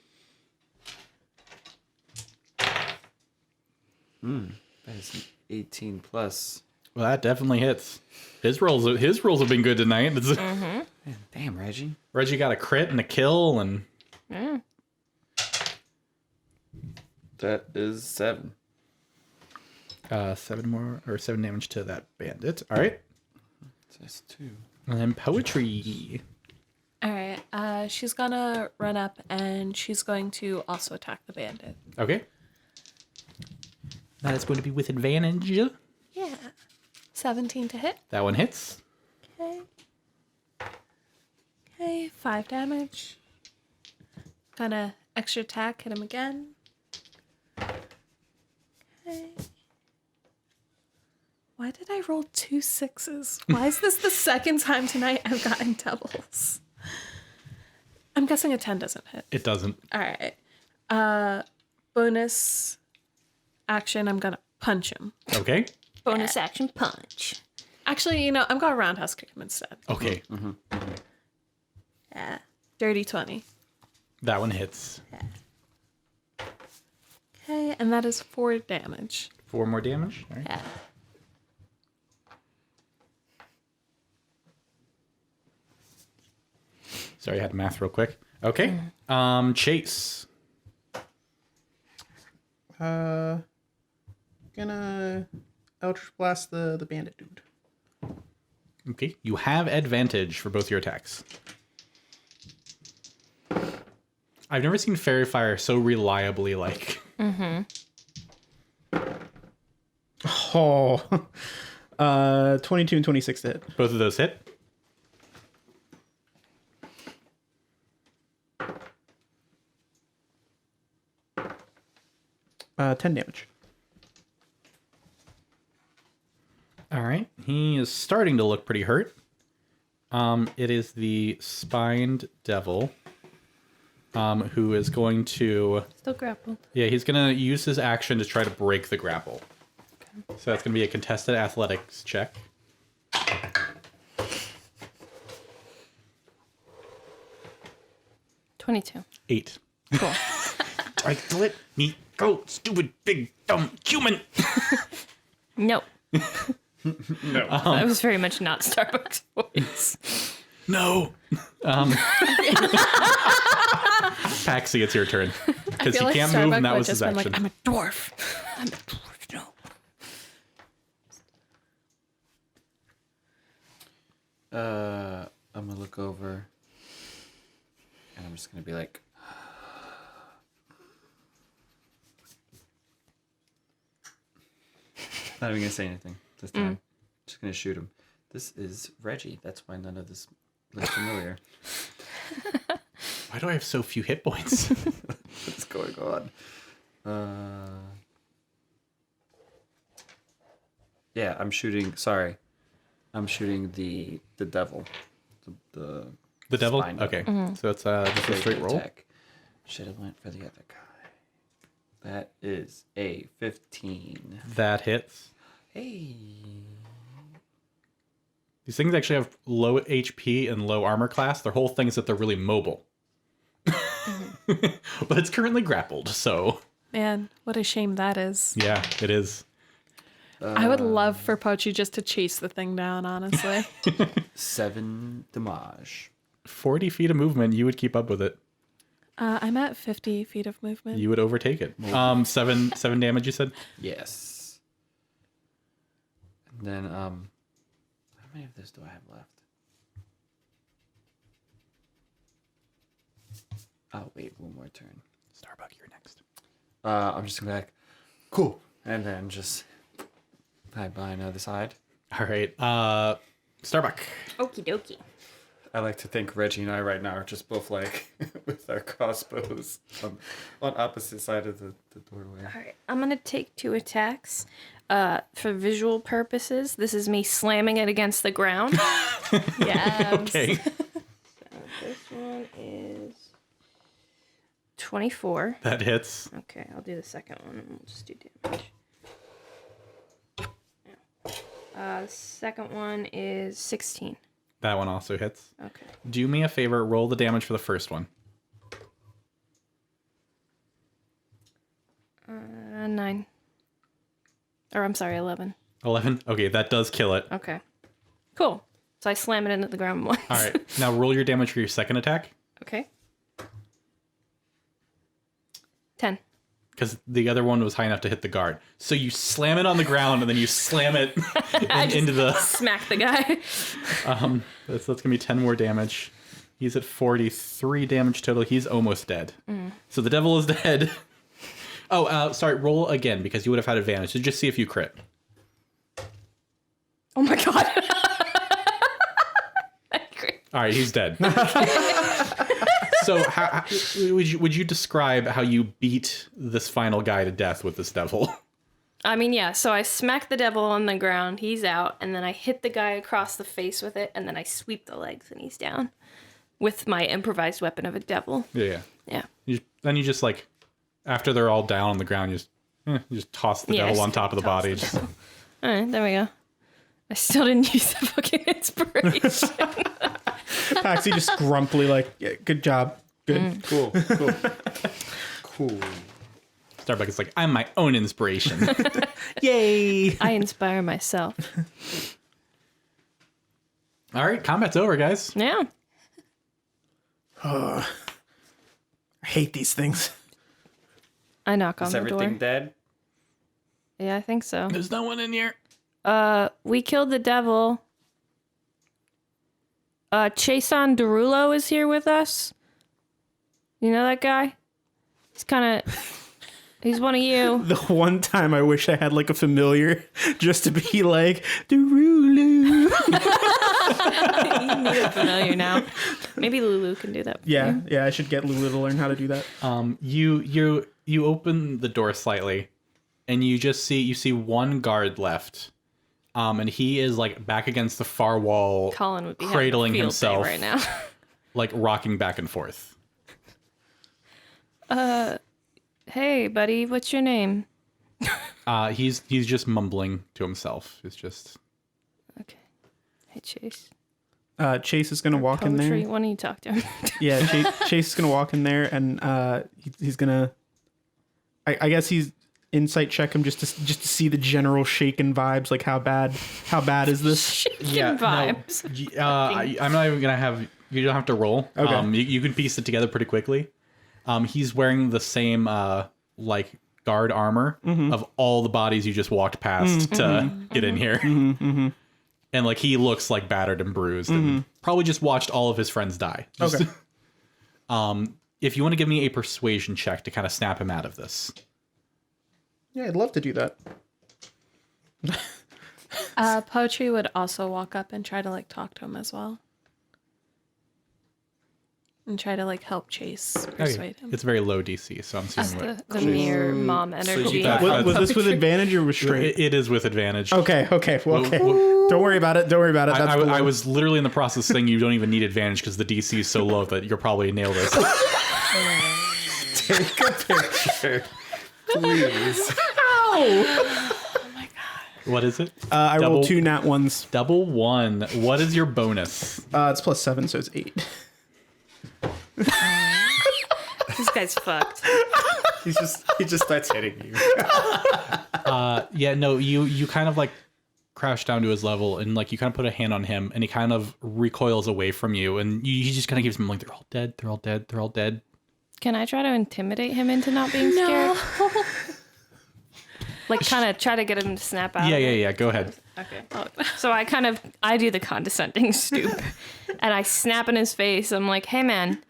That is an 18 plus. Well, that definitely hits. His rolls have been good tonight. Man, damn, Reggie. Reggie got a crit and a kill, and That is 7. 7 damage to that bandit. All right, That's 2. and then poetry. All right. She's gonna run up and she's going to also attack the bandit. Okay, that is going to be with advantage. Yeah. 17 to hit. That one hits. Okay. Okay. 5 damage. Gonna extra attack. Hit him again. Okay. Why did I roll 2 6s? Why is this the second time tonight I've gotten doubles? I'm guessing a 10 doesn't hit. It doesn't. All right. Bonus action. I'm gonna punch him. Okay. Bonus action punch. Actually, I'm gonna roundhouse kick him instead. Okay, Yeah. Dirty 20. that one hits. Okay, and that is 4 damage. 4 more damage. All right. Yeah. Sorry, I had math real quick. Okay. Chase. Gonna Eldritch Blast the bandit dude. Okay. You have advantage for both your attacks. I've never seen Fairy Fire so reliably Oh. 22 and 26 to hit. both of those hit. Uh, 10 damage. All right. He is starting to look pretty hurt. It is the spined devil who is going to... Still grappled. Yeah, he's going to use his action to try to break the grapple. Okay. So that's going to be a contested athletics check. $22. 8. Cool. Try to let me go, stupid, big, dumb human. No. No. That was very much not Starbuck's voice. No. Paxi, it's your turn. Because he can't move, and that was his action. I'm a dwarf. I'm a dwarf. No. I'm going to look over. And I'm just going to be like... Not even going to say anything this time. Just going to shoot him. This is Reggie. That's why none of this looks familiar. Why do I have so few hit points? What's going on? Yeah, I'm shooting... Sorry. I'm shooting the devil. The devil? spine Okay. devil. So it's just a straight roll. Should have went for the other guy. That is a 15. That hits. Hey. These things actually have low HP and low armor class. Their whole thing is that they're really mobile. But it's currently grappled, so... Man, what a shame that is. Yeah, it is. I would love for Pochi just to chase the thing down, honestly. 7 damage. 40 feet of movement, you would keep up with it. I'm at 50 feet of movement. You would overtake it. 7 damage, you said? Yes. And then, how many of this do I have left? I'll wait one more turn. Starbuck, you're next. I'm just gonna be like, cool. And then just hide behind the other side. All right. Starbuck. Okie dokie. I like to think Reggie and I right now are just both like with our crossbows on opposite side of the doorway. All right, I'm gonna take 2 attacks. For visual purposes, this is me slamming it against the ground. Yes. Okay. This one is 24. That hits. Okay, I'll do the second one and we'll just do damage. The second one is 16. That one also hits. Okay. Do me a favor, roll the damage for the first one. 9. Or I'm sorry, 11. 11? Okay, that does kill it. Okay. Cool. So I slam it into the ground once. All right, now roll your damage for your second attack. Okay. 10. Because the other one was high enough to hit the guard. So you slam it on the ground and then you slam it into the... Smack the guy. That's going to be 10 more damage. He's at 43 damage total. He's almost dead. So the devil is dead. Oh, sorry, roll again because you would have had advantage. So just see if you crit. Oh my god. That's great. All right, he's dead. So how would you describe how you beat this final guy to death with this devil? I mean, yeah, so I smack the devil on the ground, he's out, and then I hit the guy across the face with it, and then I sweep the legs and he's down with my improvised weapon of a devil. Yeah. Yeah. Then you just like, after they're all down on the ground, you just toss the devil on top of the body. All right, there we go. I still didn't use the fucking inspiration. Paxi just grumpily like, yeah, good job. Good. Cool. Cool. Starbuck is like, I'm my own inspiration. Yay. I inspire myself. All right, combat's over, guys. Yeah. I hate these things. I knock on Is the everything door. dead? Yeah, I think so. There's no one in here. We killed the devil. Chaisson Derulo is here with us. You know that guy? He's kind of... He's one of you. The one time I wish I had like a familiar just to be like, Derulu. You need a familiar now. Maybe Lulu can do that. Yeah, I should get Lulu to learn how to do that. You open the door slightly, and you see one guard left, and he is like back against the far wall, Colin would be cradling having a field day himself right now. like rocking back and forth. Hey, buddy, what's your name? He's just mumbling to himself. It's just Okay. Hey, Chase. Chase is gonna walk in Poetry. there. Why don't you talk to him? Yeah, Chase is gonna walk in there, and he's gonna. I guess he's insight check him just to see the general shaken vibes. Like how bad is this? Shaking vibes. I'm not even gonna have you. Don't have to roll. Okay. You can piece it together pretty quickly. He's wearing the same like guard armor of all the bodies you just walked past to get in here. And like he looks like battered and bruised and probably just watched all of his friends die. Just, Okay. If you want to give me a persuasion check to kind of snap him out of this. Yeah, I'd love to do that. Poetry would also walk up and try to like talk to him as well. And try to like help Chase persuade him. It's very low DC, so I'm assuming The mere mom energy. Was this with advantage or restraint? it is with advantage. Okay. Well, okay. Don't worry about it. That's cool. I was literally in the process of saying you don't even need advantage because the DC is so low that you'll probably nail this. Take a picture, please. What is it? I rolled 2 nat ones. Double 1. What is your bonus? It's +7, so it's 8. This guy's fucked. He just starts hitting you. Yeah, no, you kind of like crouch down to his level and like you kind of put a hand on him and he kind of recoils away from you and he just kind of gives him like, they're all dead, they're all dead, they're all dead. Can I try to intimidate him into not being scared? Like kind of try to get him to snap out. Yeah. Go ahead. Okay. So I do the condescending stoop and I snap in his face. I'm like, hey man,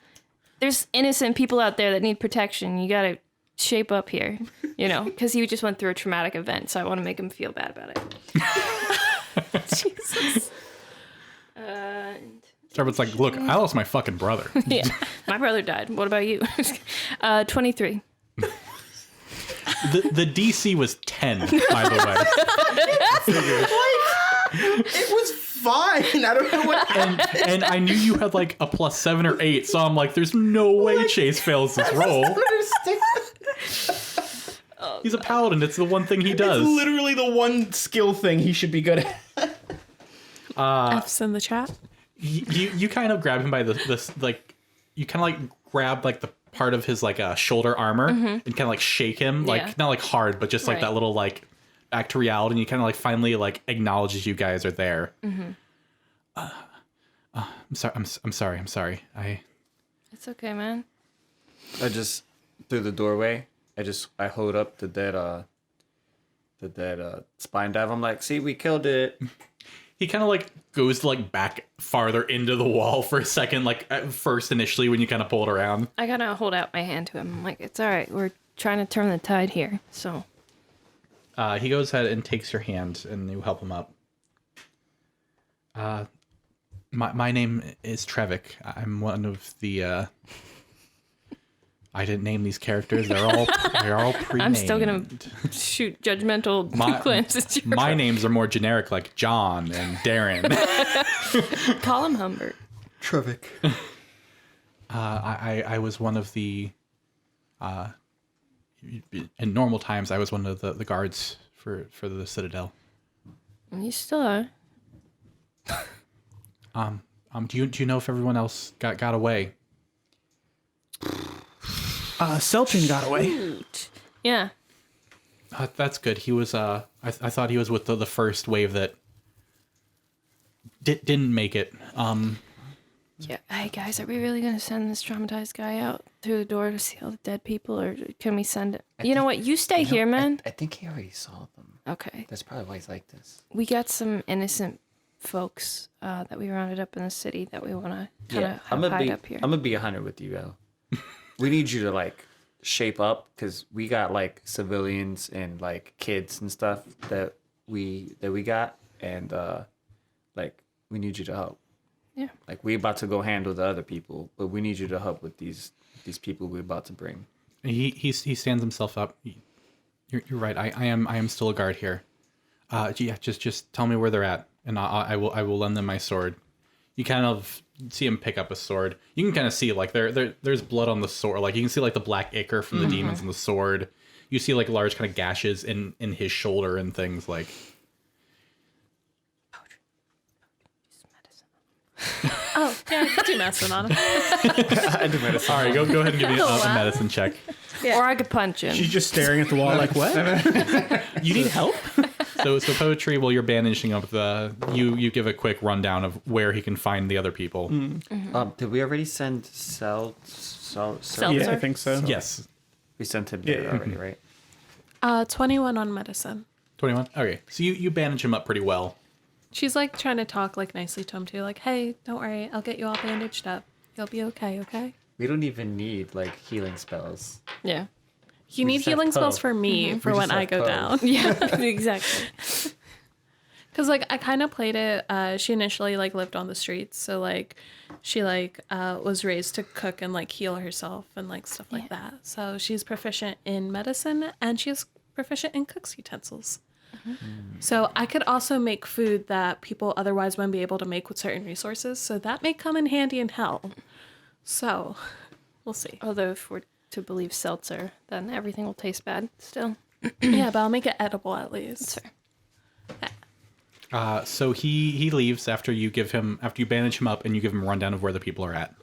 there's innocent people out there that need protection. You got to shape up here, because he just went through a traumatic event. So I want to make him feel bad about it. Jesus. Starbuck's like, look, I lost my fucking brother. Yeah. My brother died. What about you? 23. The DC was 10, by the way. It was fine. I don't know what. And I knew you had like a +7 or 8, so I'm like, there's no way Chase fails this roll. I don't understand. He's a paladin. It's the one thing he does. It's literally the one skill thing he should be good at. F's in the chat. You kind of grab him by this like, you kind of like grab like the part of his like shoulder armor and kind of like shake him, like Yeah. not like hard, but just like Right. that little like back to reality, and he kind of like finally like acknowledges you guys are there. I'm sorry. I'm sorry. It's okay, man. I just through the doorway. I hold up the dead spine dive. I'm like, see, we killed it. He kind of like goes like back farther into the wall for a second, like at first initially when you kind of pull it around. I gotta hold out my hand to him. I'm like, it's all right. We're trying to turn the tide here. So He goes ahead and takes your hand, and you help him up. My name is Trevik. I'm one of the. I didn't name these characters. They're all pre-named. I'm still gonna shoot judgmental glances at your My names are more generic, like John and Darren. Call him Humbert. Trevik. I was one of the. In normal times, I was one of the guards for the Citadel. You still are. Do you know if everyone else got away? Seltrin got away. Yeah. That's good. He was. I thought he was with the first wave that didn't make it. Yeah. Hey guys, are we really gonna send this traumatized guy out through the door to see all the dead people, or can we send it? You know what? You stay here, man. I think he already saw them. Okay. That's probably why he's like this. We got some innocent folks that we rounded up in the city that we want to kind of hide up here. I'm gonna be 100 with you, Al. We need you to like shape up because we got like civilians and like kids and stuff that we got, and like we need you to help. Yeah. Like we about to go handle the other people, but we need you to help with these people we're about to bring. He stands himself up. You're right. I am still a guard here. Yeah. Just tell me where they're at, and I will lend them my sword. You kind of see him pick up a sword. You can kind of see like there's blood on the sword. Like you can see like the black ichor from the demons on the sword. You see like large kind of gashes in his shoulder and things like. Oh, yeah, I could do medicine on him. I do medicine. All right, go ahead and give me a medicine check. Or I could punch him. She's just staring at the wall like, what? You need help? So poetry, while you're bandaging up you give a quick rundown of where he can find the other people. Did we already send Sel? Yeah, I think so. Yes. We sent him there Yeah. already, right? 21 on medicine. 21? Okay. So you bandage him up pretty well. She's like trying to talk like nicely to him too. Like, hey, don't worry, I'll get you all bandaged up. You'll be okay, okay? We don't even need like healing spells. Yeah. You We need just have healing spells Poe. for me for We when just I have go Poe. down. Yeah, exactly. Because like I kind of played it. She initially like lived on the streets, so like she like was raised to cook and like heal herself and like stuff like that. So she's proficient in medicine and she's proficient in cook's utensils. So I could also make food that people otherwise wouldn't be able to make with certain resources. So that may come in handy in hell. So we'll see. Although if we're to believe seltzer, then everything will taste bad still. Yeah, but I'll make it edible at least. Sure. So he leaves after you bandage him up and you give him a rundown of where the people are at.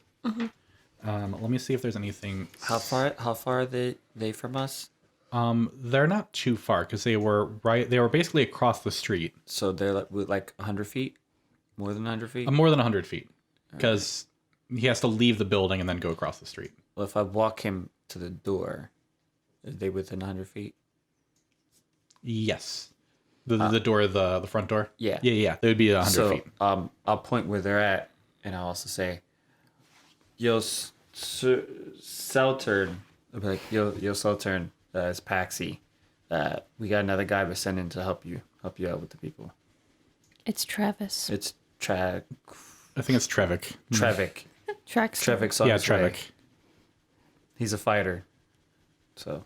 Let me see if there's anything. How far are they from us? They're not too far because they were basically across the street. So they're like 100 feet? More than 100 feet? More than 100 feet because he has to leave the building and then go across the street. Well, if I walk him to the door, are they within 100 feet? Yes. The door, the front door? Yeah. Yeah. They would be 100 So feet. I'll point where they're at, and I'll also say, "Yo, Seltern." I'll be like, "Yo, Seltern, it's Paxi. We got another guy we're sending to help you out with the people. It's Travis. It's Travis. I think it's Trevik. Trevik. Trevik's on Yeah, his way. Trevik. He's a fighter. So.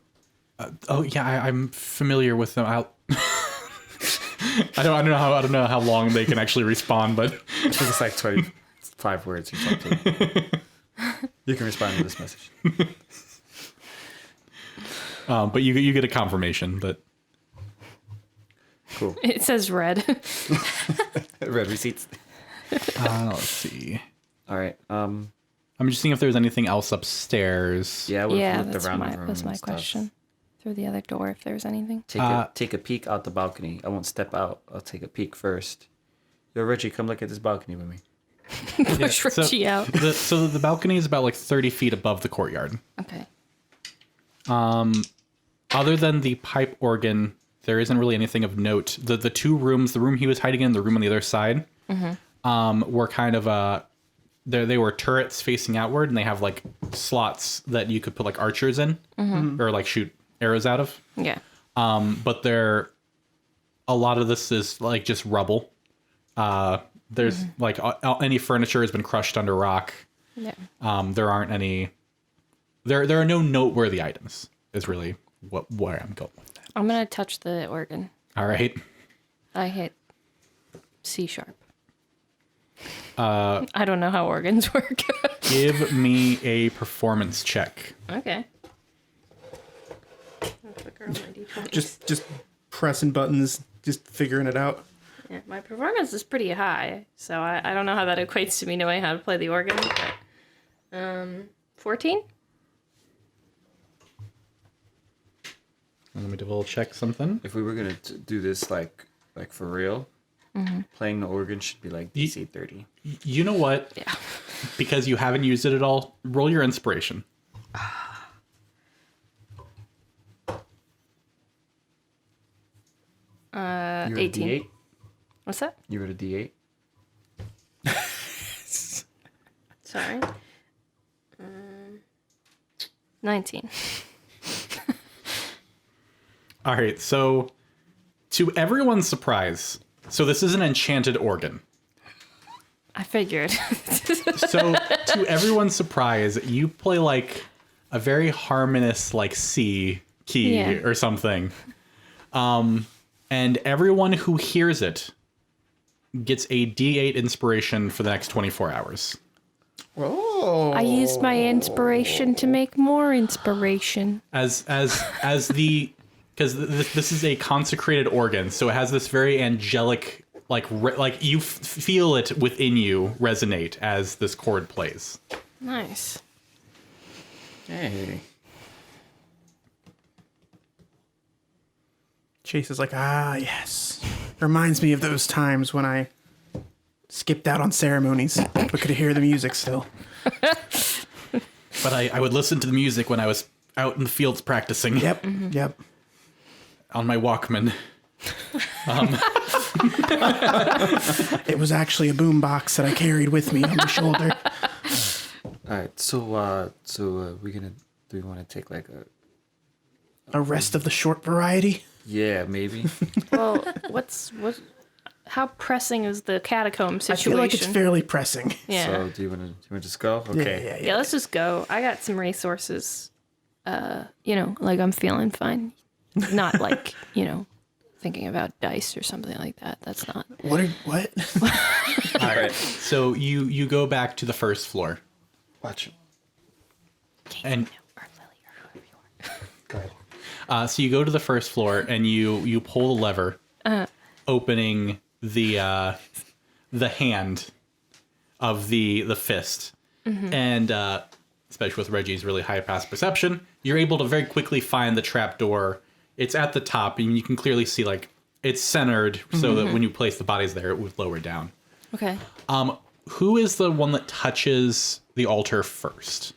Oh yeah, I'm familiar with them. I don't know how long they can actually respond, but I think it's like 25 words or something. You can respond to this message. but you get a confirmation that Cool. It says red. Red receipts. let's see. All right. I'm just seeing if there's anything else upstairs. Yeah, we've Yeah, looked that's around my, the room was my and stuff. question. Through the other door, if there's anything. Take a peek out the balcony. I won't step out. I'll take a peek first. Yo, Reggie, come look at this balcony with me. Push so- Reggie out. So the balcony is about like 30 feet above the courtyard. Okay. Other than the pipe organ, there isn't really anything of note. The two rooms, the room he was hiding in, the room on the other side, were kind of they were turrets facing outward, and they have like slots that you could put like archers in or like shoot arrows out of. Yeah. But a lot of this is like just rubble. There's like any furniture has been crushed under rock. Yeah. There aren't any. There are no noteworthy items. Is really where I'm going with that. I'm gonna touch the organ. All right. I hit C#. I don't know how organs work. Give me a performance check. Okay. Just pressing buttons, just figuring it out. Yeah, my performance is pretty high, so I don't know how that equates to me knowing how to play the organ. But, 14? Let me double check something. If we were gonna do this like for real, playing the organ should be like DC 30. You know what? Yeah. Because you haven't used it at all, roll your inspiration. You were a 18. D8. What's that? You were a D8. Sorry. 19. All right, so to everyone's surprise, so this is an enchanted organ. I figured. So to everyone's surprise, you play like a very harmonious like C key Yeah. or something. And everyone who hears it gets a D8 inspiration for the next 24 hours. Oh. I used my inspiration to make more inspiration. As the because this is a consecrated organ, so it has this very angelic like you feel it within you resonate as this chord plays. Nice. Hey. Chase is like, yes. Reminds me of those times when I skipped out on ceremonies, but could hear the music still. But I would listen to the music when I was out in the fields practicing. Yep, yep. On my Walkman. It was actually a boombox that I carried with me on my shoulder. All right. So we want to take like A rest of the short variety. yeah, maybe. Well, how pressing is the catacomb I situation? feel like it's fairly pressing. Yeah. So do you want to just go? Yeah, Okay. yeah, yeah. Yeah, let's just go. I got some resources. Like I'm feeling fine. Not like, thinking about dice or something like that. That's not. What? All right. So you go back to the first floor. Watch. And Or Lily or whoever you are. go ahead. So you go to the first floor and you pull the lever, opening the hand of the fist, and especially with Reggie's really high pass perception, you're able to very quickly find the trap door. It's at the top, and you can clearly see like it's centered so that when you place the bodies there, it would lower down. Okay. Who is the one that touches the altar first?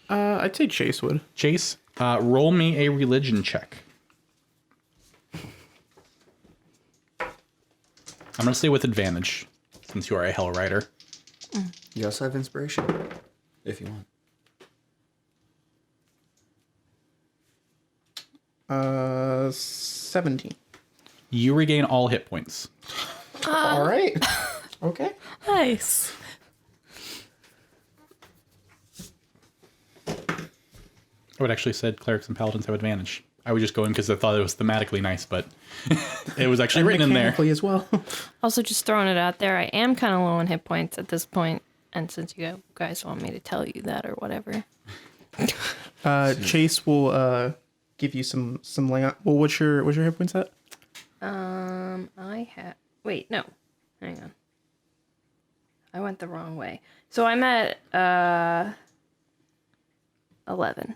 I'd say Chase would. Chase, roll me a religion check. I'm going to say with advantage, since you are a Hell Rider. You also have inspiration, if you want. 17. You regain all hit points. All right. Okay. Nice. I would actually said clerics and paladins have advantage. I was just going because I thought it was thematically nice, but it was actually written in there. Mechanically as well. Also, just throwing it out there, I am kind of low on hit points at this point, and since you guys want me to tell you that or whatever. Chase will give you some well, what's your hit points at? I have. Wait, no, hang on. I went the wrong way. So I'm at 11.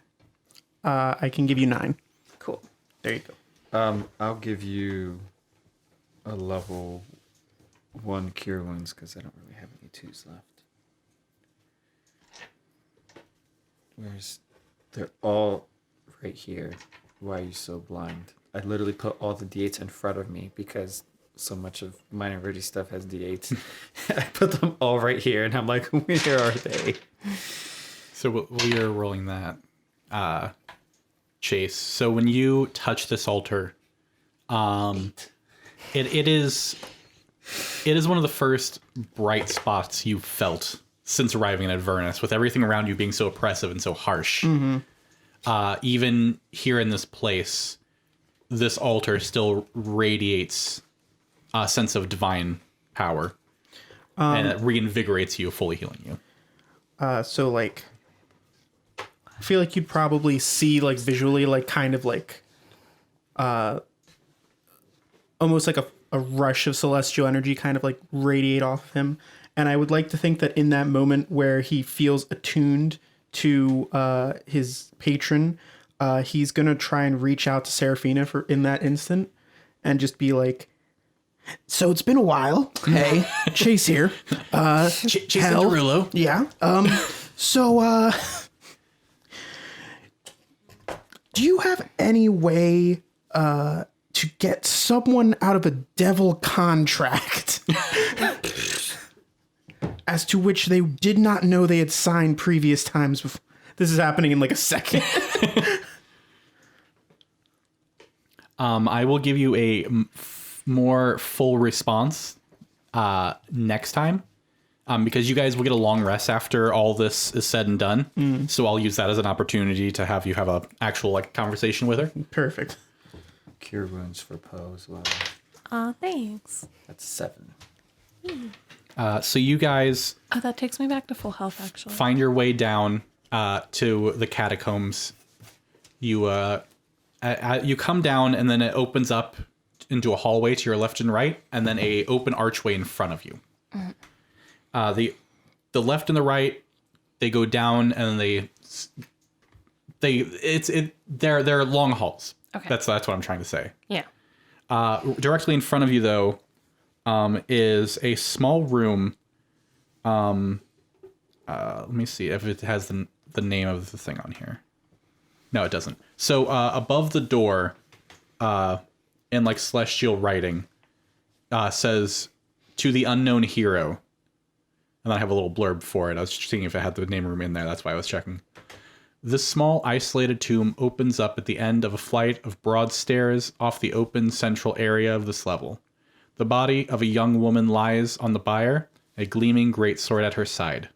I can give you 9. Cool. There you go. I'll give you a level 1 cure wounds because I don't really have any 2s left. They're all right here. Why are you so blind? I literally put all the D8s in front of me because so much of mine and Reggie's stuff has D8s. I put them all right here, and I'm like, where are they? So we are rolling that. Chase. So when you touch this altar, it is one of the first bright spots you've felt since arriving in Avernus, with everything around you being so oppressive and so harsh. Even here in this place, this altar still radiates a sense of divine power, and it reinvigorates you, fully healing you. So like, I feel like you'd probably see like visually, like kind of like, almost like a rush of celestial energy kind of like radiate off of him. And I would like to think that in that moment where he feels attuned to his patron, he's going to try and reach out to Seraphina in that instant and just be like, So it's been a while. Hey, Chase here. Chase and Derulo. Yeah. So, do you have any way to get someone out of a devil contract as to which they did not know they had signed previous times before? this is happening in like a second. I will give you a more full response next time, because you guys will get a long rest after all this is said and done. So I'll use that as an opportunity to have you have a actual like conversation with her. Perfect. cure wounds for Poe as well. Thanks. That's 7. So you guys Oh, that takes me back to full health, actually. find your way down to the catacombs. You you come down, and then it opens up into a hallway to your left and right, and then a open archway in front of you. The left and the right, they go down, and they're long halls. Okay. That's what I'm trying to say. Yeah. Directly in front of you, though, is a small room. Let me see if it has the name of the thing on here. No, it doesn't. So above the door, in like celestial writing, says "To the unknown hero," and I have a little blurb for it. I was just seeing if it had the name room in there. That's why I was checking. This small, isolated tomb opens up at the end of a flight of broad stairs off the open central area of this level. The body of a young woman lies on the bier, a gleaming greatsword at her side.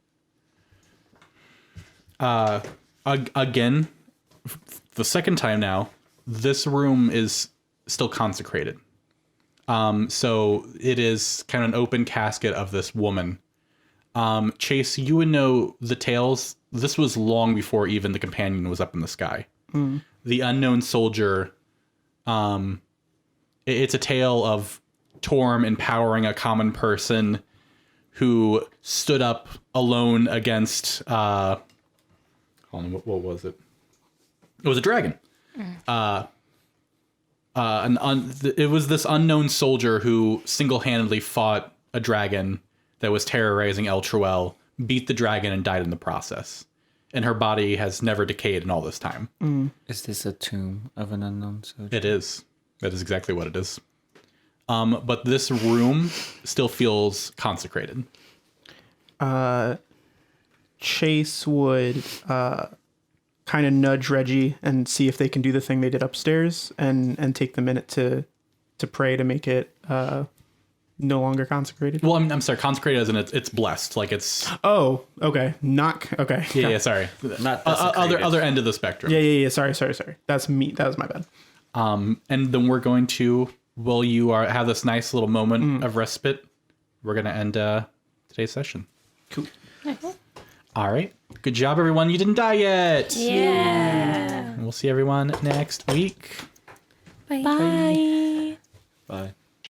Again, the second time now, this room is still consecrated. So it is kind of an open casket of this woman. Chase, you would know the tales. This was long before even the companion was up in the sky. The unknown soldier. It's a tale of Torm empowering a common person who stood up alone against. Hold on, what was it? It was a dragon. It was this unknown soldier who single-handedly fought a dragon that was terrorizing El Truel, beat the dragon, and died in the process. And her body has never decayed in all this time. Is this a tomb of an unknown soldier? It is. That is exactly what it is. But this room still feels consecrated. Chase would kind of nudge Reggie and see if they can do the thing they did upstairs and take the minute to pray to make it no longer consecrated. Well, I'm sorry, consecrated as in it's blessed. Like it's Oh, okay. Not okay. yeah, sorry. Not Other end of the spectrum. Yeah. Sorry. That's me. That was my bad. And then we're going to while you have this nice little moment of respite, we're gonna end today's session. Cool. All right. Good job, everyone. You didn't die yet. Yeah. And we'll see everyone next week. Bye.